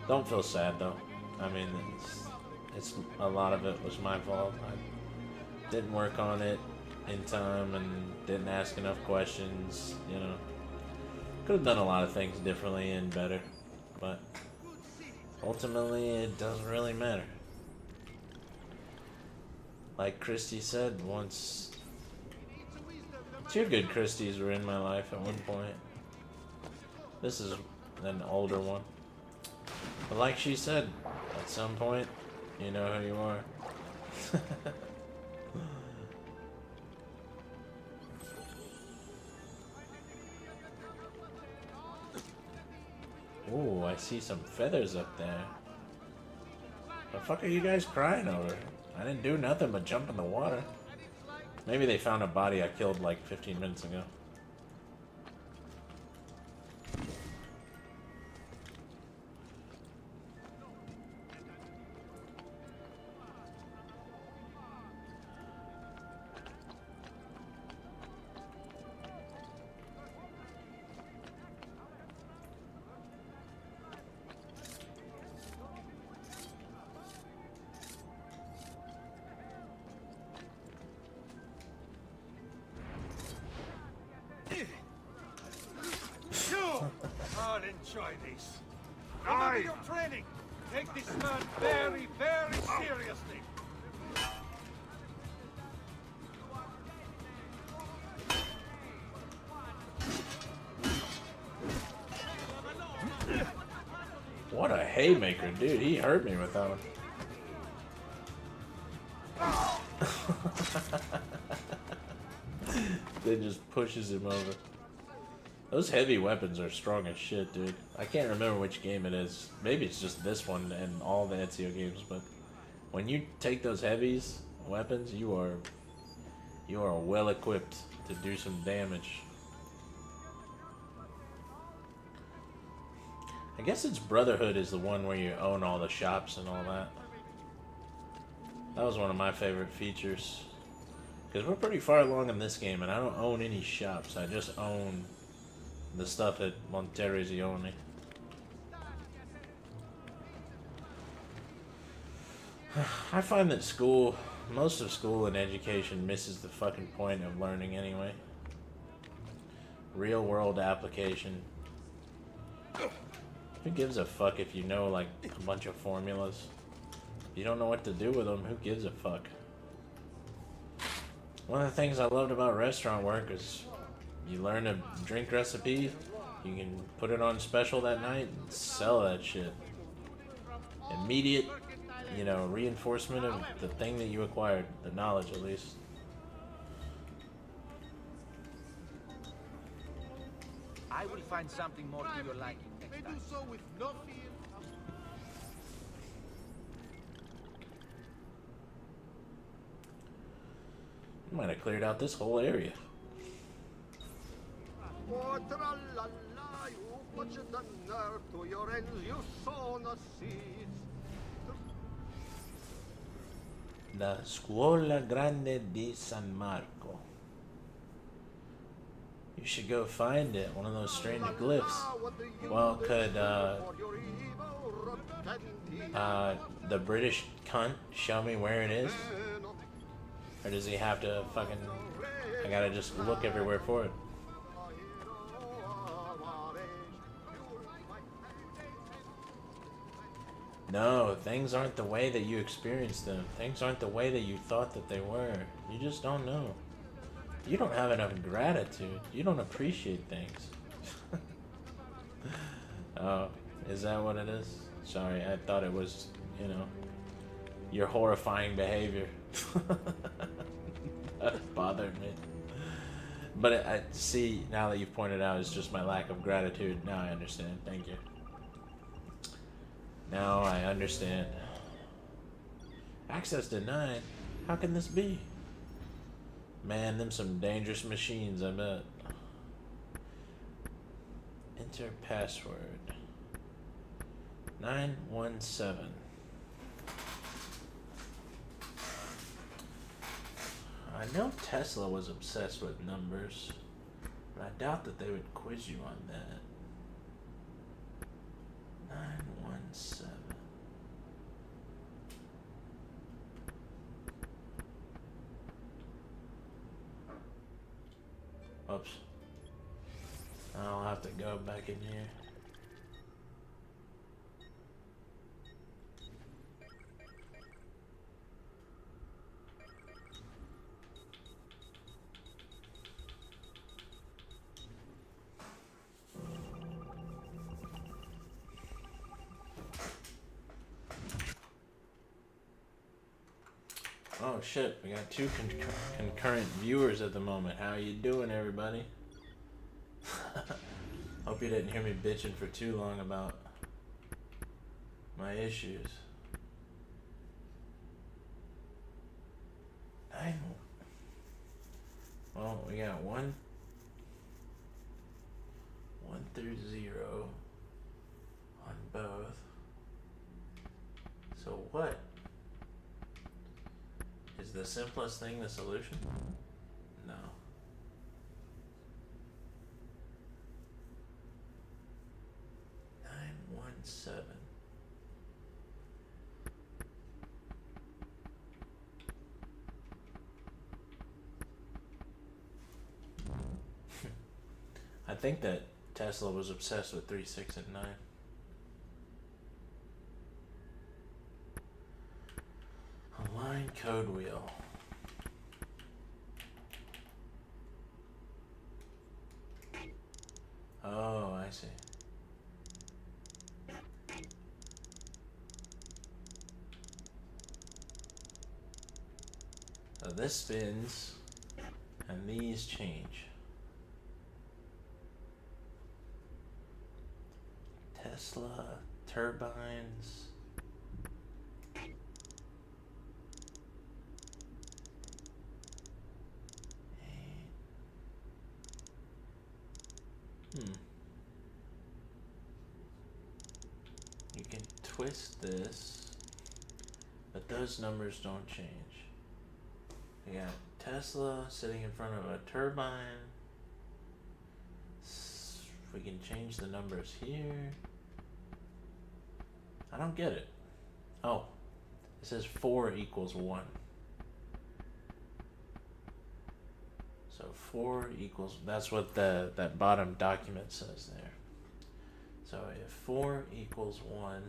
Don't feel sad though. I mean, it's a lot of it was my fault. I didn't work on it in time and didn't ask enough questions, you know. Could have done a lot of things differently and better, but ultimately it doesn't really matter. Like Christy said once, 2 good Christies were in my life at one point. This is an older one. But like she said, at some point, you know who you are. Ooh, I see some feathers up there. The fuck are you guys crying over? I didn't do nothing but jump in the water. Maybe they found a body I killed like 15 minutes ago. I'll enjoy this. Remember your training. Take this man very, very seriously. What a haymaker, dude. He hurt me with that one. Then just pushes him over. Those heavy weapons are strong as shit, dude. I can't remember which game it is. Maybe it's just this one and all the Ezio games, but when you take those heavies weapons, you are well equipped to do some damage. I guess it's Brotherhood is the one where you own all the shops and all that. That was one of my favorite features. Because we're pretty far along in this game and I don't own any shops. I just own the stuff at Monterezzione. I find that most of school and education misses the fucking point of learning anyway. Real world application. Who gives a fuck if you know like a bunch of formulas? If you don't know what to do with them, who gives a fuck? One of the things I loved about restaurant work is you learn a drink recipe, you can put it on special that night and sell that shit. Immediate, you know, reinforcement of the thing that you acquired, the knowledge at least. I will find something more to your liking next time. so with no fear. Might have cleared out this whole area. Oh, tra-la-la, you put the nerve to your ends, you sow the seeds. La Scuola Grande di San Marco. You should go find it, one of those strange glyphs. Well, could the British cunt show me where it is? Or does he have to fucking... I gotta just look everywhere for it. No, things aren't the way that you experienced them. Things aren't the way that you thought that they were. You just don't know. You don't have enough gratitude. You don't appreciate things. Oh, is that what it is? Sorry, I thought it was, you know, your horrifying behavior. That bothered me. But I see, now that you've pointed out, it's just my lack of gratitude. Now I understand. Thank you. Now I understand. Access denied? How can this be? Man, them some dangerous machines, I bet. Enter password. 917. I know Tesla was obsessed with numbers, but I doubt that they would quiz you on that. 917. Oops. I'll have to go back in here. Oh shit, we got two concurrent viewers at the moment. How you doing, everybody? Hope you didn't hear me bitching for too long about my issues. Well, we got 1 through 0 on both. So what? Is the simplest thing the solution? No. Seven. I think that Tesla was obsessed with 3, 6, and 9. Align code wheel. Oh, I see. So this spins, and these change. Tesla, turbines. You can twist this, but those numbers don't change. We got Tesla sitting in front of a turbine. We can change the numbers here. I don't get it. Oh, it says 4 equals 1. So 4 equals, that's what that bottom document says there. So if 4 equals 1,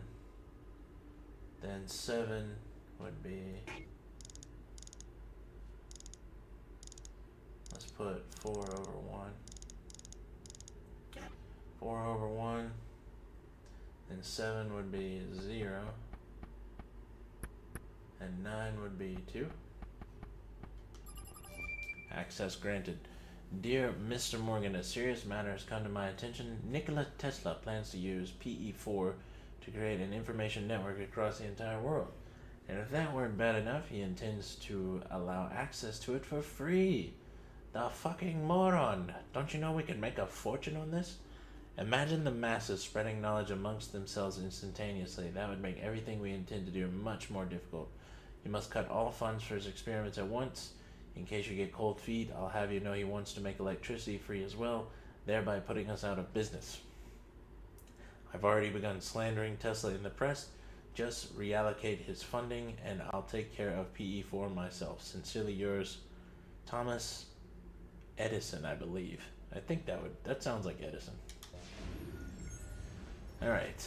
then 7 would be, let's put 4 over 1. 4 over 1, then 7 would be 0, and 9 would be 2. Access granted. Dear Mr. Morgan, a serious matter has come to my attention. Nikola Tesla plans to use PE4 to create an information network across the entire world. And if that weren't bad enough, he intends to allow access to it for free. The fucking moron. Don't you know we can make a fortune on this? Imagine the masses spreading knowledge amongst themselves instantaneously. That would make everything we intend to do much more difficult. He must cut all funds for his experiments at once. In case you get cold feet, I'll have you know he wants to make electricity free as well, thereby putting us out of business. I've already begun slandering Tesla in the press. Just reallocate his funding and I'll take care of PE4 myself. Sincerely yours, Thomas Edison, I believe. I think that sounds like Edison. All right.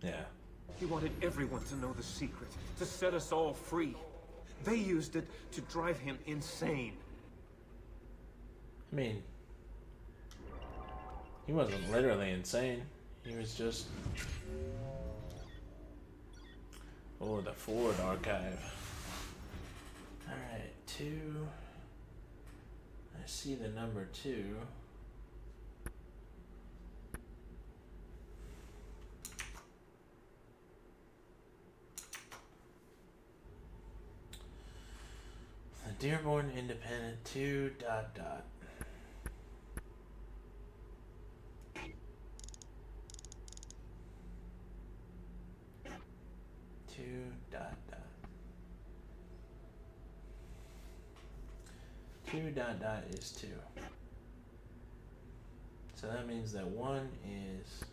Yeah. He wanted everyone to know the secret, to set us all free. They used it to drive him insane. I mean, he wasn't literally insane. He was just... Oh, the Ford archive. Alright, 2. I see the number 2. Dearborn Independent 2 ... 2 ... 2 ... is 2. So that means that 1 is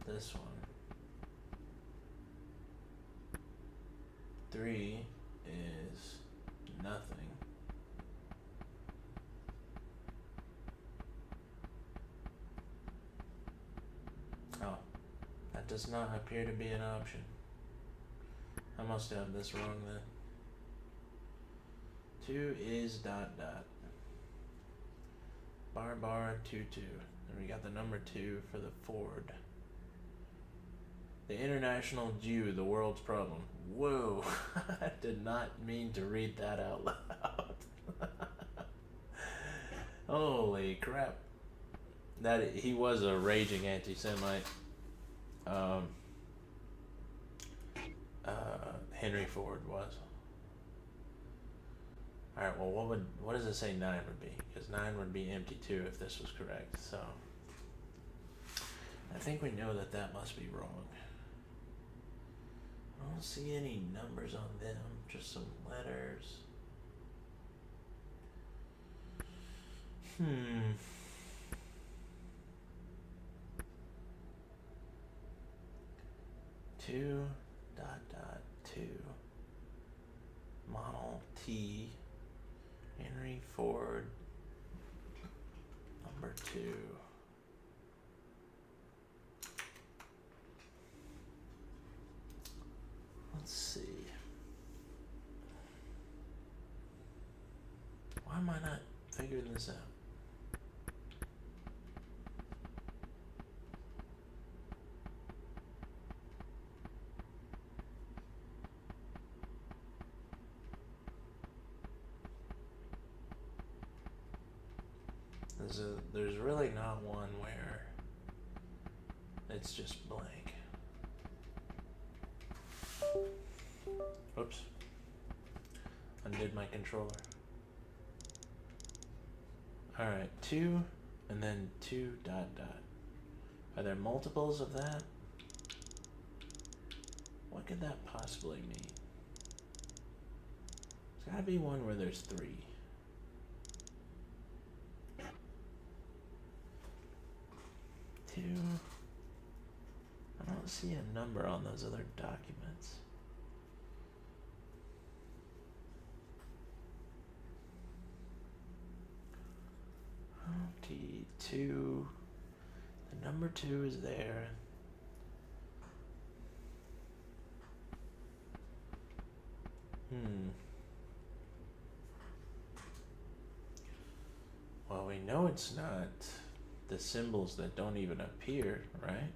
this one. 3 is nothing. Oh, that does not appear to be an option. I must have this wrong then. 2 is ... Bar 2 2. And we got the number 2 for the Ford. The international Jew, the world's problem. Whoa, I did not mean to read that out loud. Holy crap. That he was a raging anti-Semite. Henry Ford was. Alright, well what does it say 9 would be? Because 9 would be empty too if this was correct, so I think we know that must be wrong. I don't see any numbers on them, just some letters. 2 ... 2 Model T Henry Ford number 2. Let's see. Why am I not figuring this out? There's really not one where it's just blank. Oops. undid my controller. Alright, 2 and then 2 dot dot. Are there multiples of that? What could that possibly mean? There's gotta be one where there's 3. Two. I don't see a number on those other documents. T2. The number 2 is there. Well, we know it's not the symbols that don't even appear, right?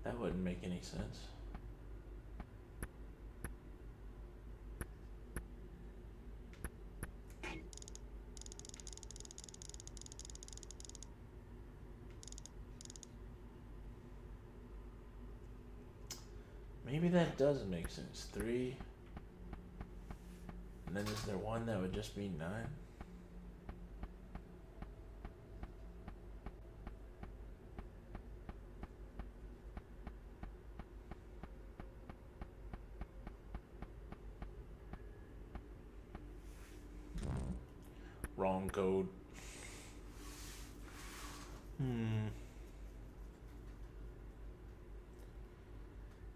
That wouldn't make any sense. Maybe that does make sense. 3. And then is there one that would just be 9? Wrong code.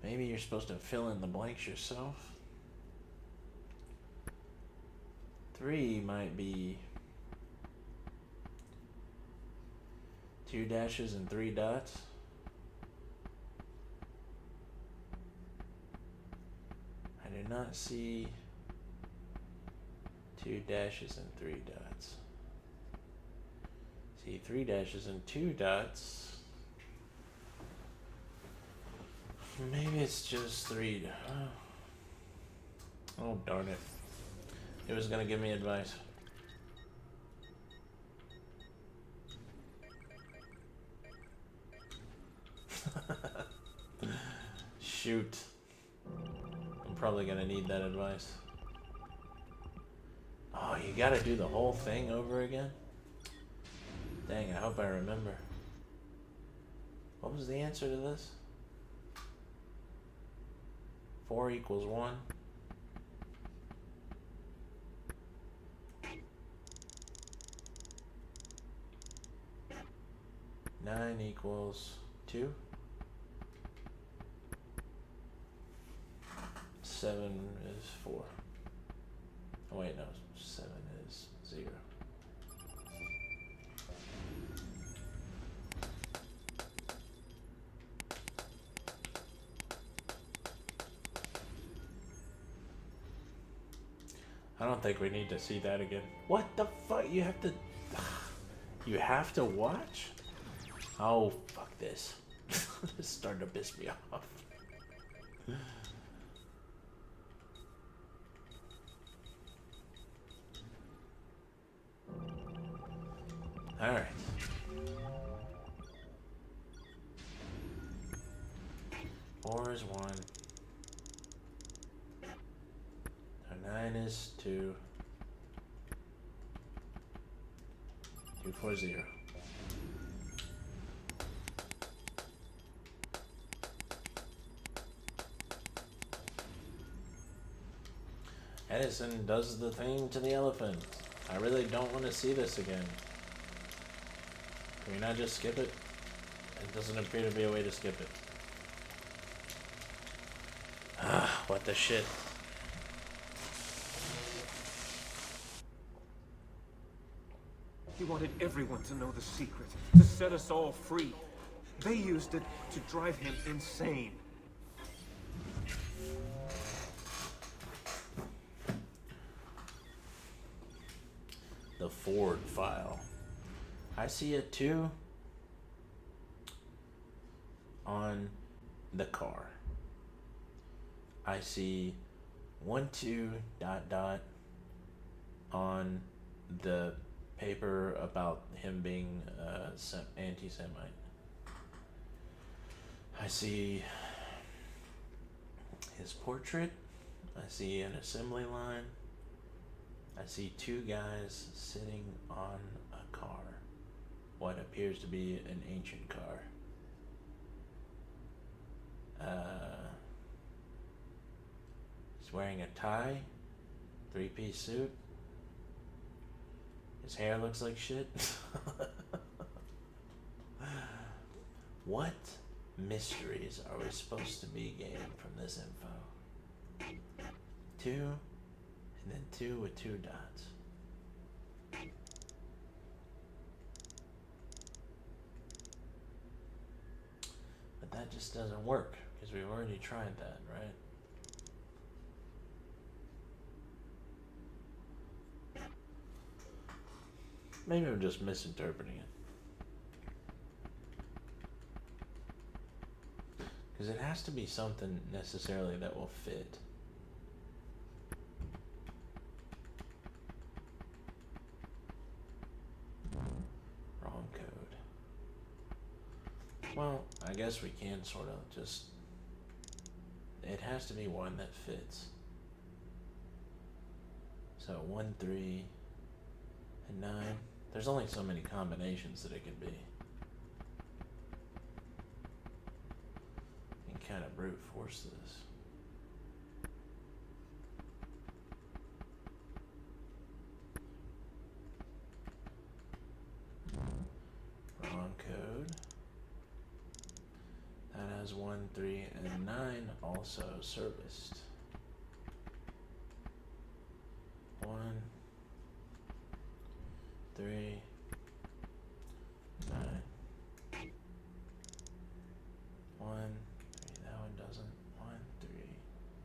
Maybe you're supposed to fill in the blanks yourself. 3 might be 2 dashes and 3 dots. I do not see 2 dashes and 3 dots. See 3 dashes and 2 dots. Maybe it's just 3. Oh, darn it. It was gonna give me advice. Shoot. I'm probably gonna need that advice. Oh, you gotta do the whole thing over again? Dang, I hope I remember. What was the answer to this? 4 equals 1. Nine equals 2. 7 is 4. Oh wait, no, 7 is 0. I don't think we need to see that again. What the fuck? You have to... You have to watch? Oh, fuck this. It's starting to piss me off. Alright. Four is 1. 9 is 2. 2, 4, 0. Edison does the thing to the elephant. I really don't want to see this again. Can we not just skip it? It doesn't appear to be a way to skip it. Ah, what the shit. He wanted everyone to know the secret, to set us all free. They used it to drive him insane. The Ford file. I see it too on the car. I see 1, 2, ... on the paper about him being anti-Semite. I see his portrait. I see an assembly line. I see two guys sitting on a car. What appears to be an ancient car. He's wearing a tie, three-piece suit. His hair looks like shit. What mysteries are we supposed to be gaining from this info? 2, and then 2 with 2 dots. But that just doesn't work, because we've already tried that, right? Maybe I'm just misinterpreting it. Because it has to be something necessarily that will fit. Wrong code. Well, I guess we can sort of just... It has to be one that fits. So 1, 3, and 9. There's only so many combinations that it could be. You can kind of brute force this. Wrong code. That has 1, 3, and 9 also serviced. 1, 3, 9. 1, 3, that one doesn't. 1, 3,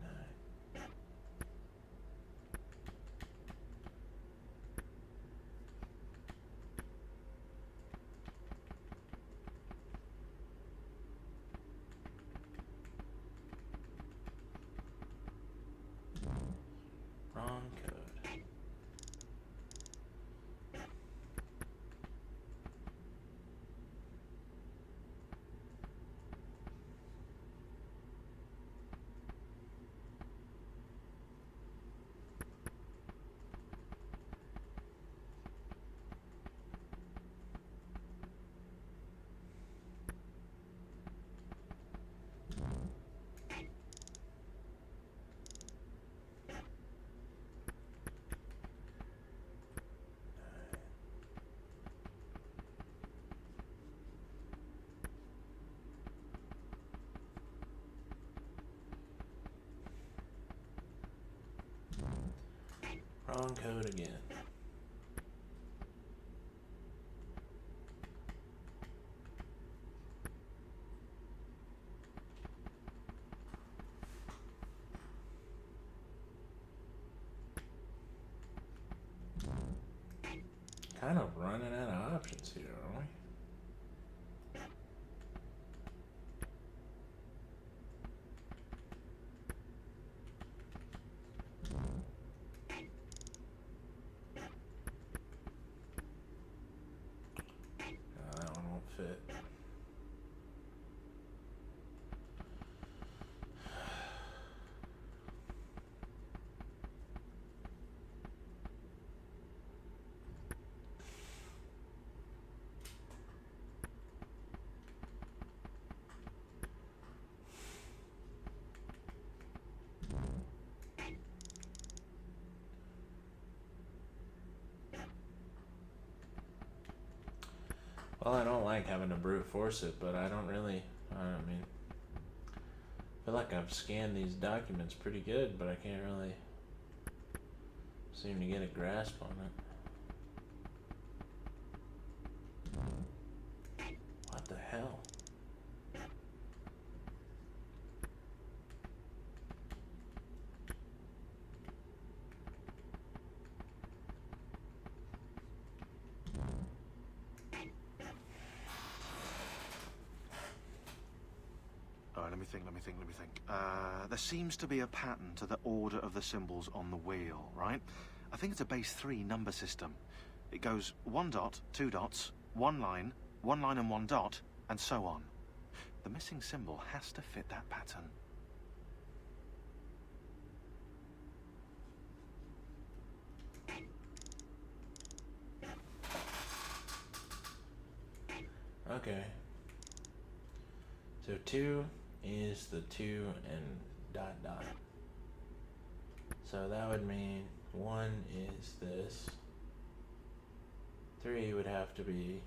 9. Wrong code. Wrong code again. Kind of running out of options here, aren't we? That one won't fit. Well, I don't like having to brute force it, but I don't really, I mean, I feel like I've scanned these documents pretty good, but I can't really seem to get a grasp on it. What the hell? Let me think. There seems to be a pattern to the order of the symbols on the wheel, right? I think it's a base 3 number system. It goes 1 dot, 2 dots, 1 line and 1 dot, and so on. The missing symbol has to fit that pattern. 2 is the 2 and dot dot. So that would mean 1 is this. 3 would have to be,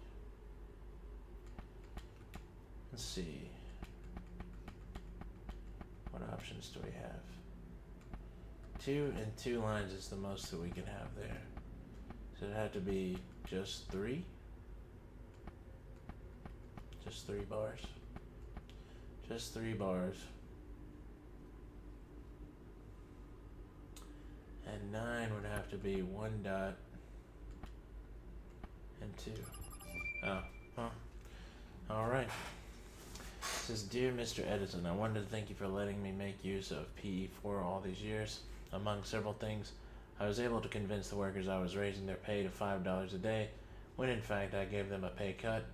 let's see, what options do we have? 2 and 2 lines is the most that we can have there. So it'd have to be just 3? Just 3 bars. Just 3 bars. And 9 would have to be 1 dot and 2. Oh, huh. Alright. It says, Dear Mr. Edison, I wanted to thank you for letting me make use of PE4 all these years. Among several things, I was able to convince the workers I was raising their pay to $5 a day, when in fact I gave them a pay cut,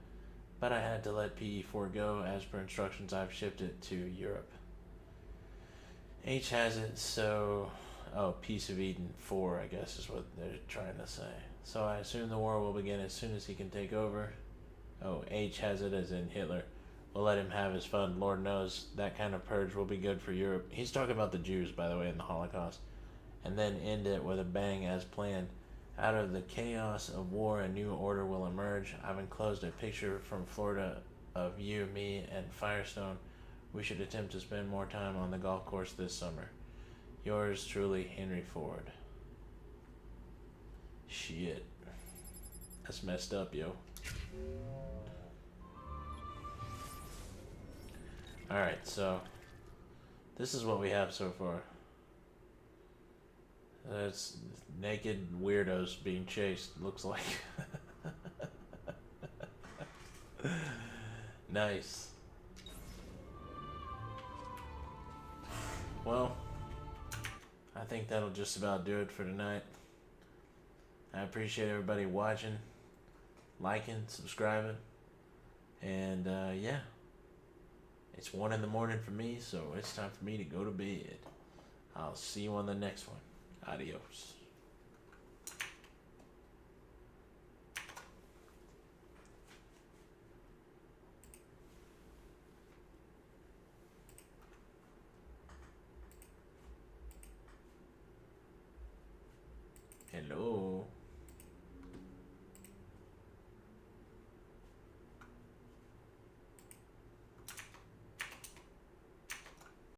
but I had to let PE4 go. As per instructions, I've shipped it to Europe. H has it, so... Oh, Piece of Eden 4, I guess is what they're trying to say. So I assume the war will begin as soon as he can take over. Oh, H has it as in Hitler. We'll let him have his fun. Lord knows that kind of purge will be good for Europe. He's talking about the Jews, by the way, in the Holocaust. And then end it with a bang as planned. Out of the chaos of war, a new order will emerge. I've enclosed a picture from Florida of you, me, and Firestone. We should attempt to spend more time on the golf course this summer. Yours truly, Henry Ford. Shit. That's messed up, yo. Alright, so this is what we have so far. That's naked weirdos being chased, looks like. Nice. Well, I think that'll just about do it for tonight. I appreciate everybody watching, liking, subscribing, and yeah. It's 1 in the morning for me, so it's time for me to go to bed. I'll see you on the next one. Adios. Hello.